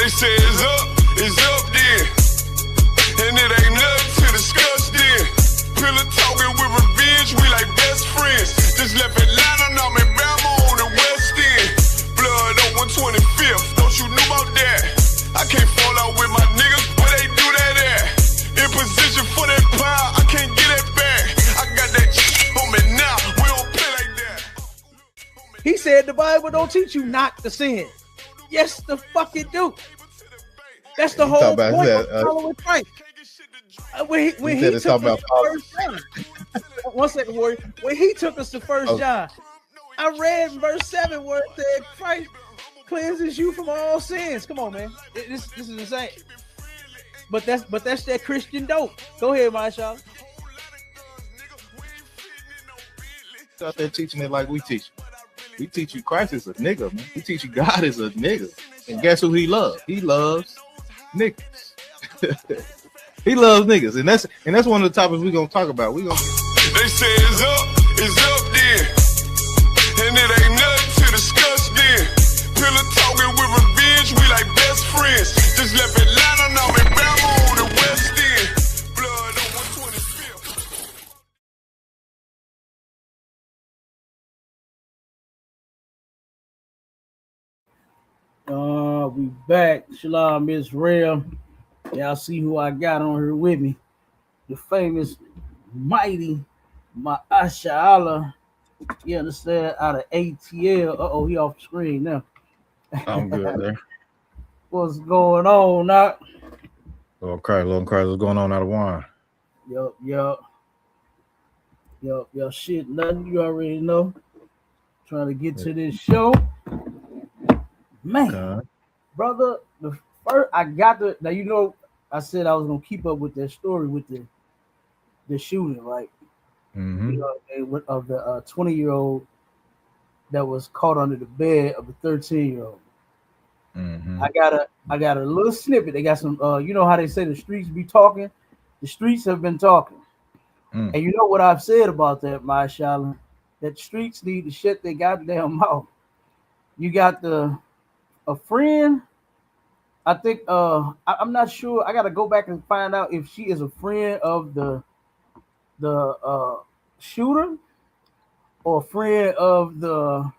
say it's up then, and it ain't nothing to discuss then. Pillar talking with revenge, we like best friends. Just left Atlanta, now I'm in Bama on the West End. Blood on 125th, don't you know about that? I can't fall out with my niggas, where they do that at? In position for that power, I can't get it back. I got that shit on me now, we don't play like that. He said the Bible don't teach you not to sin. Yes, the fuck it do. That's the whole point of following Christ. When he took us to First John. 1 second, Warrior. When he took us to First John, I read verse 7 where it said Christ cleanses you from all sins. Come on, man. This is insane. But that's that Christian dope. Go ahead, Marshall. Out there teaching it like we teach. We teach you Christ is a nigga, man. We teach you God is a nigga. And guess who he loves? He loves niggas. He loves niggas. And that's one of the topics we're gonna talk about. They say it's up then. And it ain't nothing to discuss then. Pillar talking with revenge, we like best friends. Just left Atlanta, now I'm in Bama on the West End. Blood on 125th. We back. Shalom Israel. Y'all see who I got on here with me. The famous, mighty, Ma'ashala. You understand? Out of ATL. He off the screen now. I'm good there. What's going on now? Little Christ, what's going on out of wine? Yup. Shit, nothing you already know. Trying to get to this show. Man, brother, the first I got the now, you know, I said I was gonna keep up with that story with the shooting, right? Mm-hmm. You know, of the 20-year-old that was caught under the bed of a 13-year-old. Mm-hmm. I got a little snippet. They got some you know how they say the streets be talking? The streets have been talking. And you know what I've said about that, Mashallah? That streets need to shut their goddamn mouth. You got a friend, I think I'm not sure. I gotta go back and find out if she is a friend of the shooter or a friend of the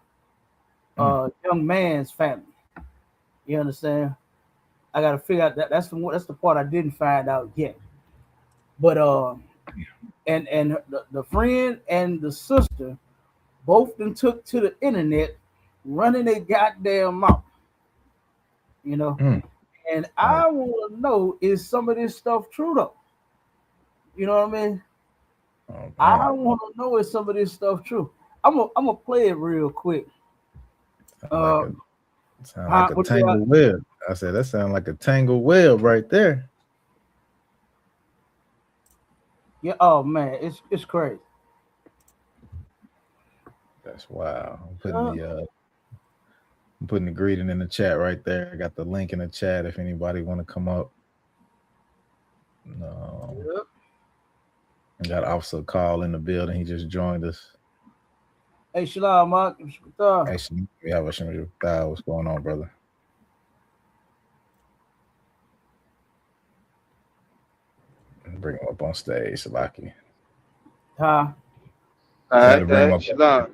young man's family. You understand? I gotta figure out that's the part I didn't find out yet. But and the friend and the sister both then took to the internet running their goddamn mouth. You know, and I want to know, is some of this stuff true though? You know what I mean? I want to know, is some of this stuff true? I'm gonna play it real quick. Sound like a tangled web. I said that sounds like a tangled web right there. Yeah. Oh man, it's crazy. That's wild. I'm putting the greeting in the chat right there. I got the link in the chat if anybody want to come up. No. Yep. I got Officer Call in the building. He just joined us. Hey, Shalom, Mark. Hey, what's going on, brother? Bring him up on stage, Salaki. Huh? All right, Shalom,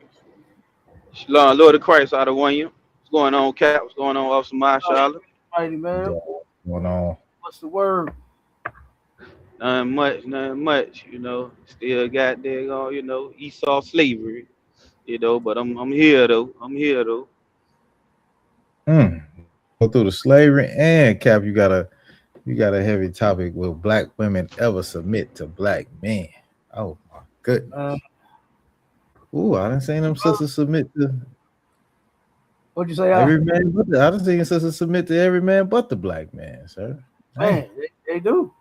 Lord of Christ, out of one you. What's going on, Cap? What's going on, Officer Marshall? Mighty man. What's going on? What's the word? Nothing much, you know. Still got there, you know, Esau slavery, you know, but I'm here though. Go through the slavery and Cap, you got a heavy topic. Will black women ever submit to black men? Oh my goodness. I didn't see them sisters submit to. What'd you say? Every man, I didn't see sisters submit to every man but the black man, sir. Man, they do.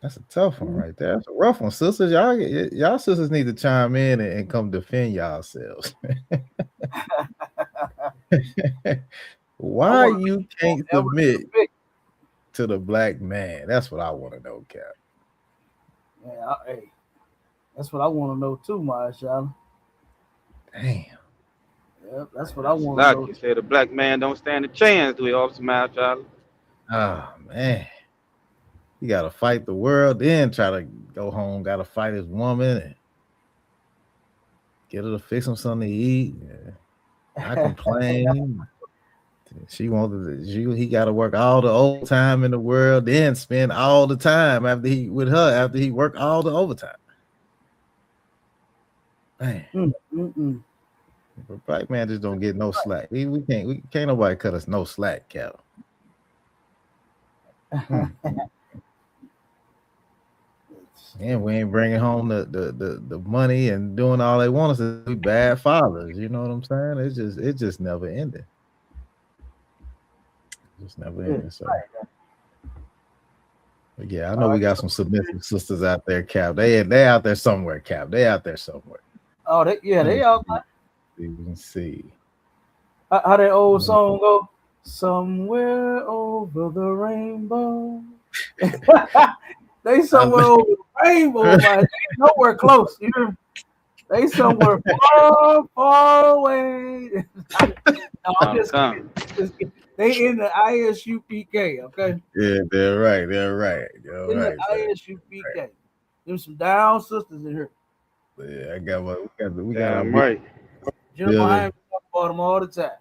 That's a tough one right there. That's a rough one, sisters. Y'all sisters need to chime in and come defend yourselves. Why you can't submit to the black man? That's what I want to know, Cap. Yeah, hey, that's what I want to know too, Marshall. Damn. Yeah, That's what I want to Like know. you said, a black man don't stand a chance, do he, Officer Mal Charlie? Oh man, he got to fight the world, then try to go home. Got to fight his woman and get her to fix him something to eat. I complain. She wanted to, he got to work all the overtime in the world, then spend all the time after he with her after he worked all the overtime. Man, but black man just don't get no slack. We can't nobody cut us no slack, Cal. And we ain't bringing home the money and doing all they want us to be bad fathers. You know what I'm saying? It just never ended. Just never ended. So. But yeah, I know we got some submissive sisters out there, Cap. They out there somewhere, Cap. They out there somewhere. Oh, they out there. You can see. How that old song go? Somewhere over the rainbow. They somewhere over the rainbow, man. Nowhere close. You know? They somewhere far, far away. No, I'm just kidding. They in the ISUPK, okay? Yeah, they're right. They're right. You're in right. The ISUPK. Right. There's some down sisters in here. Yeah, I got what we got right. Jeremiah talk about them all the time.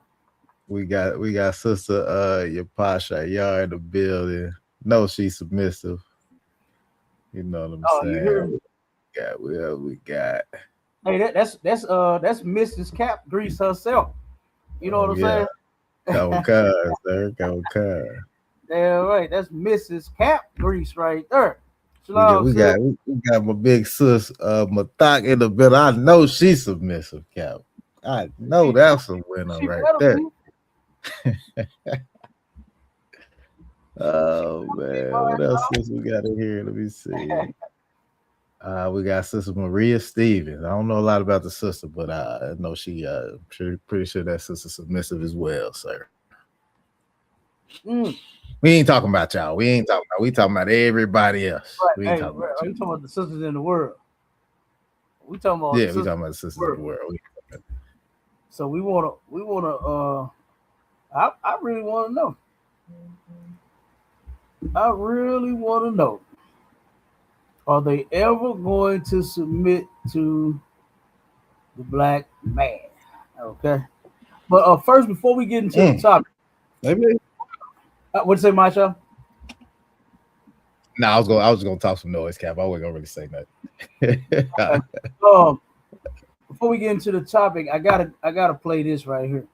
We got sister Yapasha Yar in the building. No, she's submissive. You know what I'm saying? You hear me? We got. Hey, that's Mrs. Cap Grease herself. You know what I'm saying? Go cuz, sir. Go cuz. Yeah, right. That's Mrs. Cap Grease right there. We got my big sis Mathak in the building. I know she's submissive, Cap. I know that's a winner right there. Oh man, what else is we got in here? Let me see. We got Sister Maria Stevens. I don't know a lot about the sister, but I know she pretty sure that sister submissive as well, sir. We ain't talking about y'all. We talking about everybody else. Right. We ain't talking about you talking about the sisters in the world. We talking about we talking about the sisters in the world. So we wanna I really wanna know. I really want to know, are they ever going to submit to the black man? Okay. But first, before we get into the topic, maybe. What'd you say, Masha? No, I was gonna talk some noise, Cap. I wasn't gonna really say nothing. Okay. Before we get into the topic, I gotta play this right here.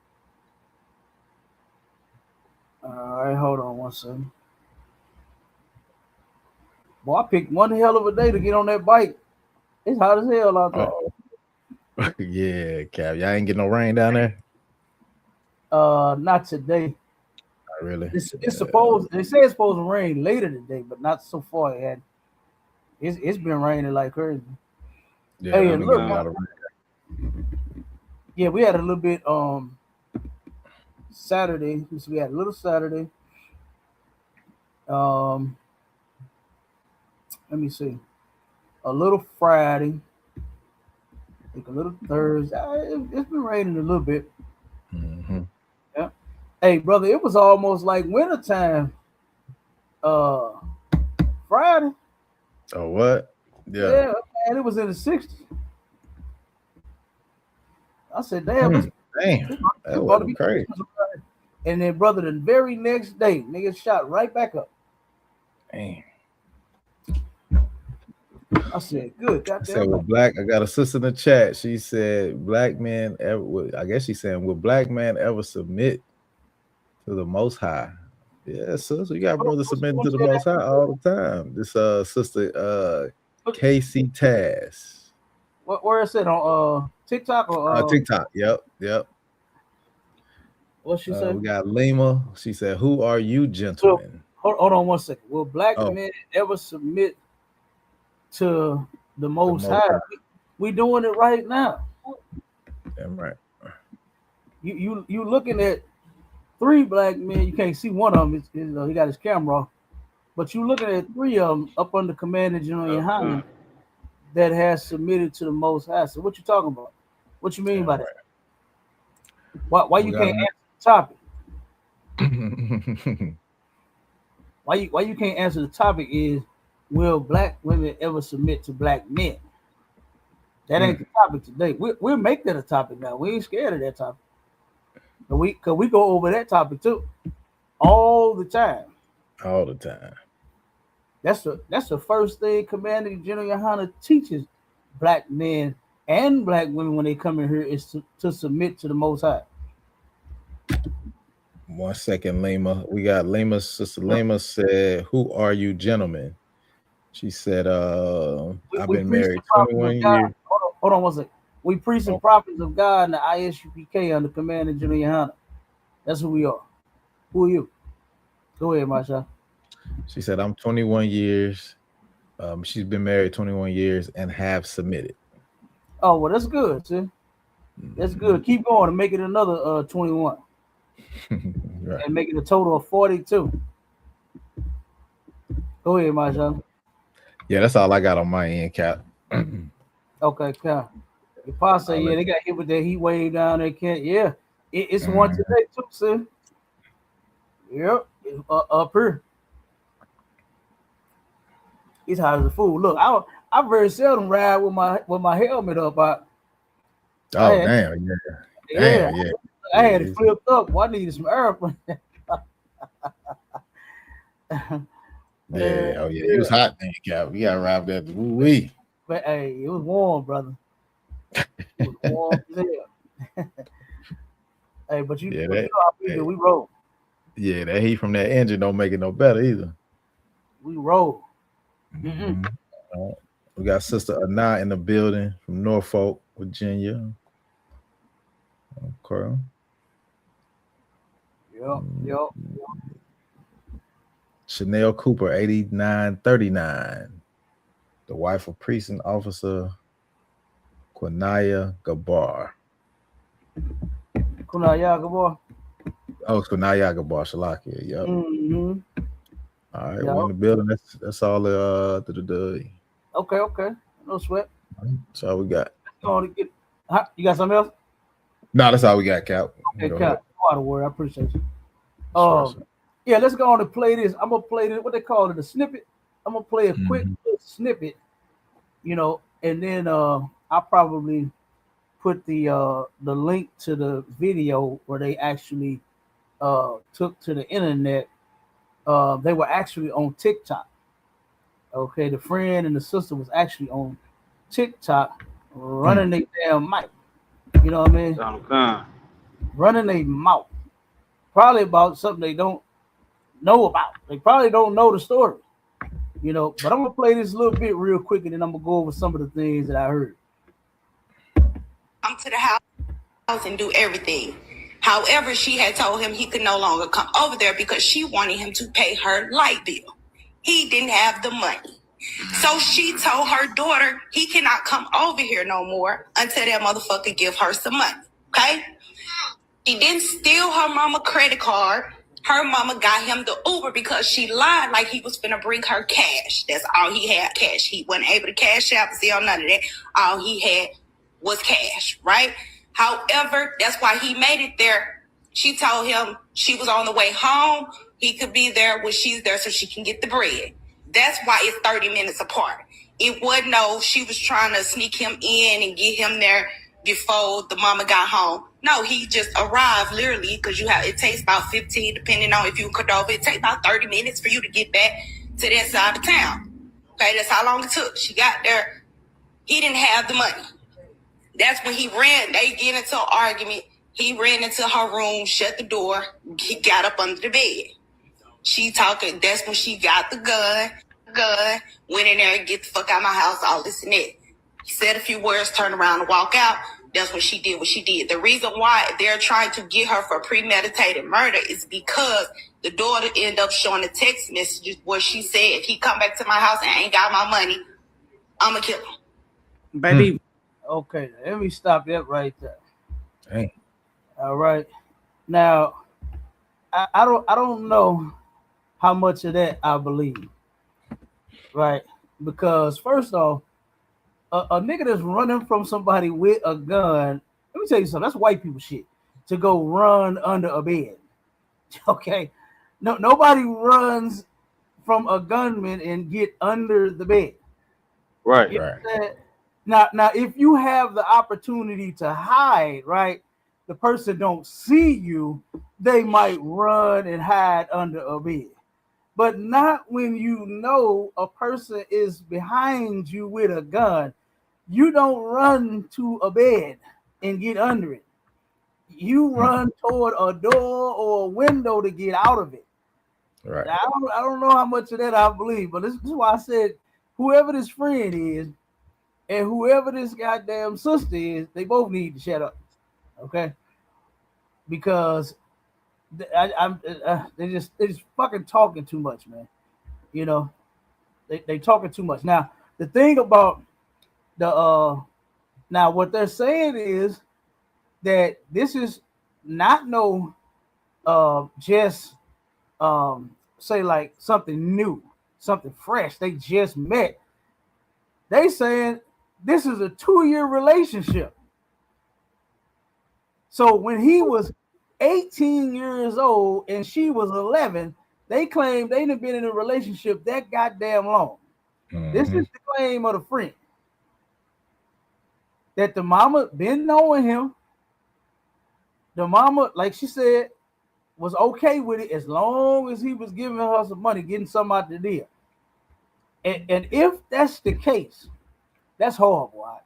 All right, hold on one second. Boy, I picked one hell of a day to get on that bike. It's hot as hell out there. Yeah, Cap. Y'all ain't getting no rain down there? Not today. Not really. It's supposed. They say it's supposed to rain later today, but not so far. It's been raining like crazy. Yeah, hey, and look, yeah, we had a little bit Saturday. We had a little Saturday. Let me see. A little Friday. Like a little Thursday. It's been raining a little bit. Mm-hmm. Yeah. Hey, brother, it was almost like wintertime. Friday. Oh, what? Yeah, man, it was in the 60s. I said, damn. That was crazy. And then, brother, the very next day, niggas shot right back up. Damn. I said, good. I said, I got a sister in the chat. She said, black men ever, I guess she's saying, will black man ever submit to the Most High? Yeah, sis, we got brothers submitting to the Most High all the time. This sister Casey Taz. Where is it on TikTok or TikTok? Yep. What she said? We got Lima. She said, "Who are you, gentlemen?" So, hold on one second. Will black men ever submit to the Most High? We doing it right now. Damn right. You looking at 3 black men. You can't see one of them. He got his camera off. But you looking at 3 of them up under command of General Yohanan that has submitted to the Most High. So what you talking about? What you mean by that? Why you can't answer the topic? Why you can't answer the topic is, will black women ever submit to black men? That ain't the topic today. We'll make that a topic now. We ain't scared of that topic. Cause we go over that topic too, all the time. All the time. That's the first thing Commander General Yohana teaches black men and black women when they come in here is to submit to the Most High. 1 second, Lima. We got Lima. Sister Lima said, "Who are you, gentlemen?" She said, "I've been married 21 years." Hold on 1 second. We priests and prophets of God in the ISUPK under Commander General Yohana. That's who we are. Who are you? Go ahead, Masha. She said, "I'm 21 years. She's been married 21 years and have submitted." Oh, well, that's good, see? That's good. Keep going and make it another 21. Right. And make it a total of 42. Go ahead, Masha. Yeah, that's all I got on my end, Cap. Okay, Cap. Your pa say, yeah, they got hit with that heat wave down there. Can't, yeah. It's one today, too, see? Yep. Up here. It's hot as a fool. Look, I very seldom ride with my helmet up. Damn, yeah. I had it flipped up. Well, I needed some air. It was hot then, Cap. We got arrived at the woo-wee. But hey, it was warm, brother. It was warm there. Hey, but you know how we do. We roll. Yeah, that heat from that engine don't make it no better either. We roll. We got Sister Anna in the building from Norfolk, Virginia. Okay. Yep. Chanel Cooper, 8939. The wife of Precinct Officer Quinaya Gabar. Quinaya Gabar. Oh, it's Quinaya Gabar, Shalakia. Yep. All right, we're in the building. That's all Okay. No sweat. That's all we got. You got something else? No, that's all we got, Cap. Okay, Cap. Out of word. I appreciate you. Yeah, let's go on and play this. I'm gonna play this. What they call it, a snippet. I'm gonna play a quick snippet, and then I'll probably put the link to the video where they actually took to the internet. They were actually on TikTok. Okay, the friend and the sister was actually on TikTok running their damn mic. You know what I mean? Running their mouth. Probably about something they don't know about. They probably don't know the story. But I'm gonna play this little bit real quick, and then I'm gonna go over some of the things that I heard. Come to the house and do everything. However, she had told him he could no longer come over there because she wanted him to pay her light bill. He didn't have the money. So she told her daughter he cannot come over here no more until that motherfucker give her some money. Okay? She didn't steal her mama credit card. Her mama got him the Uber because she lied like he was finna bring her cash. That's all he had, cash. He wasn't able to cash out, steal none of that. All he had was cash, right? However, that's why he made it there. She told him she was on the way home. He could be there when she's there so she can get the bread. That's why it's 30 minutes apart. It wasn't she was trying to sneak him in and get him there before the mama got home. No, he just arrived literally because it takes about 15, depending on if you cut over. It takes about 30 minutes for you to get back to that side of town. Okay, that's how long it took. She got there. He didn't have the money. That's when he ran. They get into an argument. He ran into her room, shut the door. He got up under the bed. She talking. That's when she got the gun, went in there and get the fuck out of my house, all this and that. He said a few words, turned around and walk out. That's when she did what she did. The reason why they're trying to get her for premeditated murder is because the daughter ended up showing the text messages where she said, if he come back to my house and ain't got my money, I'm going to kill him. Baby. Okay, let me stop that right there. Hey. All right. Now, I don't know how much of that I believe. Right? Because first off, a nigga that's running from somebody with a gun, let me tell you something, that's white people shit. to go run under a bed. Okay, no, nobody runs from a gunman and get under the bed. Right. You know what I'm saying? Now, if you have the opportunity to hide, right, the person don't see you, they might run and hide under a bed. But not when you know a person is behind you with a gun. You don't run to a bed and get under it. You run toward a door or a window to get out of it. Right. Now, I don't know how much of that I believe, but this is why I said whoever this friend is and whoever this goddamn sister is, they both need to shut up, okay? Because they just fucking talking too much, man. You know, they talking too much. Now the thing about the now what they're saying is that this is not no just say like something new, something fresh. They just met. They saying this is a 2-year relationship. So when he was 18 years old and she was 11, they claim they done been in a relationship that goddamn long. This is the claim of the friend. That the mama been knowing him. The mama, like she said, was okay with it as long as he was giving her some money, getting something out the deal. And if that's the case, that's horrible. Right?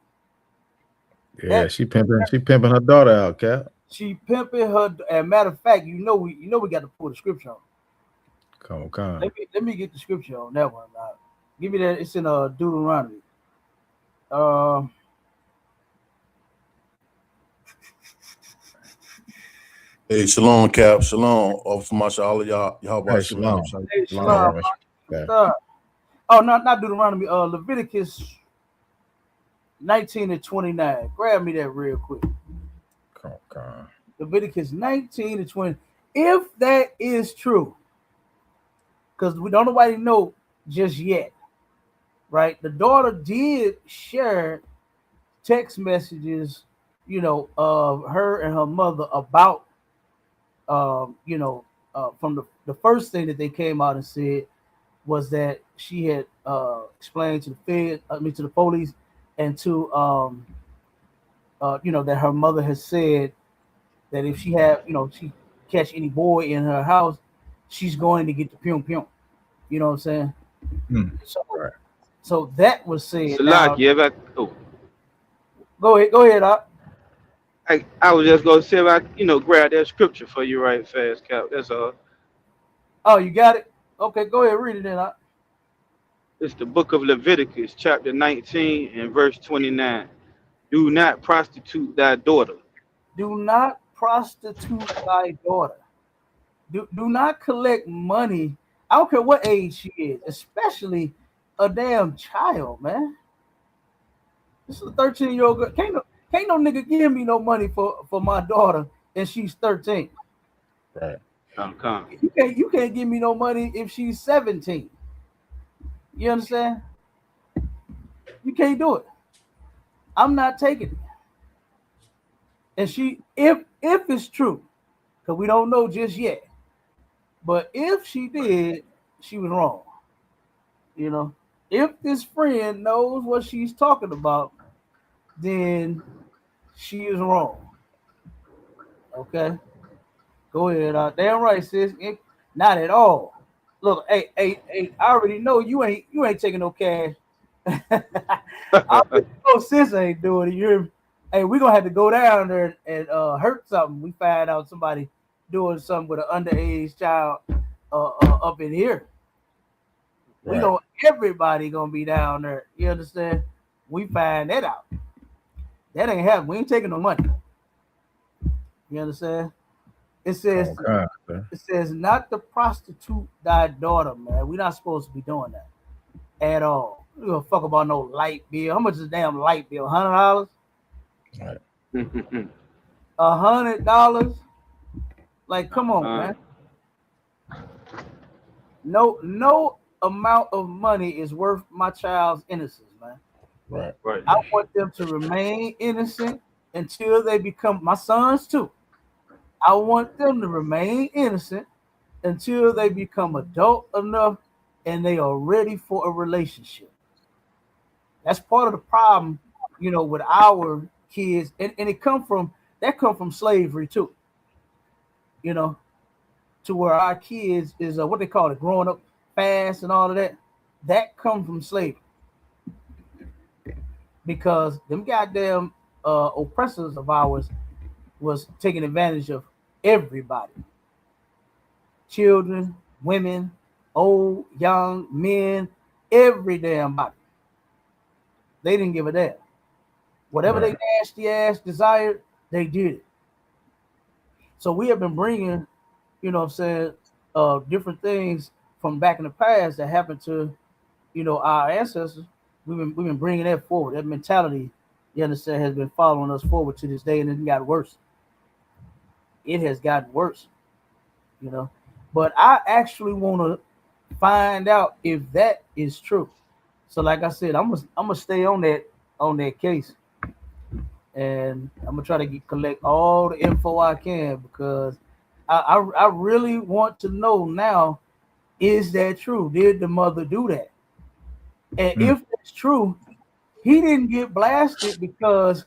Yeah, she pimping her daughter out, Cap. She pimping her. As matter of fact, you know we got to pull the scripture on. Come on. Let me get the scripture on that one. Give me that. It's in Deuteronomy. Hey, shalom, Cap. Shalom. Officer Marshall, all of y'all about Shalom. Shalom. Oh, not Deuteronomy. Leviticus 19 and 29. Grab me that real quick. Come on. Leviticus 19 and 20. If that is true, because we don't nobody know just yet, right? The daughter did share text messages, of her and her mother about, from the first thing that they came out and said was that she had explained to the police and to that her mother has said that if she had she catch any boy in her house, she's going to get the pium pium. You know what I'm saying? So that was said. Now, go ahead, Doc. I was just gonna say, grab that scripture for you right fast, Cap. That's all. Oh, you got it? Okay, go ahead, read it then, Doc. It's the book of Leviticus, chapter 19 and verse 29. Do not prostitute thy daughter. Do not prostitute thy daughter. Do not collect money. I don't care what age she is, especially a damn child, man. This is a 13-year-old girl. Can't no nigga give me no money for my daughter and she's 13. Right. You can't give me no money if she's 17. You understand? You can't do it. I'm not taking it. And she, if it's true, because we don't know just yet, but if she did, she was wrong. If this friend knows what she's talking about, then she is wrong. Okay? Go ahead. Damn right, sis. Not at all. Look, hey, I already know you ain't taking no cash. I already know sis ain't doing it. You hear me? Hey, we're gonna have to go down there and hurt something. We find out somebody doing something with an underage child up in here. Right. Everybody gonna be down there. You understand? We find that out. That ain't happening. We ain't taking no money. You understand? It says not to prostitute thy daughter, man. We're not supposed to be doing that at all. We don't fuck about no light bill. How much is a damn light bill? $100? Right. $100? Like, come on, man. No amount of money is worth my child's innocence, man. Right. I want them to remain innocent until they become my sons too. I want them to remain innocent until they become adult enough and they are ready for a relationship. That's part of the problem, with our kids, and it come from slavery too, to where our kids is what they call it, growing up fast and all of that. That comes from slavery because them goddamn oppressors of ours was taking advantage of everybody, children, women, old, young, men, every damn body. They didn't give a damn. Whatever they nasty ass desired, they did it. So we have been bringing, different things from back in the past that happened to, our ancestors. We've been bringing that forward. That mentality, you understand, has been following us forward to this day, and it got worse. It has gotten worse, But I actually want to find out if that is true. So, like I said, I'm gonna stay on that case, and I'm gonna try to collect all the info I can because I really want to know now, is that true? Did the mother do that? And if that's true, he didn't get blasted because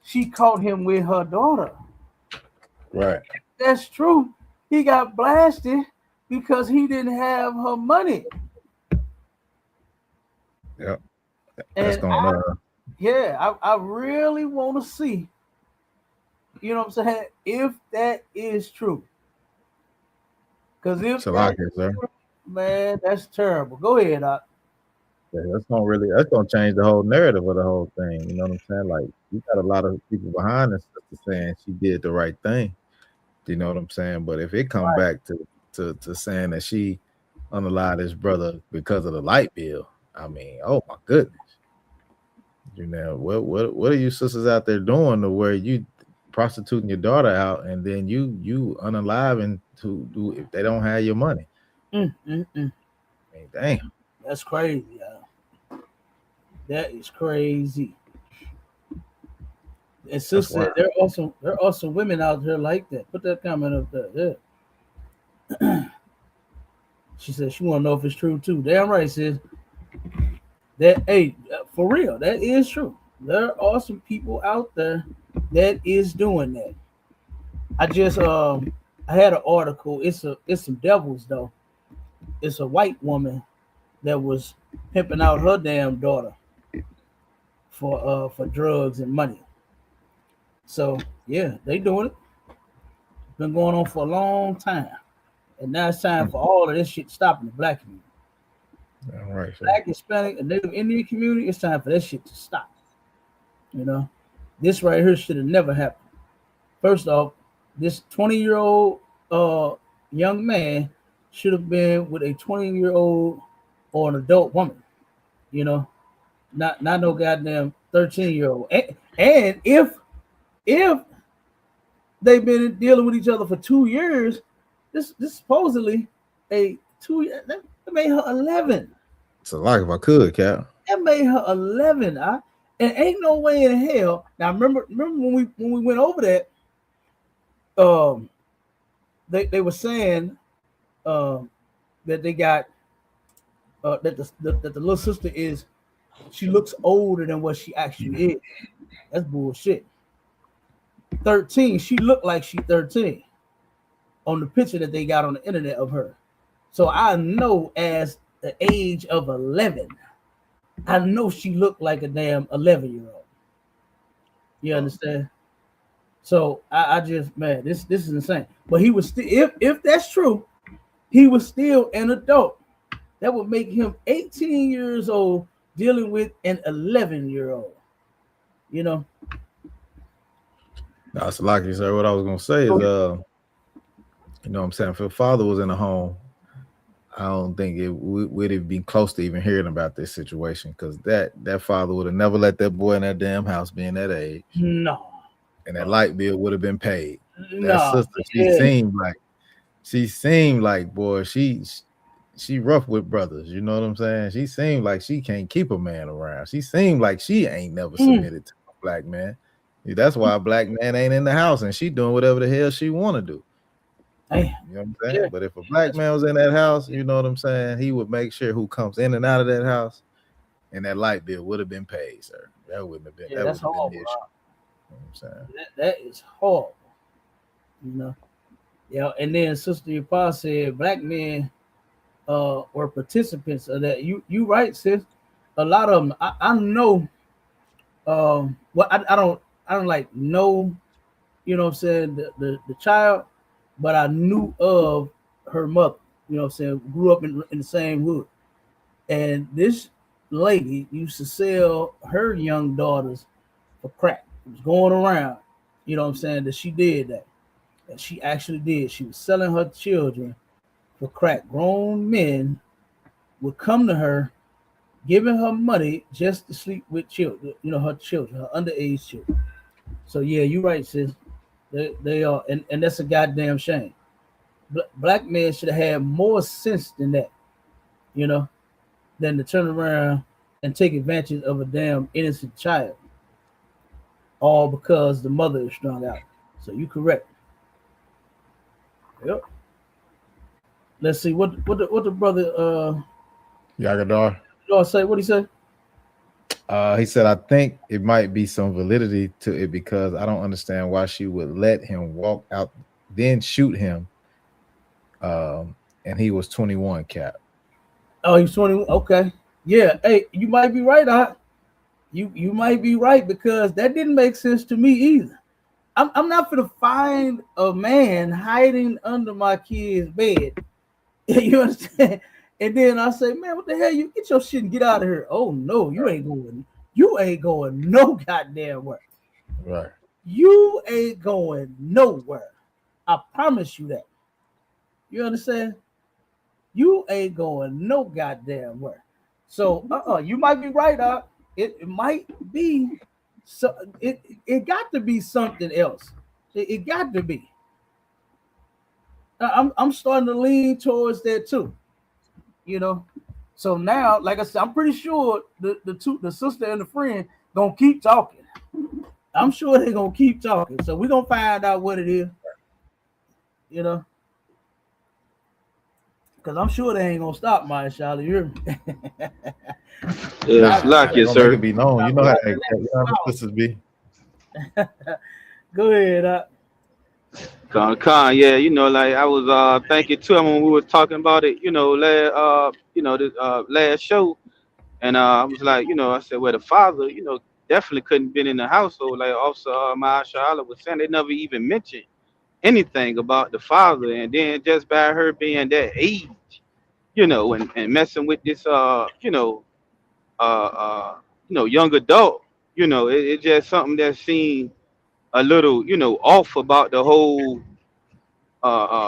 she caught him with her daughter. Right. If that's true. He got blasted because he didn't have her money. Yep. That's and I really want to see, what I'm saying, if that is true. Because if man, that's terrible. Go ahead, Doc. Yeah, that's gonna change the whole narrative of the whole thing. You know what I'm saying? Like, you got a lot of people behind this saying she did the right thing. You know what I'm saying? But if it come back to saying that she unalived his brother because of the light bill, I mean, oh my goodness. What are you sisters out there doing to where you prostituting your daughter out and then you unaliving to do if they don't have your money? I mean, damn. That's crazy, y'all. That is crazy. And sis said there are also women out there like that. Put that comment up there. Yeah. She said she want to know if it's true too. Damn right, sis. That, hey, for real, that is true. There are some people out there that is doing that. I just I had an article. It's some devils though. It's a white woman that was pimping out her damn daughter for drugs and money. So yeah, they doing it. Been going on for a long time, and now it's time for all of this shit to stop in the black community. All right, Black, Hispanic, and Native Indian community. It's time for that shit to stop. This right here should have never happened. First off, this 20-year-old young man should have been with a 20-year-old or an adult woman. Not no goddamn 13-year-old. And if they've been dealing with each other for 2 years, this supposedly a 2 year that made her 11. It's a lot if I could, Cap. That made her 11. And ain't no way in hell. Now remember when we went over that, they were saying that they got that the little sister she looks older than what she actually is. That's bullshit. 13, she looked like she's 13 on the picture that they got on the internet of her. So I know as the age of 11, I know she looked like a damn 11-year-old. You understand? So I just, man, this is insane. But he was still, if that's true, he was still an adult. That would make him 18 years old dealing with an 11-year-old. That's lucky, sir. What I was gonna say is, what I'm saying, if your father was in the home, I don't think we'd have been close to even hearing about this situation, because that father would have never let that boy in that damn house be in that age. No. And that light bill would have been paid. No. That sister, she seemed like, boy, she rough with brothers. You know what I'm saying? She seemed like she can't keep a man around. She seemed like she ain't never submitted to a black man. That's why a black man ain't in the house and she doing whatever the hell she want to do. Hey, You know what I'm saying? yeah. But if a black man was in that house, you know what I'm saying, he would make sure who comes in and out of that house, and that light bill would have been paid, sir. That wouldn't have been. Yeah, that would that's have been horrible. the issue. You know what I'm saying? That is horrible. You know. Yeah, and then Sister Yapa said black men were participants of that. You right, sis. A lot of them. I know. Well, I don't like know. You know what I'm saying, the child, but I knew of her mother. You know what I'm saying, grew up in the same hood, and this lady used to sell her young daughters for crack. It was going around. You know what I'm saying, that she did that. And she actually did. She was selling her children for crack. Grown men would come to her, giving her money just to sleep with children, you know, her children, her underage children. So yeah, you're right, sis. They are, and that's a goddamn shame. Black men should have had more sense than that, you know, than to turn around and take advantage of a damn innocent child, all because the mother is strung out. So you correct. Yep. Let's see what the brother Yagadar. say. What he say? He said, I think it might be some validity to it because I don't understand why she would let him walk out, then shoot him. And he was 21, Cap. Oh, he's 21. Okay. Yeah. Hey, you might be right, You might be right, because that didn't make sense to me either. I'm not gonna find a man hiding under my kid's bed. You understand? And then I say, man, what the hell? You get your shit and get out of here. Oh no, you ain't going no goddamn where. Right. You ain't going nowhere. I promise you that. You understand? You ain't going no goddamn where. So you might be right, It might be so it got to be something else. It got to be. I'm starting to lean towards that too. You know. So now, like I said, I'm pretty sure the sister and the friend gonna keep talking. I'm sure they're gonna keep talking. So we're gonna find out what it is. You know. Because I'm sure they ain't gonna stop my Charlie. You hear me? Yeah, like you, sir. Be known. You know how the sisters be. Go ahead. Con, yeah, you know, like I was thinking too when we were talking about it, you know, last show, and I was like, you know, I said, well, the father, you know, definitely couldn't been in the household. Like Officer Mahershala was saying, they never even mentioned anything about the father, and then just by her being that age, you know, and messing with this young adult, you know, it's just something that seemed a little, you know, off about the whole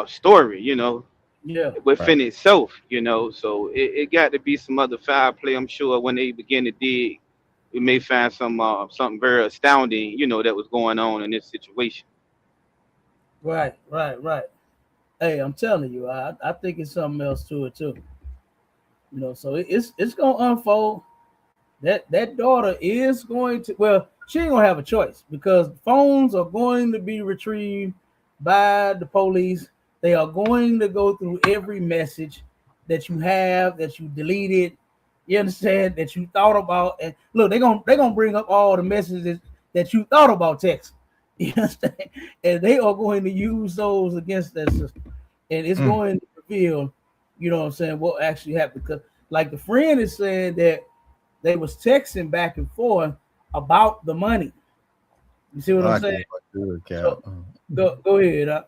story, you know, Yeah. within itself, you know. So it got to be some other foul play. I'm sure when they begin to dig, we may find something very astounding, you know, that was going on in this situation. Right. Hey, I'm telling you, I think it's something else to it too. You know, so it's gonna unfold. That daughter is going to, well, she ain't gonna have a choice, because phones are going to be retrieved by the police. They are going to go through every message that you have, that you deleted, you understand, that you thought about. And look, they're gonna bring up all the messages that you thought about text. You understand? And they are going to use those against that system. And it's going to reveal, you know what I'm saying, what actually happened. Because like the friend is saying that they was texting back and forth about the money. You see what I'm saying? So, go ahead.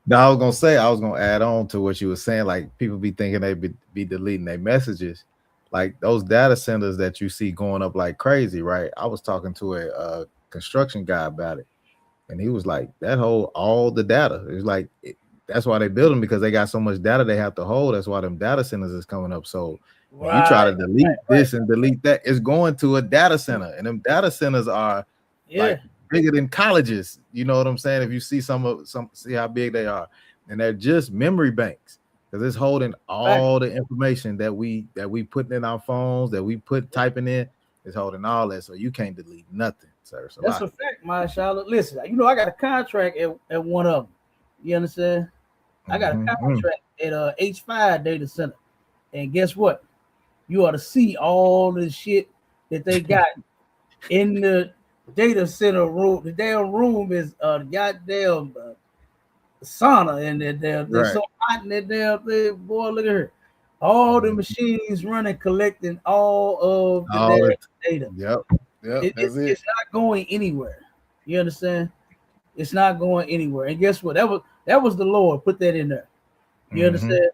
Now I was gonna add on to what you were saying. Like, people be thinking they be deleting their messages, like those data centers that you see going up like crazy, right? I was talking to a construction guy about it, and he was like, that hold all the data. It's like that's why they build them, because they got so much data they have to hold. That's why them data centers is coming up. So when you try to delete this and delete that, it's going to a data center, and them data centers are like bigger than colleges. You know what I'm saying? If you see see how big they are, and they're just memory banks, because it's holding all the information that we putting in our phones, that we typing in. It's holding all that, so you can't delete nothing. That's a That's lot. a fact, my Charlotte. Listen, you know, I got a contract at one of them. You understand? I got a contract at H5 data center. And guess what? You ought to see all the shit that they got in the data center room. The damn room is goddamn sauna in there. They're so hot in that damn thing. Boy, look at her. All the machines running, collecting all of the data. Yep. That's it. It's not going anywhere. You understand? It's not going anywhere. And guess what? That was the Lord put that in there. You understand?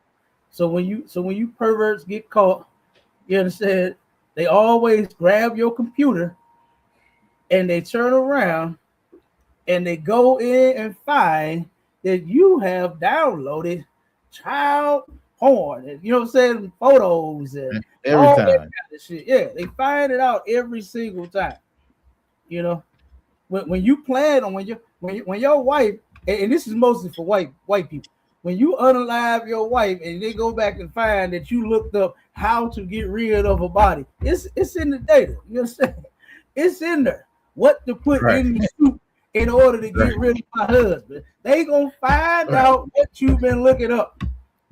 So when you perverts get caught, you understand? They always grab your computer and they turn around and they go in and find that you have downloaded child porn, and you know what I'm saying, photos and every all time. that kind of shit. Yeah, they find it out every single time. You know, when you plan on when your wife, and this is mostly for white people, when you unalive your wife and they go back and find that you looked up how to get rid of a body, it's in the data. You understand? It's in there. What to put in the soup in order to get rid of my husband. They gonna find out what you've been looking up.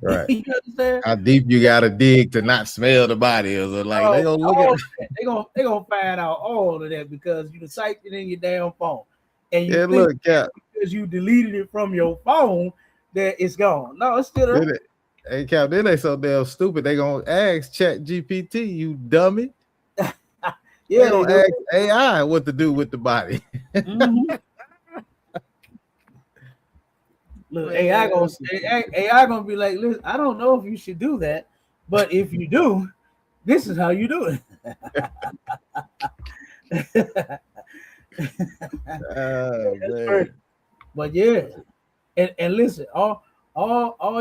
Right. You understand? How deep you gotta dig to not smell the body, or like they gonna look at they gonna find out all of that because you typed it in your damn phone. And you look, Cap, because you deleted it from your phone that it's gone. No, it's still there. Hey, Cap, then they so damn stupid. They gonna ask Chat GPT, you dummy. Yeah, they gonna ask AI what to do with the body. Look, AI gonna be like, listen, I don't know if you should do that, but if you do, this is how you do it. But yeah, and listen, all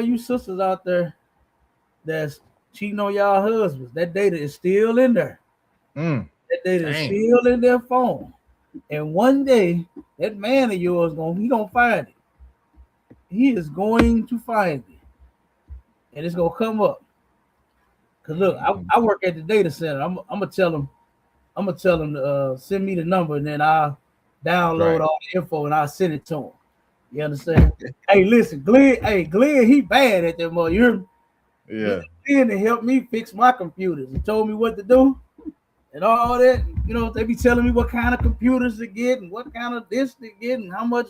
you sisters out there that's cheating on y'all husbands, that data is still in there. That data is still in their phone. And one day, that man of yours gonna find it. He is going to find it, and it's gonna come up. Cause look, I work at the data center. I'm gonna tell him to send me the number, and then I'll download all the info and I'll send it to him. You understand? Hey, listen, Glenn, he bad at that mother. You hear me? Yeah. Glenn to help me fix my computers and told me what to do and all that. You know, they be telling me what kind of computers to get and what kind of this to get and how much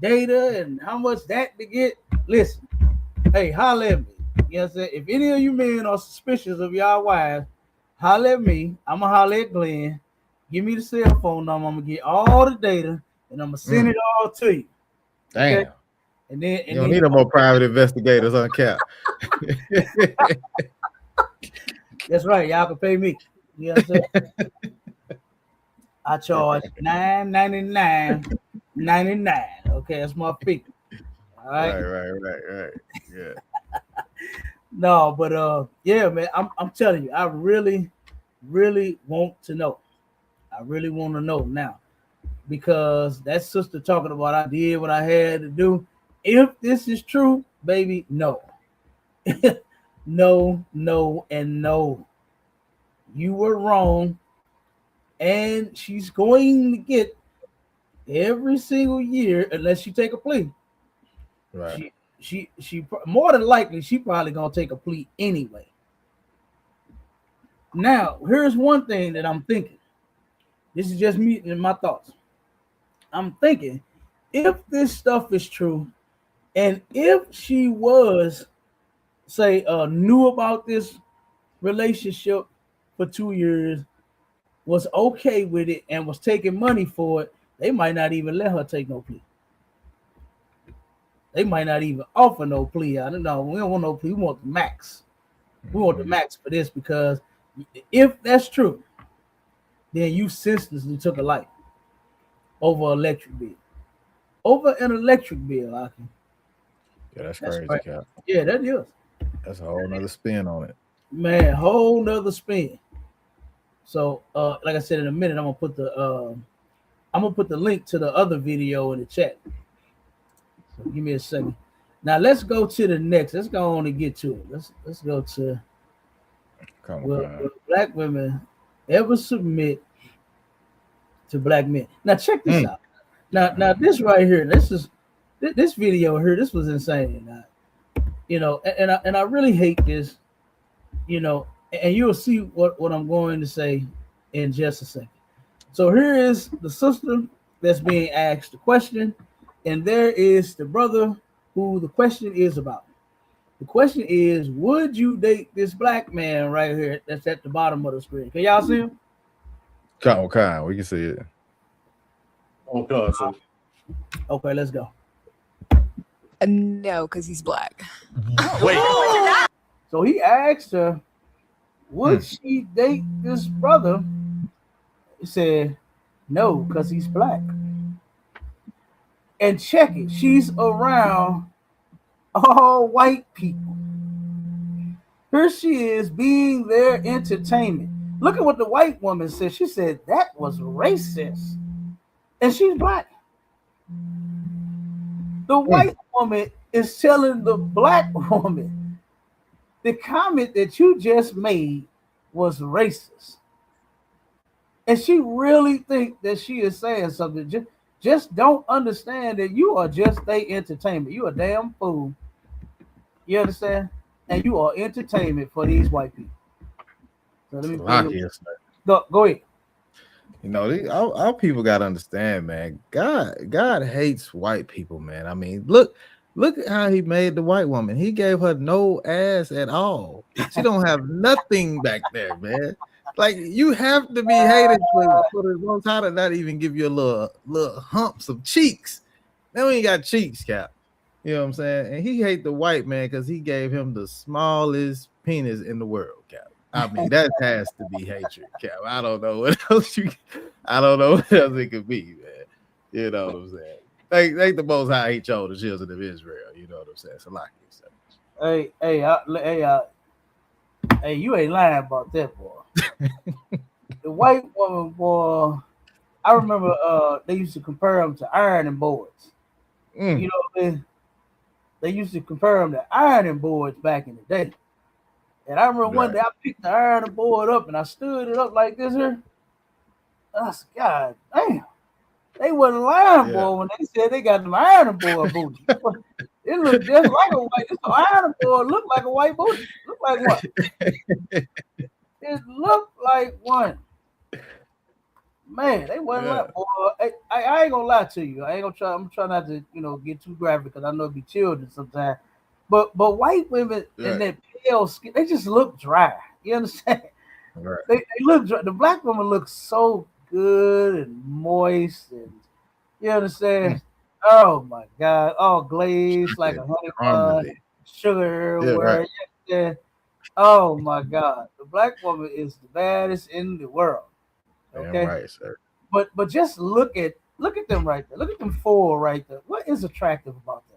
data and how much that to get. Listen, hey, holler at me. You know what I'm saying? If any of you men are suspicious of y'all wives, holler at me. I'm gonna holler at Glenn. Give me the cell phone number. I'm gonna get all the data and I'm gonna send it all to you. Damn. Okay? And then you don't need no more private investigators on Cap. That's right. Y'all can pay me. You know what I'm saying? I charge $9.99.99. Okay, that's my fee. All right. Right. Yeah. No, but yeah, man, I'm telling you, I really want to know. I really want to know now, because that sister talking about I did what I had to do. If this is true, baby, no. no, and no. You were wrong. And she's going to get every single year, unless she take a plea. Right. She more than likely, she probably gonna take a plea anyway. Now, here's one thing that I'm thinking. This is just me and my thoughts. I'm thinking, if this stuff is true, and if she was, say, knew about this relationship for 2 years, was okay with it, and was taking money for it, they might not even let her take no plea. They might not even offer no plea. I don't know. We don't want no plea. We want the max. We want the max for this, because if that's true, then you senselessly took a life over an electric bill. Over an electric bill, Aki. Yeah, that's crazy, right. Cap. Yeah, that is. That's a whole nother spin on it. Man, whole nother spin. So, like I said, in a minute, I'm gonna put the link to the other video in the chat. So give me a second. Now let's go to the next. Let's go on and get to it. Let's go to will black women ever submit to black men. Now check this out. Now this right here, this video here, this was insane. You know, and I really hate this, you know, and you'll see what I'm going to say in just a second. So here is the sister that's being asked the question, and there is the brother who the question is about. The question is, would you date this black man right here that's at the bottom of the screen? Can y'all see him? Okay, we can see it. Okay, so Okay, let's go. No, because he's black. wait. So he asked her, would she date this brother? He said, no, because he's black. And check it, she's around all white people. Here she is being their entertainment. Look at what the white woman said. She said that was racist. And she's black. The white woman is telling the black woman the comment that you just made was racist. And she really think that she is saying something. Just don't understand that you are just their entertainment. You a damn fool. You understand? And you are entertainment for these white people. So let me go ahead. You know, our people gotta understand, man. God hates white people, man. I mean, look at how he made the white woman. He gave her no ass at all. She don't have nothing back there, man. Like, you have to be hated for the most time to not even give you a little humps of cheeks. Now we ain't got cheeks, Cap. You know what I'm saying? And he hate the white man because he gave him the smallest penis in the world, Cap. I mean, that has to be hatred, Cap. I don't know what else it could be, man. You know what I'm saying? Thank the Most High he chose the children of Israel. You know what I'm saying? Salaki. Hey, you ain't lying about that, boy. The white woman, boy, I remember they used to compare them to ironing boards. You know, they used to compare them to ironing boards back in the day. And I remember one day I picked the ironing board up and I stood it up like this here. I said, God damn, they wasn't lying, boy, when they said they got them ironing board booty. It looked just like a white. This ironing board looked like a white booty. Looked like one. It looked like one. Man, they wasn't like, boy. I ain't gonna lie to you. I ain't gonna try. I'm trying not to, get too graphic because I know it be children sometimes. But white women in that pale skin, they just look dry. You understand? Right. They look dry. The black woman looks so good and moist, and you understand? Oh my God! All glazed like a honey bun, sugar everywhere. Yeah. Oh my God! The black woman is the baddest in the world. Okay, damn right, sir. But just look at them right there. Look at them four right there. What is attractive about them?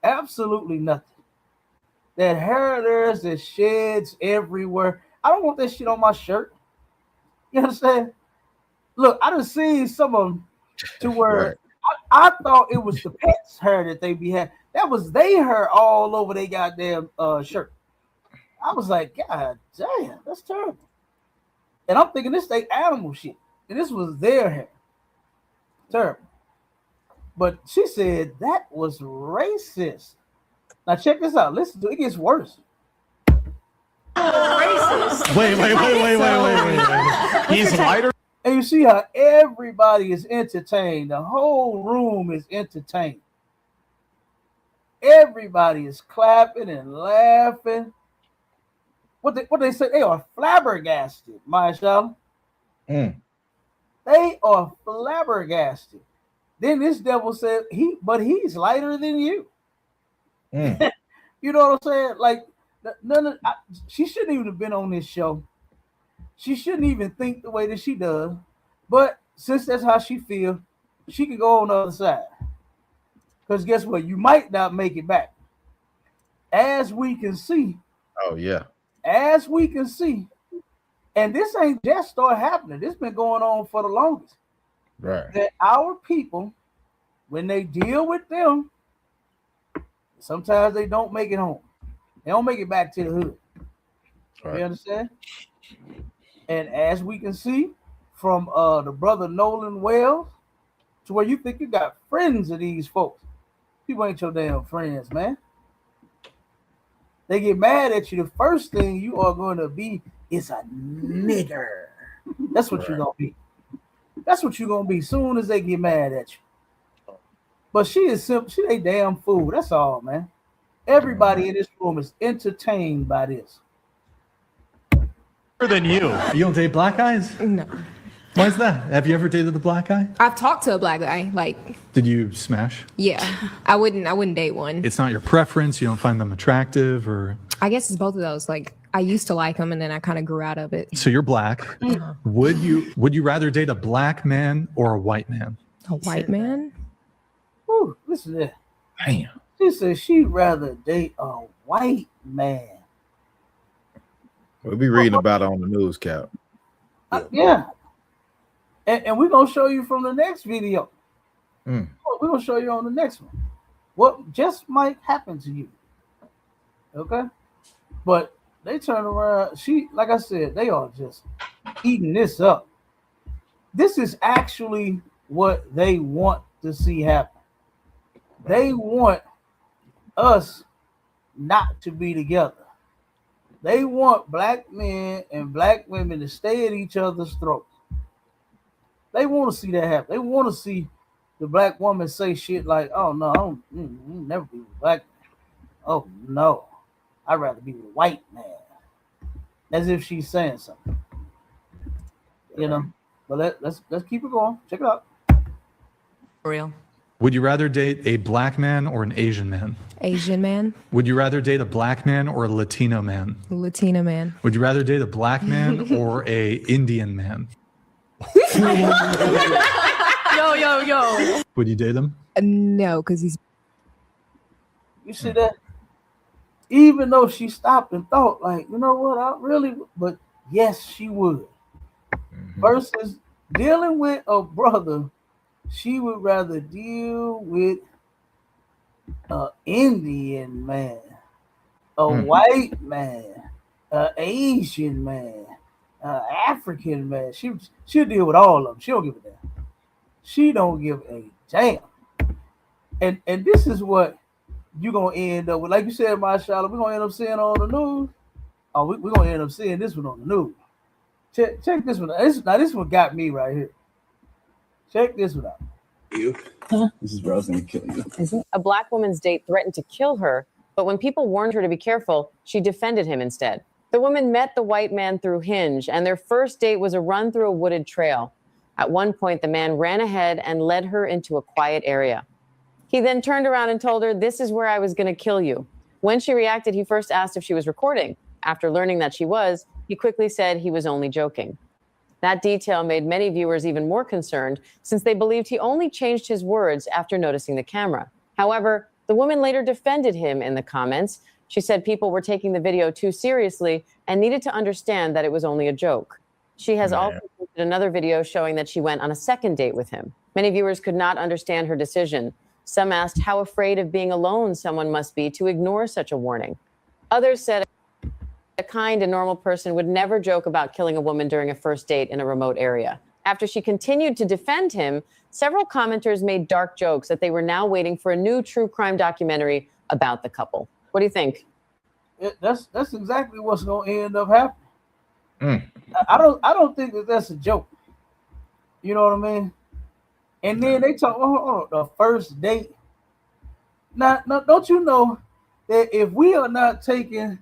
Absolutely nothing. That hair there's that sheds everywhere. I don't want that shit on my shirt. You understand? Look, I done seen some of them to where I thought it was the pets' hair that they be had. That was their hair all over their goddamn shirt. I was like, God damn, that's terrible. And I'm thinking this they animal shit. And this was their hair. Terrible. But she said that was racist. Now check this out. Listen to it. It gets worse. Racist. Wait. He's lighter. And you see how everybody is entertained. The whole room is entertained. Everybody is clapping and laughing. What they say? They are flabbergasted, Mashallah. They are flabbergasted. Then this devil said, he's lighter than you. You know what I'm saying? Like, she shouldn't even have been on this show. She shouldn't even think the way that she does. But since that's how she feels, she can go on the other side. Because guess what? You might not make it back. As we can see. Oh, yeah. As we can see. And this ain't just started happening. This been going on for the longest. Right. That our people, when they deal with them, sometimes they don't make it home. They don't make it back to the hood. Right. You understand? And as we can see, from the brother Nolan Wells to where you think you got friends of these folks. People ain't your damn friends, man. They get mad at you. The first thing you are going to be is a nigger. That's what you're going to be. That's what you're going to be soon as they get mad at you. But she is simple. She a damn fool. That's all, man. Everybody in this room is entertained by this. Than you. You don't date black guys? No. Why is that? Have you ever dated a black guy? I've talked to a black guy. Like, did you smash? Yeah. I wouldn't date one. It's not your preference. You don't find them attractive, or? I guess it's both of those. Like, I used to like them, and then I kind of grew out of it. So you're black. Uh-huh. Would you rather date a black man or a white man? A white man? Ooh, listen to that. Damn. She said she'd rather date a white man. We'll be reading about it on the news, Cap. Yeah. And we're going to show you from the next video. We're going to show you on the next one what just might happen to you. Okay? But they turn around. Like I said, they are just eating this up. This is actually what they want to see happen. They want us not to be together. They want black men and black women to stay at each other's throats. They want to see that happen. They want to see the black woman say shit like, "Oh no, I don't never be with a black man. Oh no, I'd rather be with a white man," as if she's saying something. You know. But let's keep it going. Check it out. For real. Would you rather date a black man or an Asian man? Asian man. Would you rather date a black man or a Latino man? Latino man. Would you rather date a black man or a Indian man? Yo. Would you date him? No, because he's. You see that? Even though she stopped and thought, like, you know what, but yes, she would. Versus dealing with a brother, she would rather deal with an Indian man, a white man, an Asian man, an African man. She'll deal with all of them. She don't give a damn. She don't give a damn. And this is what you're going to end up with. Like you said, Mashallah, we're going to end up seeing on the news. Oh, we're going to end up seeing this one on the news. Check this one out. This one got me right here. Check this one out. This is where I was going to kill you. Is it? A black woman's date threatened to kill her, but when people warned her to be careful, she defended him instead. The woman met the white man through Hinge, and their first date was a run through a wooded trail. At one point, the man ran ahead and led her into a quiet area. He then turned around and told her, "This is where I was going to kill you." When she reacted, he first asked if she was recording. After learning that she was, he quickly said he was only joking. That detail made many viewers even more concerned, since they believed he only changed his words after noticing the camera. However, the woman later defended him in the comments. She said people were taking the video too seriously and needed to understand that it was only a joke. She has also posted another video showing that she went on a second date with him. Many viewers could not understand her decision. Some asked how afraid of being alone someone must be to ignore such a warning. Others said a kind and normal person would never joke about killing a woman during a first date in a remote area. After she continued to defend him, several commenters made dark jokes that they were now waiting for a new true crime documentary about the couple. What do you think? That's exactly what's going to end up happening. I don't think that's a joke. You know what I mean? And then they talk the first date. Now, don't you know that if we are not taking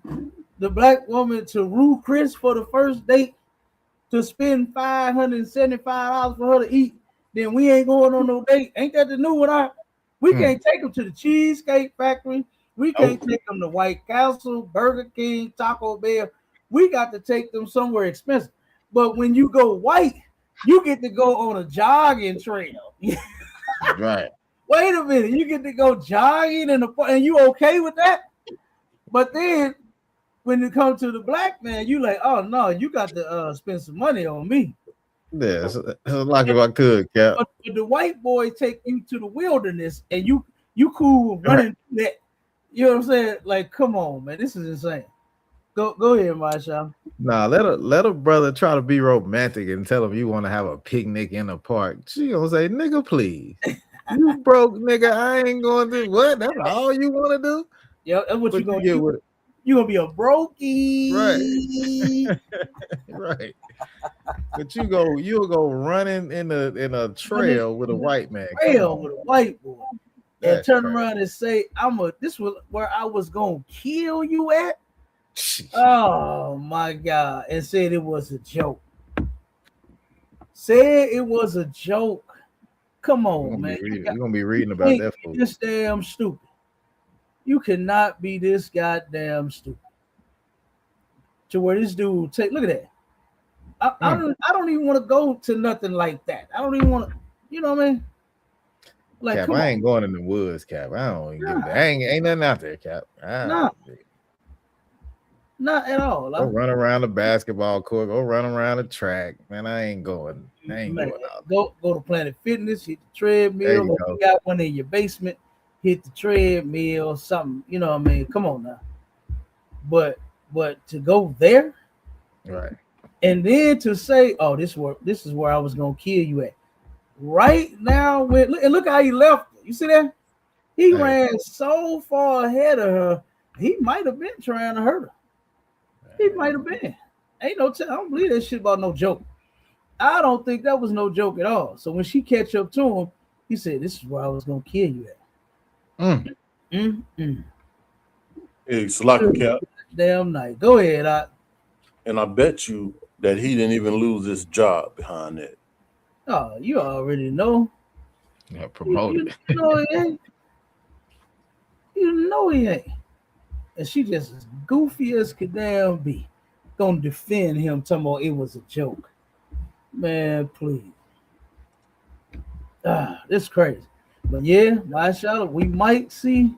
the black woman to Rue Chris for the first date to spend $575 for her to eat, then we ain't going on no date. Ain't that the new one? We can't take them to the Cheesecake Factory. We can't take them to White Castle, Burger King, Taco Bell. We got to take them somewhere expensive. But when you go white, you get to go on a jogging trail. Right. Wait a minute. You get to go jogging and you okay with that? But then when it comes to the black man, you like, oh no, you got to spend some money on me. Yeah, it's like if I could, Cap. But the white boy take you to the wilderness and you cool running that. You know what I'm saying? Like, come on, man. This is insane. Go ahead, Masha. Nah, let a brother try to be romantic and tell him you want to have a picnic in the park. She gonna say, nigga, please. You broke, nigga. I ain't going to what? That's all you want to do? Yeah, that's what But you gonna get do. with it. You gonna be a brokey. Right. Right. But you'll go running in a trail with a white man. Trail with a white boy. And That's turn crazy. around and say, this was where I was gonna kill you at. Oh my God. And said it was a joke. Said it was a joke. Come on, man. You're gonna be reading about that fool. This damn stupid. You cannot be this goddamn stupid. To where this dude look at that. I don't even want to go to nothing like that. I don't even want to, you know what I mean? Like, Cap, I ain't going in the woods, Cap. I don't even give that. Ain't nothing out there, Cap. Nah. Not at all. Go run around the basketball court. Go run around the track. Man, I ain't going. Going out. Go to Planet Fitness. Hit the treadmill. Or you got one in your basement. Hit the treadmill. Something. You know what I mean? Come on now. But to go there, right? And then to say, "Oh, this is where I was gonna kill you at." Right now, look how he left. You see that? He ran so far ahead of her. He might have been trying to hurt her. He might have been. Ain't no. I don't believe that shit about no joke. I don't think that was no joke at all. So when she catch up to him, he said, "This is where I was gonna kill you at." Hey, Salaka Cap. Damn night. Go ahead. And I bet you that he didn't even lose his job behind that. Oh, you already know. Yeah, promoted. You know he ain't. You know he ain't. And she just as goofy as could damn be. Gonna defend him, talking about it was a joke. Man, please. This crazy. But yeah, mashallah, we might see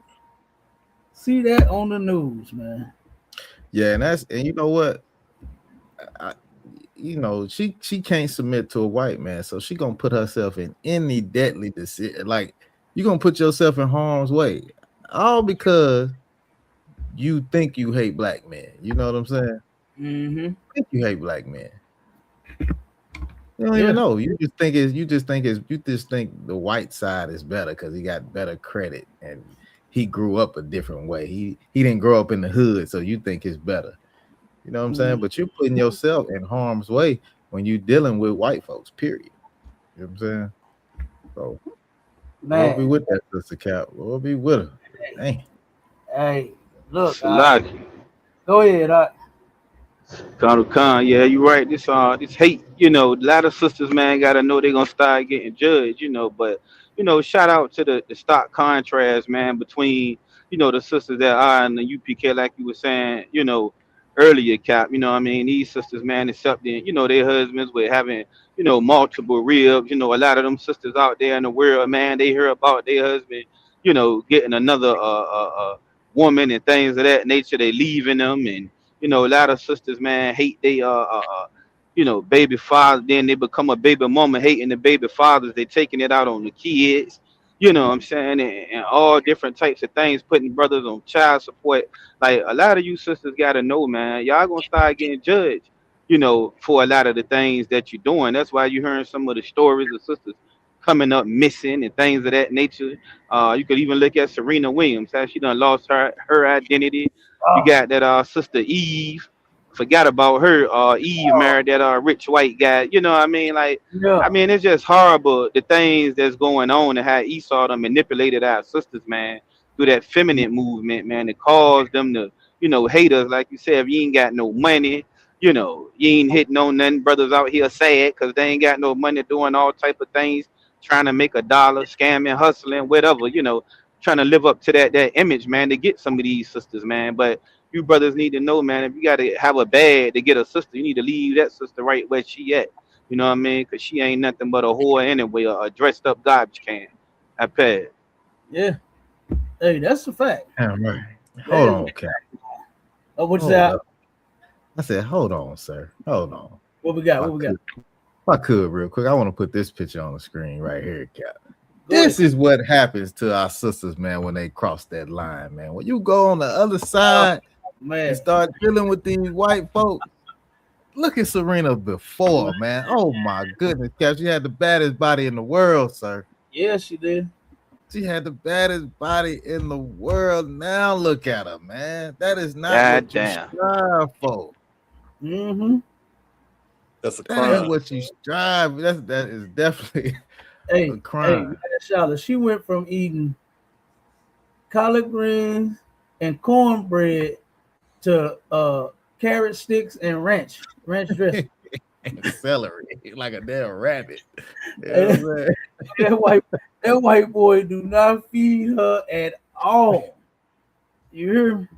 that on the news, man. Yeah, and you know what? She can't submit to a white man, so she gonna put herself in any deadly decision. Like, you gonna put yourself in harm's way, all because you think you hate black men. You know what I'm saying? Mm-hmm. You think you hate black men. You don't even know. You just think the white side is better because he got better credit and he grew up a different way. He didn't grow up in the hood, so you think it's better. You know what I'm saying? But you're putting yourself in harm's way when you're dealing with white folks, period. You know what I'm saying? So, Lord be with that sister Cap. Lord be with her. Dang. Hey, look. Go ahead. Khan, yeah, you're right. This hate, a lot of sisters, man, gotta know they're gonna start getting judged, but shout out to the stark contrast, man, between the sisters that are in the UPK, like you were saying, earlier, Cap. You know what I mean? These sisters, man, accepting, their husbands with having, multiple ribs. A lot of them sisters out there in the world, man, they hear about their husband, getting another woman and things of that nature. They leaving them, and a lot of sisters, man, hate they baby father. Then they become a baby mama, hating the baby fathers. They taking it out on the kids. You know what I'm saying? And all different types of things, putting brothers on child support. Like, a lot of you sisters gotta know, man, y'all gonna start getting judged, for a lot of the things that you're doing. That's why you're hearing some of the stories of sisters coming up missing and things of that nature. You could even look at Serena Williams, how she done lost her identity. You got that sister Eve. Forgot about her. Eve married that rich white guy. You know what I mean? Like, I mean, it's just horrible the things that's going on and how Esau done manipulated our sisters, man, through that feminine movement, man, that caused them to, hate us. Like you said, if you ain't got no money, you ain't hitting on nothing. Brothers out here sad because they ain't got no money, doing all type of things, trying to make a dollar, scamming, hustling, whatever, trying to live up to that image, man, to get some of these sisters, man. But you brothers need to know, man, if you got to have a bag to get a sister, you need to leave that sister right where she at. You know what I mean? Because she ain't nothing but a whore anyway, a dressed up garbage can. I bet. Yeah. Hey, that's a fact. Damn right. Hold on, Cap. Oh, what's that? I said, hold on, sir. Hold on. What we got? If I could, real quick, I want to put this picture on the screen right here, Cap. This is what happens to our sisters, man, when they cross that line, man. When you go on the other side and start dealing with these white folks, look at Serena before, man. Oh my goodness, Cap. She had the baddest body in the world, sir. Yeah, she did. She had the baddest body in the world. Now look at her, man. That is not God what you damn. strive for. Mm-hmm. That's a That ain't crime. what you strive. That is definitely Hey, a crime. man, Charlotte, she went from eating collard greens and cornbread to carrot sticks and ranch dressing. And celery like a damn rabbit. You know And what I'm saying? that white boy do not feed her at all. You hear me?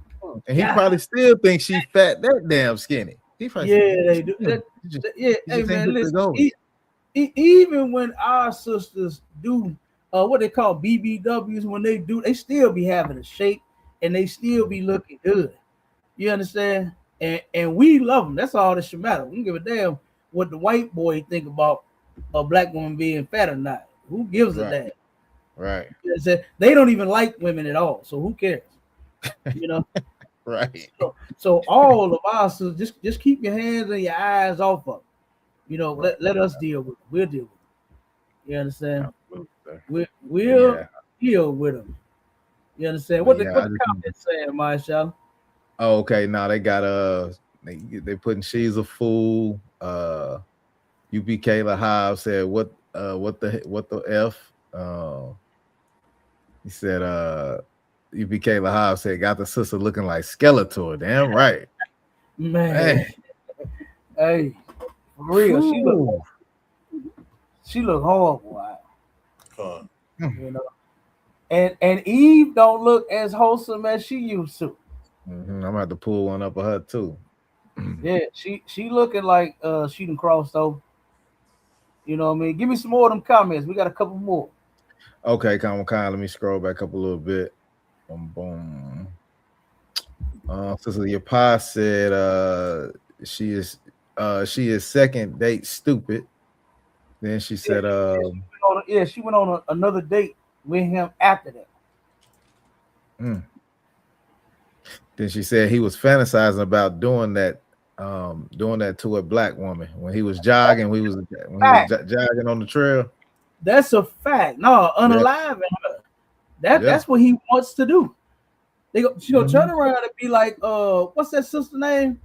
And he God. probably still thinks she fat, that damn skinny. He probably Yeah, said, they do. Yeah, hey man, listen. Even when our sisters do what they call BBWs, when they do, they still be having a shape and they still be looking good. You understand? And we love them. That's all that should matter. We don't give a damn what the white boy think about a black woman being fat or not. Who gives a damn? Right. They don't even like women at all. So who cares? You know? Right. So all of our sisters, just keep your hands and your eyes off of them. You know, let us deal with them. We'll deal with them. You understand? We'll deal with them. You understand? What the comments saying, Marshall? Oh, okay. Now they got they putting she's a fool. UPK Lahav said what the F? He said UPK Lahav said got the sister looking like Skeletor. Damn right. Man. Hey, for real, she look horrible. You know. And Eve don't look as wholesome as she used to. I'm gonna have to pull one up of her too. Yeah, she looking like she done crossed over. You know what I mean? Give me some more of them comments. We got a couple more. Okay, come on. Let me scroll back up a little bit. Boom, boom. Sister Yapa said she is second date stupid. Then she said she went on another date with him after that. Then she said he was fantasizing about doing that to a black woman when he was jogging. When he was jogging on the trail. That's a fact. No, unaliving her. That's what he wants to do. She gonna turn around and be like, what's that sister name?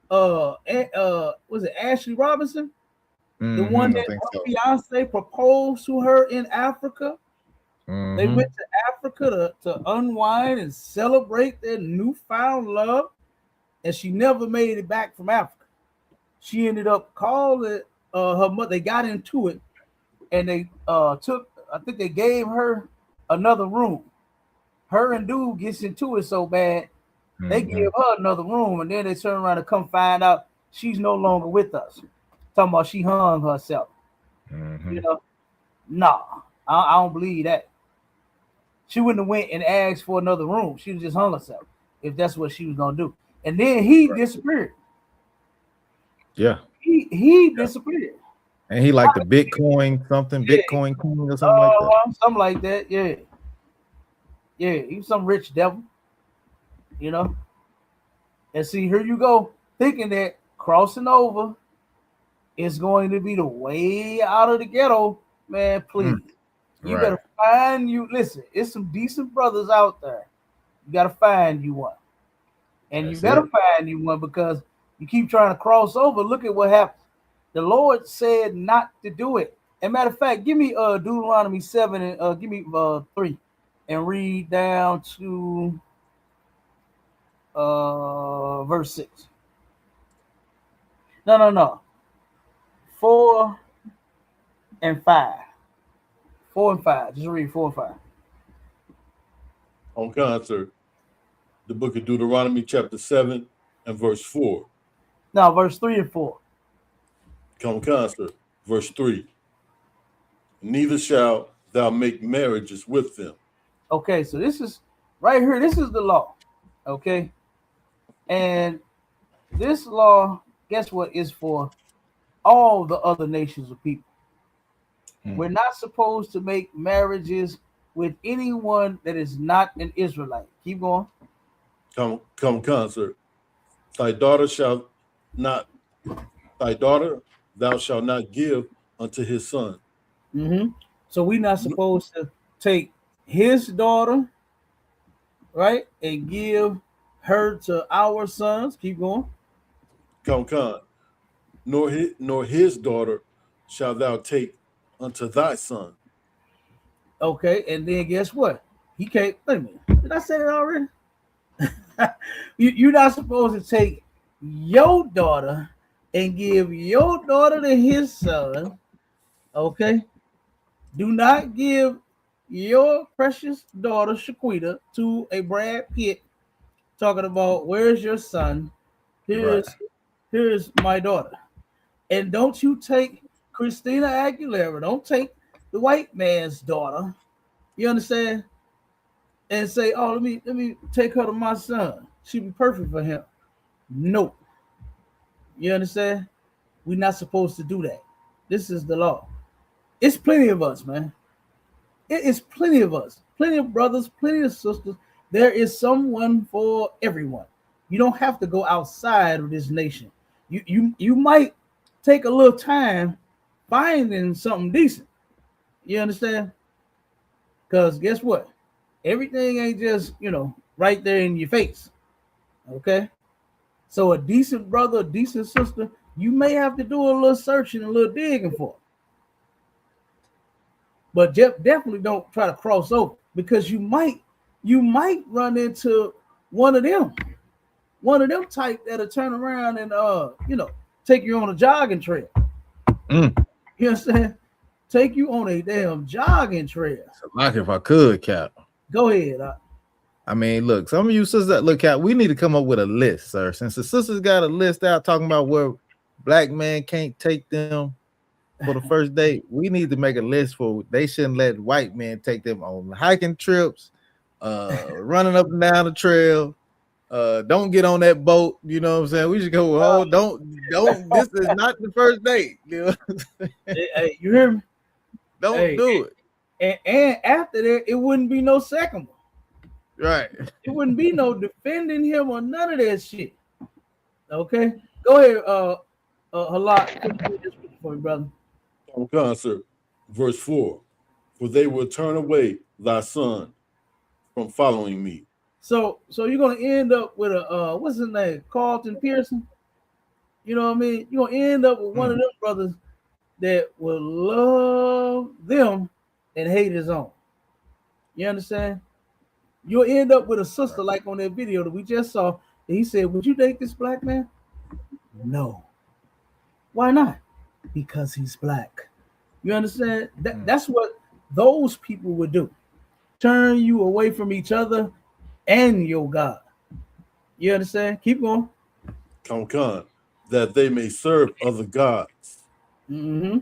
Was it Ashley Robinson? The one that her fiance proposed to her in Africa. They went to Africa to unwind and celebrate their newfound love, and she never made it back from Africa. She ended up calling her mother. They got into it, and they I think they gave her another room. Her and dude gets into it so bad, they give her another room, and then they turn around and come find out she's no longer with us. Talking about she hung herself. You know, nah, I don't believe that. She wouldn't have went and asked for another room. She just hung herself if that's what she was gonna do. And then he disappeared. Yeah, he disappeared. And he liked the Bitcoin something, Bitcoin King or something like that. Something like that. Yeah. Yeah, he was some rich devil. You know. And see, here you go, thinking that crossing over is going to be the way out of the ghetto, man. Please. You better find listen, it's some decent brothers out there. You gotta find you one. And you better find you one because you keep trying to cross over. Look at what happens. The Lord said not to do it. As a matter of fact, give me Deuteronomy 7 and give me 3 and read down to verse 6. No. 4 and 5. 4 and 5. Just read 4 and 5. On concert, the book of Deuteronomy, chapter 7 and verse 4. No, verse 3 and 4. Come concert, verse 3. Neither shalt thou make marriages with them. Okay, so this is right here. This is the law. Okay. And this law, guess what, is for all the other nations of people. We're not supposed to make marriages with anyone that is not an Israelite. Keep going. Come concert. Thy daughter shall not Thy daughter thou shalt not give unto his son. Mm-hmm. So we're not supposed to take his daughter, right, and give her to our sons. Keep going. Con. Nor his daughter shalt thou take unto thy son. Okay, and then guess what? He can't. Wait a minute. Did I say that already? You're not supposed to take your daughter and give your daughter to his son. Okay. Do not give your precious daughter Shaquita to a Brad Pitt talking about where's your son? Here's my daughter. And don't you take Christina Aguilera, don't take the white man's daughter. You understand? And say, oh, let me take her to my son. She'd be perfect for him. Nope. You understand? We're not supposed to do that. This is the law. It's plenty of us, man. It is plenty of us, plenty of brothers, plenty of sisters. There is someone for everyone. You don't have to go outside of this nation. You might take a little time finding something decent. You understand? Because guess what? Everything ain't just, right there in your face. Okay? So a decent brother, a decent sister, you may have to do a little searching, a little digging for. But definitely don't try to cross over, because you might run into one of them type that'll turn around and take you on a jogging trail. You understand? Take you on a damn jogging trail. Like if I could, Cap. Go ahead. I mean, look, some of you sisters that look out, we need to come up with a list, sir. Since the sisters got a list out talking about where black man can't take them for the first date, we need to make a list for they shouldn't let white men take them on hiking trips, running up and down the trail. Don't get on that boat. You know what I'm saying? We should go. Oh, don't. This is not the first date. You know? Hey, you hear me? Don't do it. And after that, it wouldn't be no second one. Right. It wouldn't be no defending him or none of that shit. Okay, go ahead. Halak, for me, brother. Concert, verse 4. For they will turn away thy son from following me. So you're gonna end up with a what's his name? Carlton Pearson. You know what I mean? You're gonna end up with one of them brothers that will love them and hate his own. You understand? You'll end up with a sister like on that video that we just saw. And he said, "Would you date this black man?" No. Why not? Because he's black. You understand? That's what those people would do. Turn you away from each other and your God. You understand? Keep going. Con, that they may serve other gods. Mm-hmm.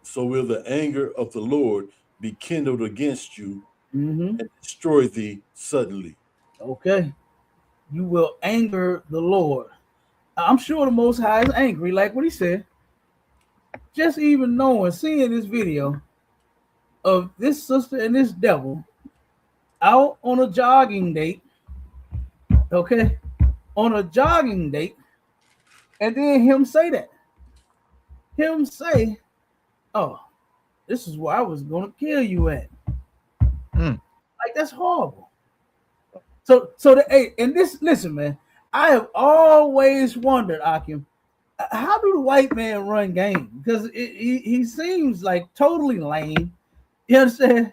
So will the anger of the Lord be kindled against you and destroy thee suddenly. Okay. You will anger the Lord. I'm sure the Most High is angry, like what he said. Just even seeing this video of this sister and this devil out on a jogging date, okay, on a jogging date, and then him say that. Him say, oh, this is where I was going to kill you at. Like, that's horrible. Listen, man, I have always wondered, Akim, how do the white man run game? Because he seems like totally lame. You understand?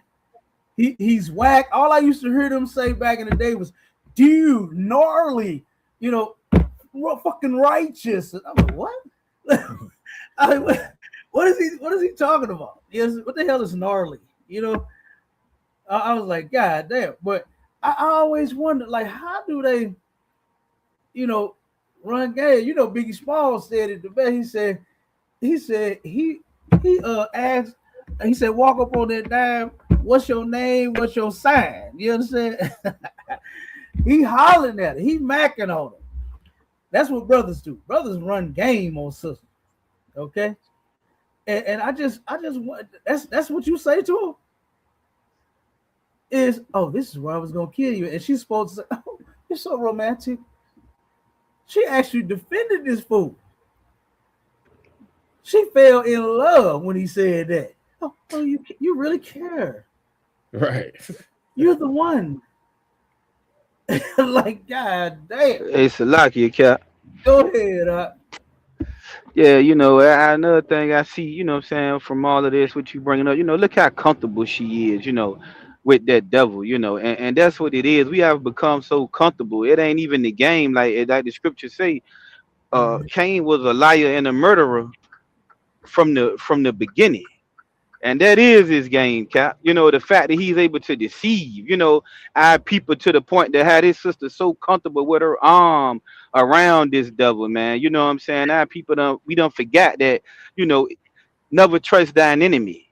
He's whack. All I used to hear them say back in the day was, dude, gnarly, fucking righteous. And I'm like, what? What is he talking about? Yes, what the hell is gnarly? I was like, God damn. But I always wondered, like, how do they, run game? Biggie Smalls said it the best. He said he asked, he said, walk up on that dime, what's your name? What's your sign? You understand? He hollering at it. He macking on it. That's what brothers do. Brothers run game on sisters. Okay. And I just want, that's what you say to him. Is, oh, this is where I was gonna kill you. And she's supposed to say, oh, you're so romantic. She actually defended this fool. She fell in love when he said that. Oh, you really care. Right. You're the one. Like, God damn. It's a lucky cat. Go ahead. Yeah, another thing I see, what I'm saying, from all of this, what you bringing up, look how comfortable she is, with that devil, and that's what it is. We have become so comfortable. It ain't even the game, like the scriptures say. Cain was a liar and a murderer from the beginning. And that is his game, Cap. The fact that he's able to deceive, our people to the point that had his sister so comfortable with her arm around this devil, man. You know what I'm saying? Our people we don't forget that, never trust thine enemy.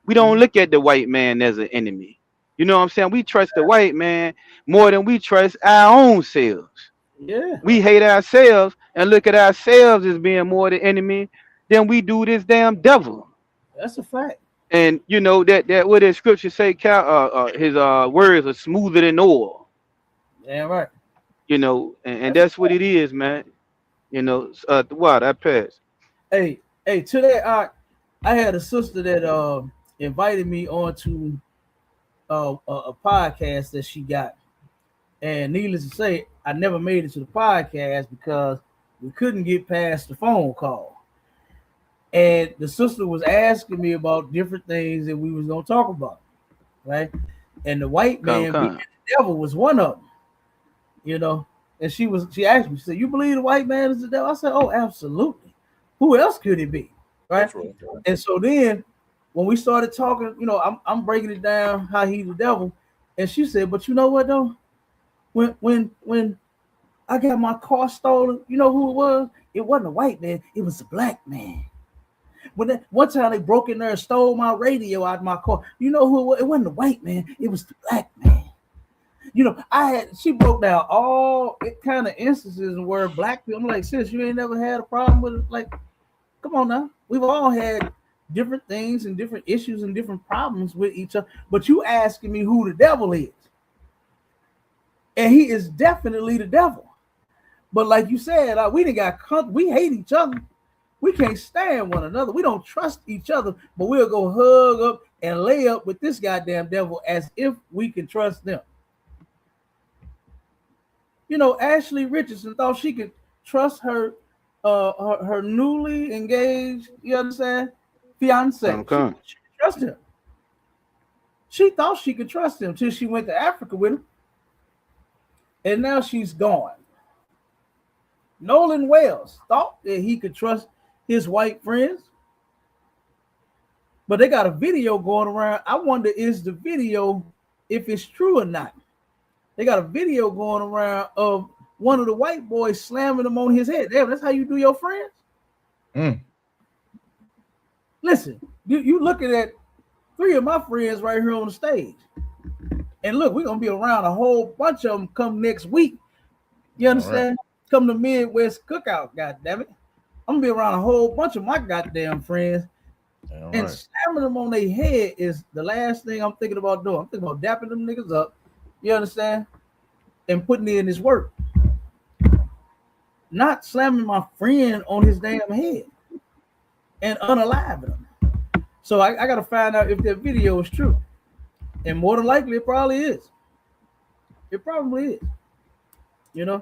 We don't look at the white man as an enemy. You know what I'm saying? We trust the white man more than we trust our own selves. Yeah. We hate ourselves and look at ourselves as being more the enemy than we do this damn devil. That's a fact. And that what his scripture say, his words are smoother than oil. Yeah, right. And that's what it is, man. What I passed. Hey, to that, I had a sister that invited me onto a podcast that she got, and needless to say, I never made it to the podcast because we couldn't get past the phone call. And the sister was asking me about different things that we was gonna talk about, right? And the white man, the devil, was one of them, And she asked me, she said, "You believe the white man is the devil?" I said, "Oh, absolutely. Who else could it be?" Right? And so then when we started talking, I'm breaking it down how he's the devil, and she said, "But you know what though? When I got my car stolen, you know who it was? It wasn't a white man, it was a black man. One time they broke in there and stole my radio out of my car. You know who it was? It wasn't the white man, it was the black man." She broke down all kind of instances where black people, I'm like, "Sis, you ain't never had a problem with it?" Like, come on now. We've all had different things and different issues and different problems with each other. But you asking me who the devil is. And he is definitely the devil. But like you said, we hate each other. We can't stand one another. We don't trust each other, but we'll go hug up and lay up with this goddamn devil as if we can trust them. Ashley Richardson thought she could trust her newly engaged, you understand, fiance. She could trust him. She thought she could trust him till she went to Africa with him. And now she's gone. Nolan Wells thought that he could trust his white friends, but they got a video going around. I wonder is the video, if it's true or not. They got a video going around of one of the white boys slamming him on his head. Damn, that's how you do your friends? Listen, you looking at 3 of my friends right here on the stage. And look, we're going to be around a whole bunch of them come next week. You understand? Right. Come to Midwest Cookout, goddammit. I'm going to be around a whole bunch of my goddamn friends. And slamming them on their head is the last thing I'm thinking about doing. I'm thinking about dapping them niggas up. You understand? And putting in his work. Not slamming my friend on his damn head and unaliving him. So I got to find out if that video is true. And more than likely, it probably is. It probably is.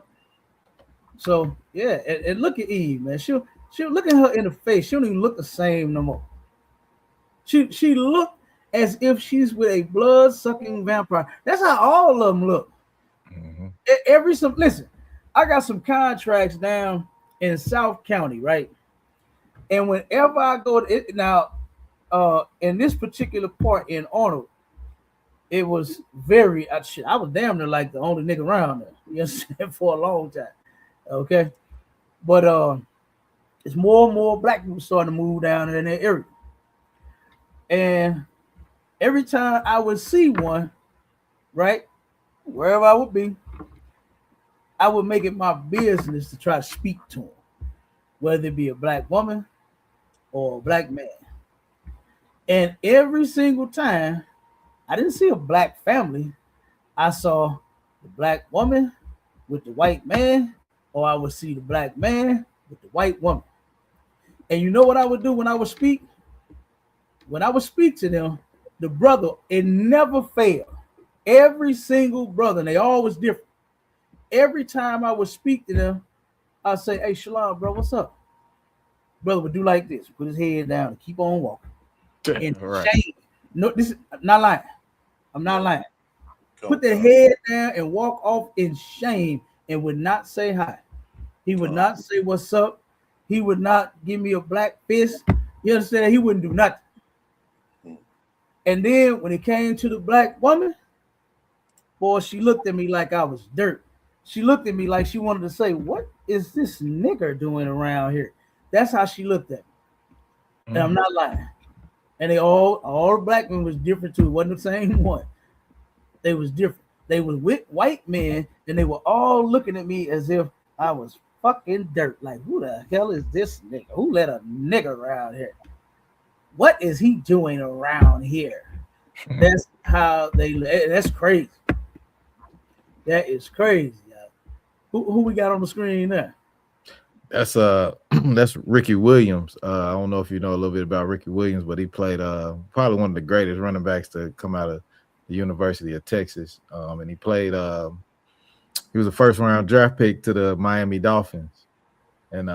So, yeah. And look at Eve, man. She'll look at her in the face. She don't even look the same no more. She looked as if she's with a blood-sucking vampire. That's how all of them look. Mm-hmm. Listen, I got some contracts down in South County, right? And whenever I go to it now, in this particular part in Arnold, it was very I was damn near like the only nigga around there. You understand? For a long time. Okay. But it's more and more black people starting to move down in that area. And every time I would see one, right, wherever I would be, I would make it my business to try to speak to them, whether it be a black woman or a black man. And every single time, I didn't see a black family. I saw the black woman with the white man, or I would see the black man with the white woman. And you know what I would do when I would speak? When I would speak to them, the brother, it never failed. Every single brother, and they always different. Every time I would speak to them, I'd say, "Hey, Shalom, bro, what's up?" Brother would do like this, put his head down, and keep on walking. In Right. shame. No, this is I'm not lying. I'm not lying. Come Put the on. head down and walk off in shame and would not say hi. He would not say what's up. He would not give me a black fist. You understand? He wouldn't do nothing. And then when it came to the black woman, boy, she looked at me like I was dirt. She looked at me like she wanted to say, "What is this nigger doing around here?" That's how she looked at me. And I'm not lying. And they all the black men was different too. It wasn't the same one. They was different. They was with white men, and they were all looking at me as if I was fucking dirt. Like, who the hell is this nigga? Who let a nigga around here? What is he doing around here? That's how they. That's crazy. That is crazy. Who we got on the screen there? That's that's Ricky Williams. I don't know if you know a little bit about Ricky Williams, but he played probably one of the greatest running backs to come out of the University of Texas. And he played he was a first round draft pick to the Miami Dolphins. And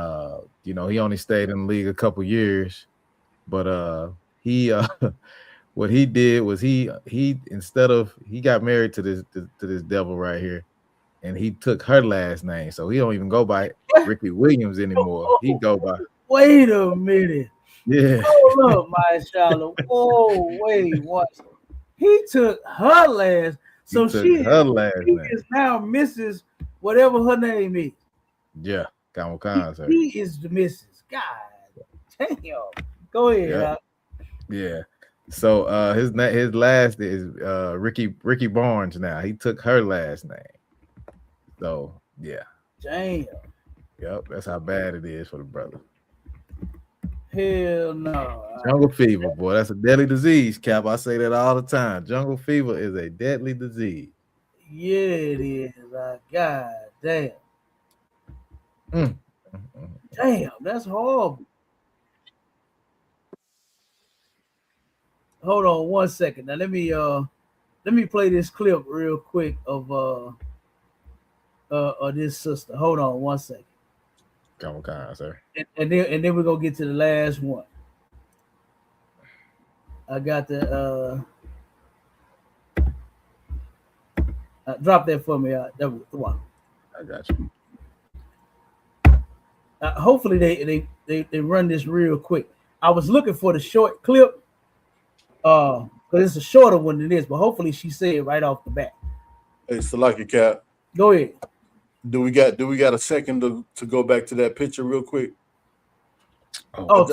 you know, he only stayed in the league a couple years, but he what he did was he instead of he got married to this devil right here, and he took her last name, so he don't even go by Ricky Williams anymore. He go by. Wait a minute. Yeah. Hold up, my Charlotte. Whoa, wait, what? He took her last, so she is now Mrs. whatever her name is. Yeah, he is the Mrs. God damn. Go ahead. Yeah. So his last is Ricky Barnes. Now he took her last name. So yeah. Damn. Yep, that's how bad it is for the brother. Hell no. Jungle fever, boy, that's a deadly disease, Cap. I say that all the time. Jungle fever is a deadly disease. Yeah, it is. God damn. Damn, that's horrible. Hold on 1 second. Now let me play this clip real quick of this sister. Hold on 1 second. Come on, sir. And then we're gonna get to the last one. I got the drop that for me. That was the one. I got you. Hopefully they run this real quick. I was looking for the short clip, because it's a shorter one than this, but hopefully she said it right off the bat. Hey, Salaki Cap. Go ahead. Do we got a second to go back to that picture real quick? Hold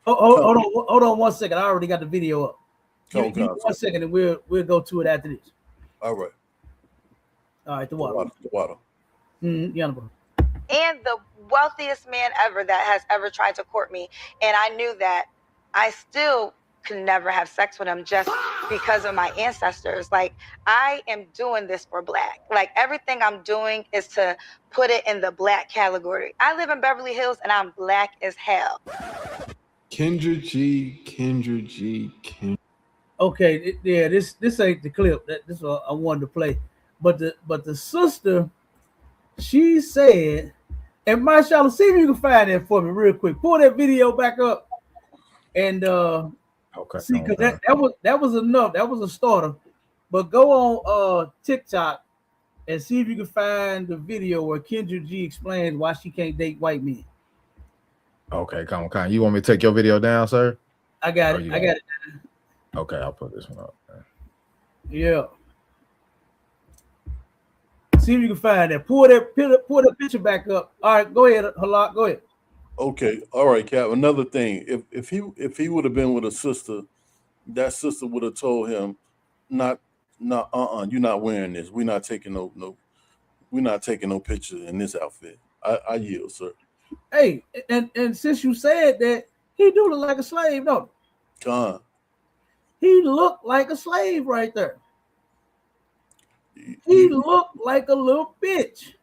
on 1 second. I already got the video up. Give me 1 second, and we'll go to it after this. All right. All right, the water. The water. Yeah. And the wealthiest man ever that has ever tried to court me, and I knew that I still could never have sex with him just because of my ancestors. Like, I am doing this for black. Like, everything I'm doing is to put it in the black category. I live in Beverly Hills and I'm black as hell. Kendra G. Okay, yeah, this ain't the clip. This is what I wanted to play. But the sister, she said, and Mashallah, see if you can find that for me real quick. Pull that video back up, and okay. See, because that was enough. That was a starter. But go on TikTok and see if you can find the video where Kendra G explains why she can't date white men. Okay, come on. You want me to take your video down, sir? I got it. I got it. Okay, I'll put this one up. Yeah. See if you can find that. Pull that picture back up. All right, go ahead, Halak. Go ahead. Okay, all right, Cap. Another thing, if he would have been with a sister, that sister would have told him, you're not wearing this. We're not taking no pictures in this outfit. I yield, sir. Hey, and since you said that, he do look like a slave, don't he? Con. He looked like a slave right there. He looked like a little bitch.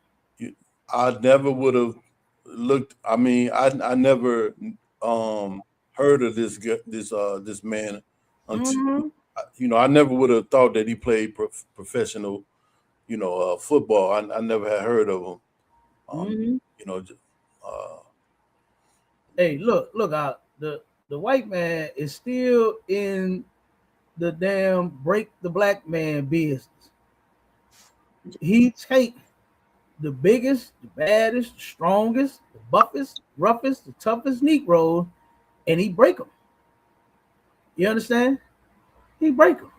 I never would have looked. I mean, I never heard of this man until I never would have thought that he played professional, football. I never had heard of him. Hey, look out. The white man is still in the damn break the black man business. He take the biggest, the baddest, the strongest, the buffest, roughest, the toughest Negroes, and he break them. You understand? He break them.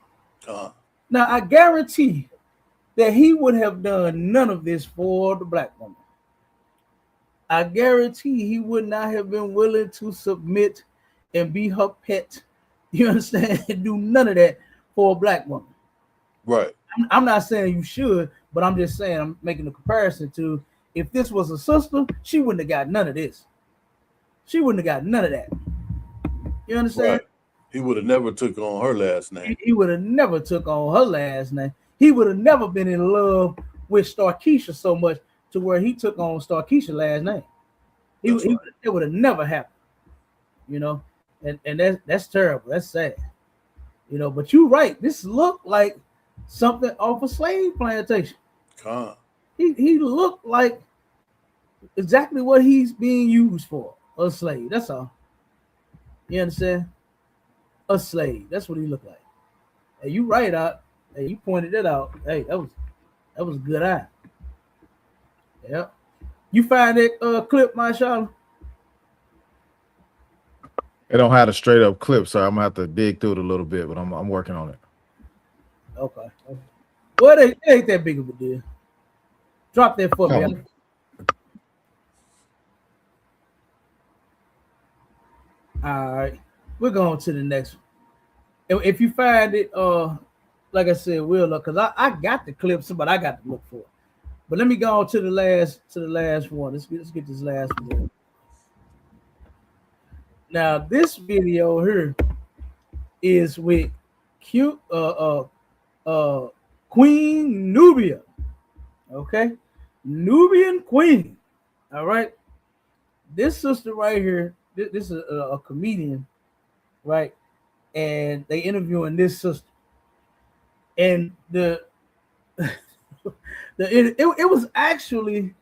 Now, I guarantee that he would have done none of this for the black woman. I guarantee he would not have been willing to submit and be her pet. You understand? Do none of that for a black woman. Right. I'm not saying you should, but I'm just saying I'm making a comparison to if this was a sister, she wouldn't have got none of this. She wouldn't have got none of that. You understand? Right. He would have never took on her last name. He would have never took on her last name. He would have never been in love with Starkeisha so much to where he took on Starkeisha's last name. It would have never happened. And that's terrible. That's sad. But you're right. This looked like something off a slave plantation. He looked like exactly what he's being used for, a slave. That's all. You understand? A slave. That's what he looked like. Hey, you right out. Hey, you pointed that out. Hey, that was a good eye. Yeah. You find that clip, Mashallah? It don't have a straight up clip, so I'm gonna have to dig through it a little bit, but I'm working on it. Okay. Well, it ain't that big of a deal. Drop that for me. All right. We're going to the next one. If you find it, like I said, we'll look, because I got the clips, but I got to look for it. But let me go on to the last one. Let's get this last one. Now, this video here is with Queen Nubia. Okay? Nubian Queen. All right. This sister right here, this is a comedian, right? And they interviewing this sister. And it was actually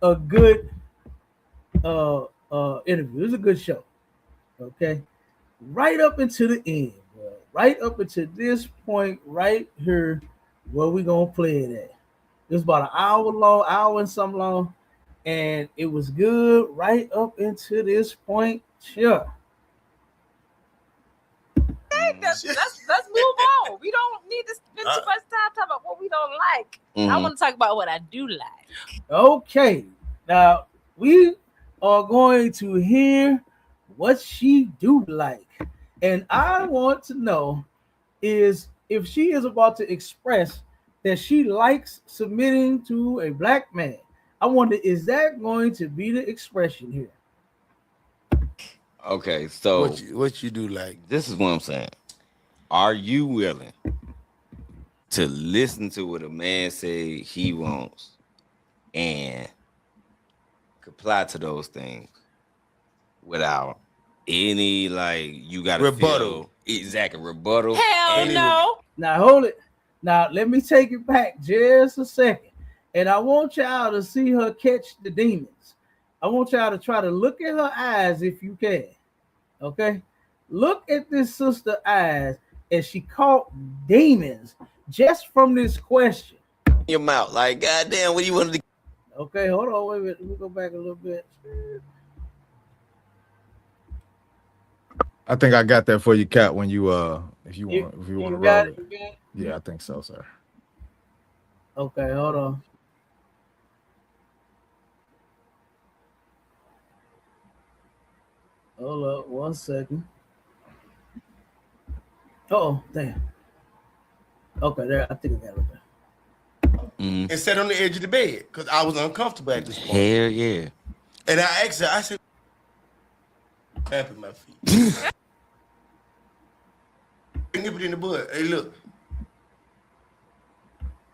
a good interview. It was a good show. Okay. Right up into the end, bro. Right up into this point right here where we gonna play it at. It was about an hour and something long, and it was good right up into this point. Sure. Let's move on. We don't need to spend too much time talking about what we don't like. I want to talk about what I do like. Okay. Now we are going to hear what she do like. And I want to know is if she is about to express that she likes submitting to a black man. I wonder, is that going to be the expression here? Okay, so what you do like? This is what I'm saying. Are you willing to listen to what a man say he wants and comply to those things without any you got to rebuttal? Exactly, rebuttal. Hell no. Now hold it. Now let me take it back just a second, and I want y'all to see her catch the demons. I want y'all to try to look at her eyes if you can. Okay, look at this sister's eyes as she caught demons just from this question. Your mouth, goddamn, what do you want to do? Okay, hold on, wait a minute. Let me go back a little bit. I think I got that for you, Cat. When you if you want to roll it. Yeah, I think so, sir. Okay, hold on. Hold up 1 second. Oh, damn. Okay, there. I think I got it there. And sat on the edge of the bed because I was uncomfortable at this point. Hell yeah. And I asked her, I said, tapping my feet. Nip it in the bud. Hey, look.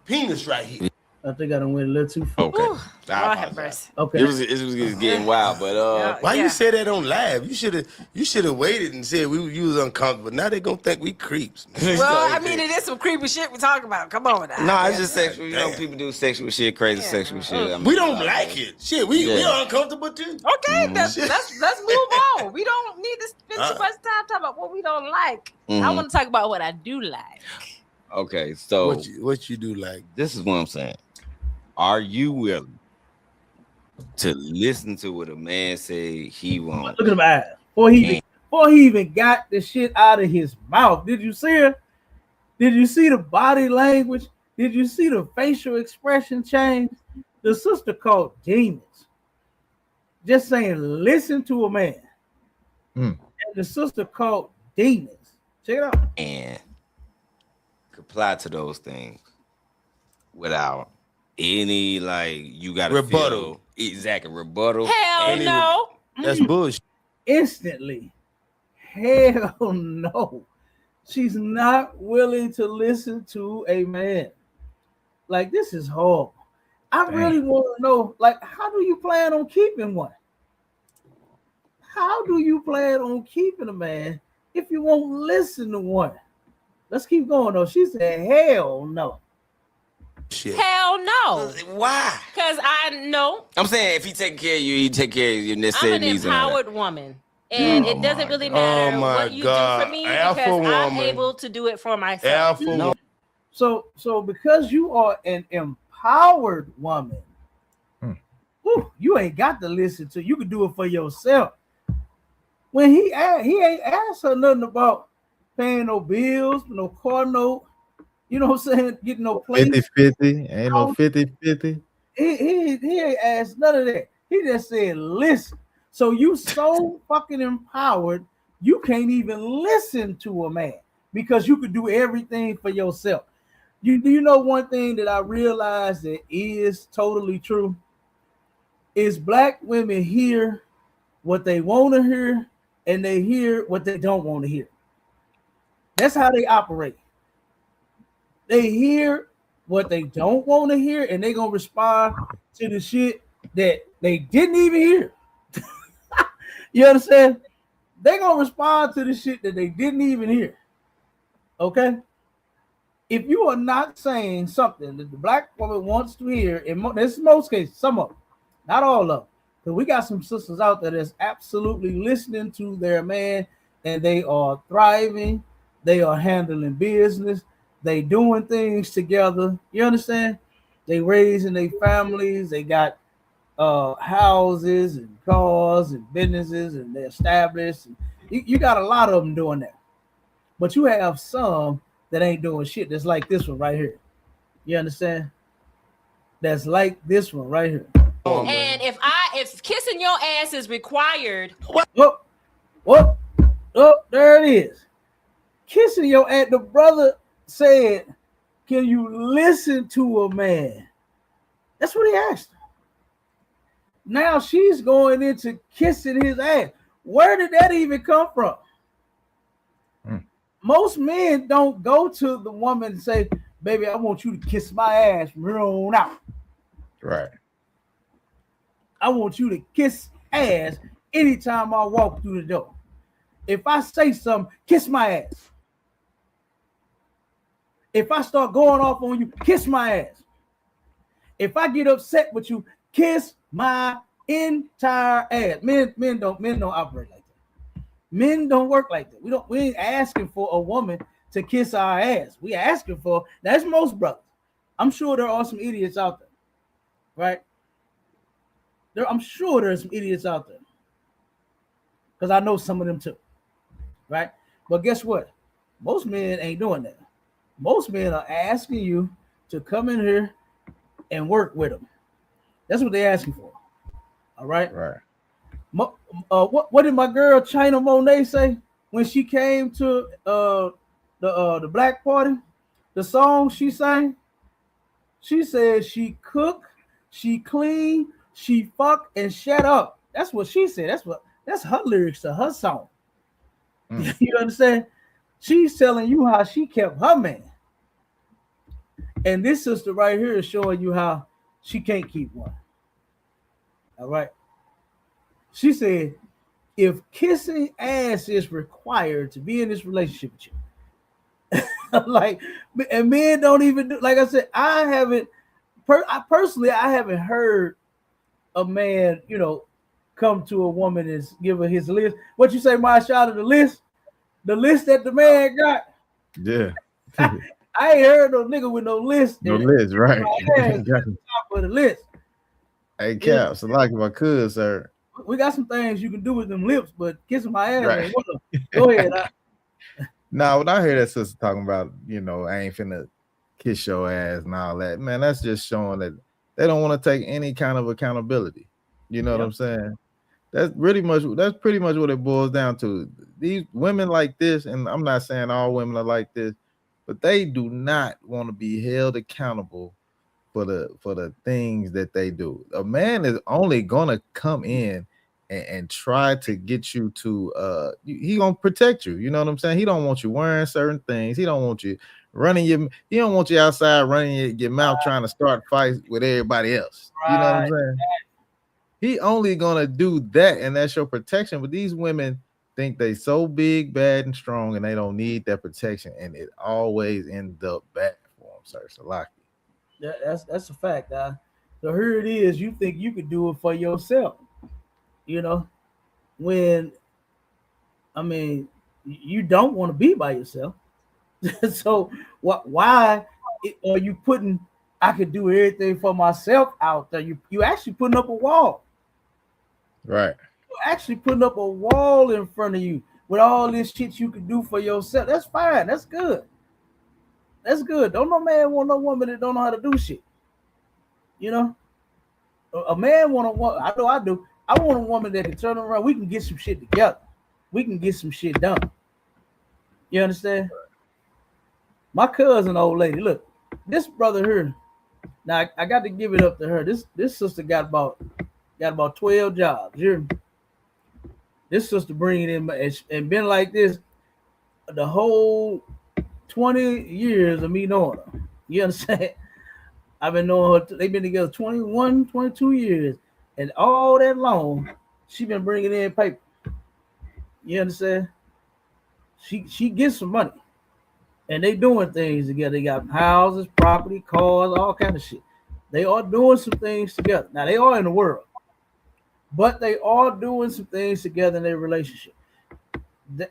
Penis right here. I think I done went a little too far. Okay. Lord have mercy. Okay. It was getting wild, but Why you say that on live? You should have waited and said you was uncomfortable. Now they gonna think we creeps. Well, I mean, it is some creepy shit we talking about. Come on now. no, it's just sexual. You know, people do sexual shit, crazy sexual shit. I mean, We don't like it. Shit, we uncomfortable too. Okay, let's move on. We don't need to spend too much time talking about what we don't like. I want to talk about what I do like. Okay, so what you do like? This is what I'm saying. Are you willing to listen to what a man say he wants? Look at him eyes. Before he even got the shit out of his mouth. Did you see her? Did you see the body language? Did you see the facial expression change? The sister called demons. Just saying, listen to a man. And the sister called demons. Check it out. And comply to those things without any you gotta rebuttal. Exactly, rebuttal. Hell no. That's bullshit. Instantly. Hell no. She's not willing to listen to a man. Like, this is horrible. I really want to know, how do you plan on keeping one? How do you plan on keeping a man if you won't listen to one? Let's keep going, though. She said, hell no. Shit. Hell no. Why? Because I know. I'm saying if he take care of you, he take care of your I'm necessary an needs. empowered woman. And it doesn't really matter what you do for me because I'm able to do it for myself. No. So because you are an empowered woman, you ain't got to listen to. You can do it for yourself. When he ain't asked her nothing about paying no bills, no car note. You know what I'm saying? Getting no place. 50-50. Ain't no 50-50. He ain't asked none of that. He just said, listen. So you so fucking empowered, you can't even listen to a man because you could do everything for yourself. Do you know one thing that I realized that is totally true? Is black women hear what they want to hear and they hear what they don't want to hear. That's how they operate. They hear what they don't want to hear, and they're gonna respond to the shit that they didn't even hear. You understand? They're gonna respond to the shit that they didn't even hear. Okay? If you are not saying something that the black woman wants to hear, this is most cases, some of them, not all of them, because we got some sisters out there that's absolutely listening to their man, and they are thriving, they are handling business. They doing things together. You understand? They raising their families. They got houses and cars and businesses, and they're established. You got a lot of them doing that. But you have some that ain't doing shit. That's like this one right here. You understand? That's like this one right here. And if kissing your ass is required, what? Oh, there it is. Kissing your ass. The brother said, can you listen to a man? That's what he asked her. Now she's going into kissing his ass. Where did that even come from? Most men don't go to the woman and say, baby, I want you to kiss my ass from here on out. Right. I want you to kiss ass anytime I walk through the door. If I say something, kiss my ass. If I start going off on you, kiss my ass. If I get upset with you, kiss my entire ass. Men don't operate like that. Men don't work like that. We ain't asking for a woman to kiss our ass. We asking for, that's most brothers. I'm sure there are some idiots out there, right? I'm sure there's some idiots out there. Because I know some of them too, right? But guess what? Most men ain't doing that. Most men are asking you to come in here and work with them. That's what they're asking for. All right. Right. What did my girl China Monet say when she came to the black party? The song she sang. She said she cook, she clean, she fuck, and shut up. That's what she said. That's her lyrics to her song. You understand? She's telling you how she kept her man. And this sister right here is showing you how she can't keep one. All right. She said, if kissing ass is required to be in this relationship with you, like, and men don't even do, like I said, I haven't, I personally haven't heard a man, come to a woman and give her his list. What you say, my shot of the list that the man got? Yeah. I ain't heard no nigga with no list. No list, right? Top of the list. Hey, Caps, I like my cousin, sir. We got some things you can do with them lips, but kissing my ass Right. ain't one of them. Go ahead. Now, when I hear that sister talking about, I ain't finna kiss your ass and all that, man, that's just showing that they don't want to take any kind of accountability. You know what I'm saying? That's pretty much what it boils down to. These women like this, and I'm not saying all women are like this, but they do not want to be held accountable for the things that they do. A man is only gonna come in and try to get you to he gonna protect you. You know what I'm saying? He don't want you wearing certain things. He don't want you he don't want you outside running your mouth trying to start fights with everybody else. You know what I'm saying? He only gonna do that, and that's your protection. But these women think they so big, bad, and strong, and they don't need that protection, and it always ends up bad for them, sir. Salaki. That's a fact. So here it is. You think you could do it for yourself, when you don't want to be by yourself. So why are you putting I could do everything for myself out there? You actually putting up a wall. Right. You're actually putting up a wall in front of you with all this shit you can do for yourself. That's fine. That's good. That's good. Don't no man want no woman that don't know how to do shit. A man want a woman. I know I do. I want a woman that can turn around. We can get some shit together. We can get some shit done. You understand? My cousin, old lady, look, this brother here. Now I got to give it up to her. This sister got about 12 jobs. This sister bringing in and been like this the whole 20 years of me knowing her. You understand? I've been knowing her. They've been together 21, 22 years, and all that long, she been bringing in paper. You understand? She gets some money, and they doing things together. They got houses, property, cars, all kind of shit. They are doing some things together. Now they are in the world, but they are doing some things together in their relationship.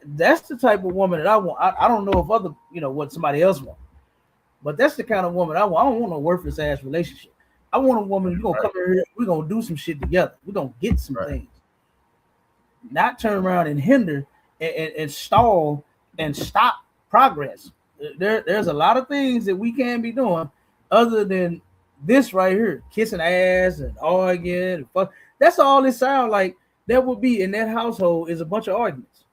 That's the type of woman that I want. I don't know if other, what somebody else wants, but that's the kind of woman I want. I don't want no worthless ass relationship. I want a woman, you're gonna come here, we're gonna do some shit together. We're gonna get some things. Not turn around and hinder and stall and stop progress. There's a lot of things that we can be doing other than this right here, kissing ass and arguing and fuck. That's all it sounds like. That would be in that household is a bunch of arguments.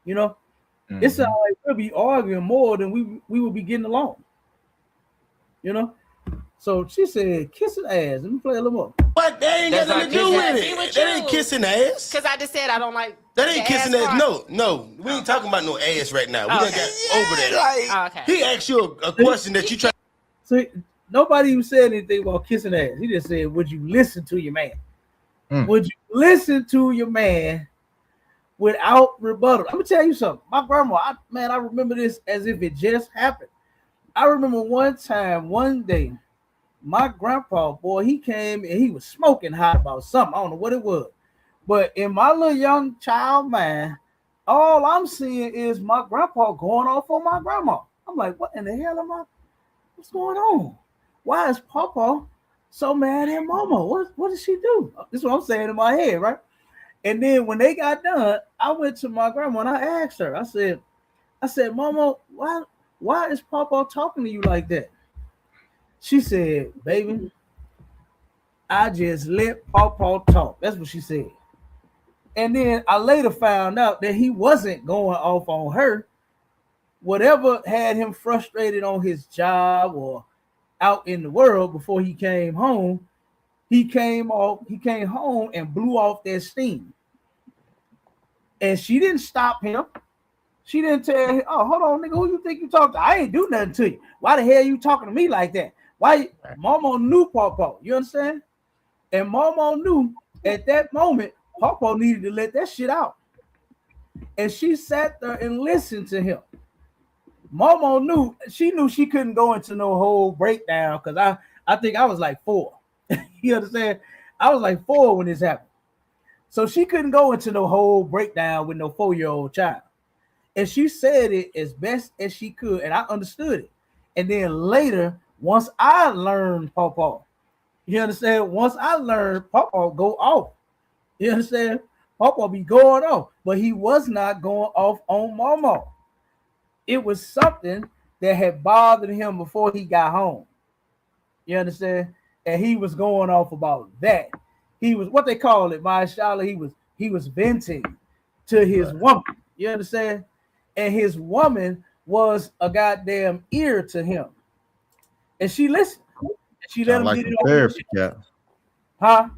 It sounds like we'll be arguing more than we will be getting along. So she said, kissing ass. Let me play a little more. What? That ain't got nothing to do with it. That ain't kissing ass. Because I just said I don't like. That ain't kissing ass. No. We ain't talking about no ass right now. We done got over that. Okay. He asked you a question that you try. So nobody even said anything about kissing ass. He just said, would you listen to your man? Would you listen to your man without rebuttal? I'm gonna tell you something. My grandma, I remember this as if it just happened. I remember one day, my grandpa, boy, he came and he was smoking hot about something. I don't know what it was. But in my little young child mind, all I'm seeing is my grandpa going off on my grandma. I'm like, what in the hell what's going on? Why is Papa so mad at Mama? What did she do? This is what I'm saying in my head, right? And then when they got done, I went to my grandma and I asked her, I said, Mama, why is Papa talking to you like that? She said, baby, I just let Papa talk. That's what she said. And then I later found out that he wasn't going off on her. Whatever had him frustrated on his job or out in the world before he came home, he came home and blew off that steam. And she didn't stop him. She didn't tell him, oh, hold on, nigga, who you think you talking to? I ain't do nothing to you. Why the hell you talking to me like that? Why? Mama knew Pawpaw. You understand? And Mama knew at that moment, Pawpaw needed to let that shit out. And she sat there and listened to him. Mama knew she couldn't go into no whole breakdown because I think I was like 4. You understand? I was like 4 when this happened. So she couldn't go into no whole breakdown with no 4-year-old child. And she said it as best as she could, and I understood it. And then later, once I learned Pawpaw, you understand? Once I learned Pawpaw go off, you understand? Pawpaw be going off, but he was not going off on Mama. It was something that had bothered him before he got home. You understand? And he was going off about that. He was what they call it, mashallah. He was venting to his woman. You understand? And his woman was a goddamn ear to him. And she listened. She let him like get it some therapy, over. Huh?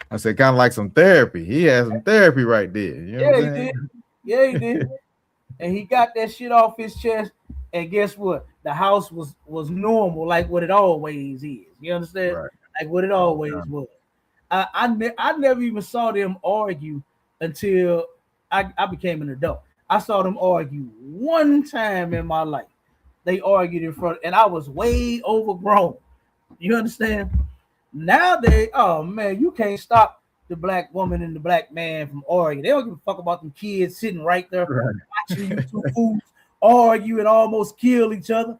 I said kind of like some therapy. He had some therapy right there. You know what I'm saying? He did. Yeah, he did. And he got that shit off his chest. And guess what? The house was normal, like what it always is. You understand? Right. Like what it always was. I never even saw them argue until I became an adult. I saw them argue one time in my life. They argued in front, and I was way overgrown. You understand? Now oh man, you can't stop the black woman and the black man from arguing. They don't give a fuck about them kids sitting right there watching you two fools argue and almost kill each other.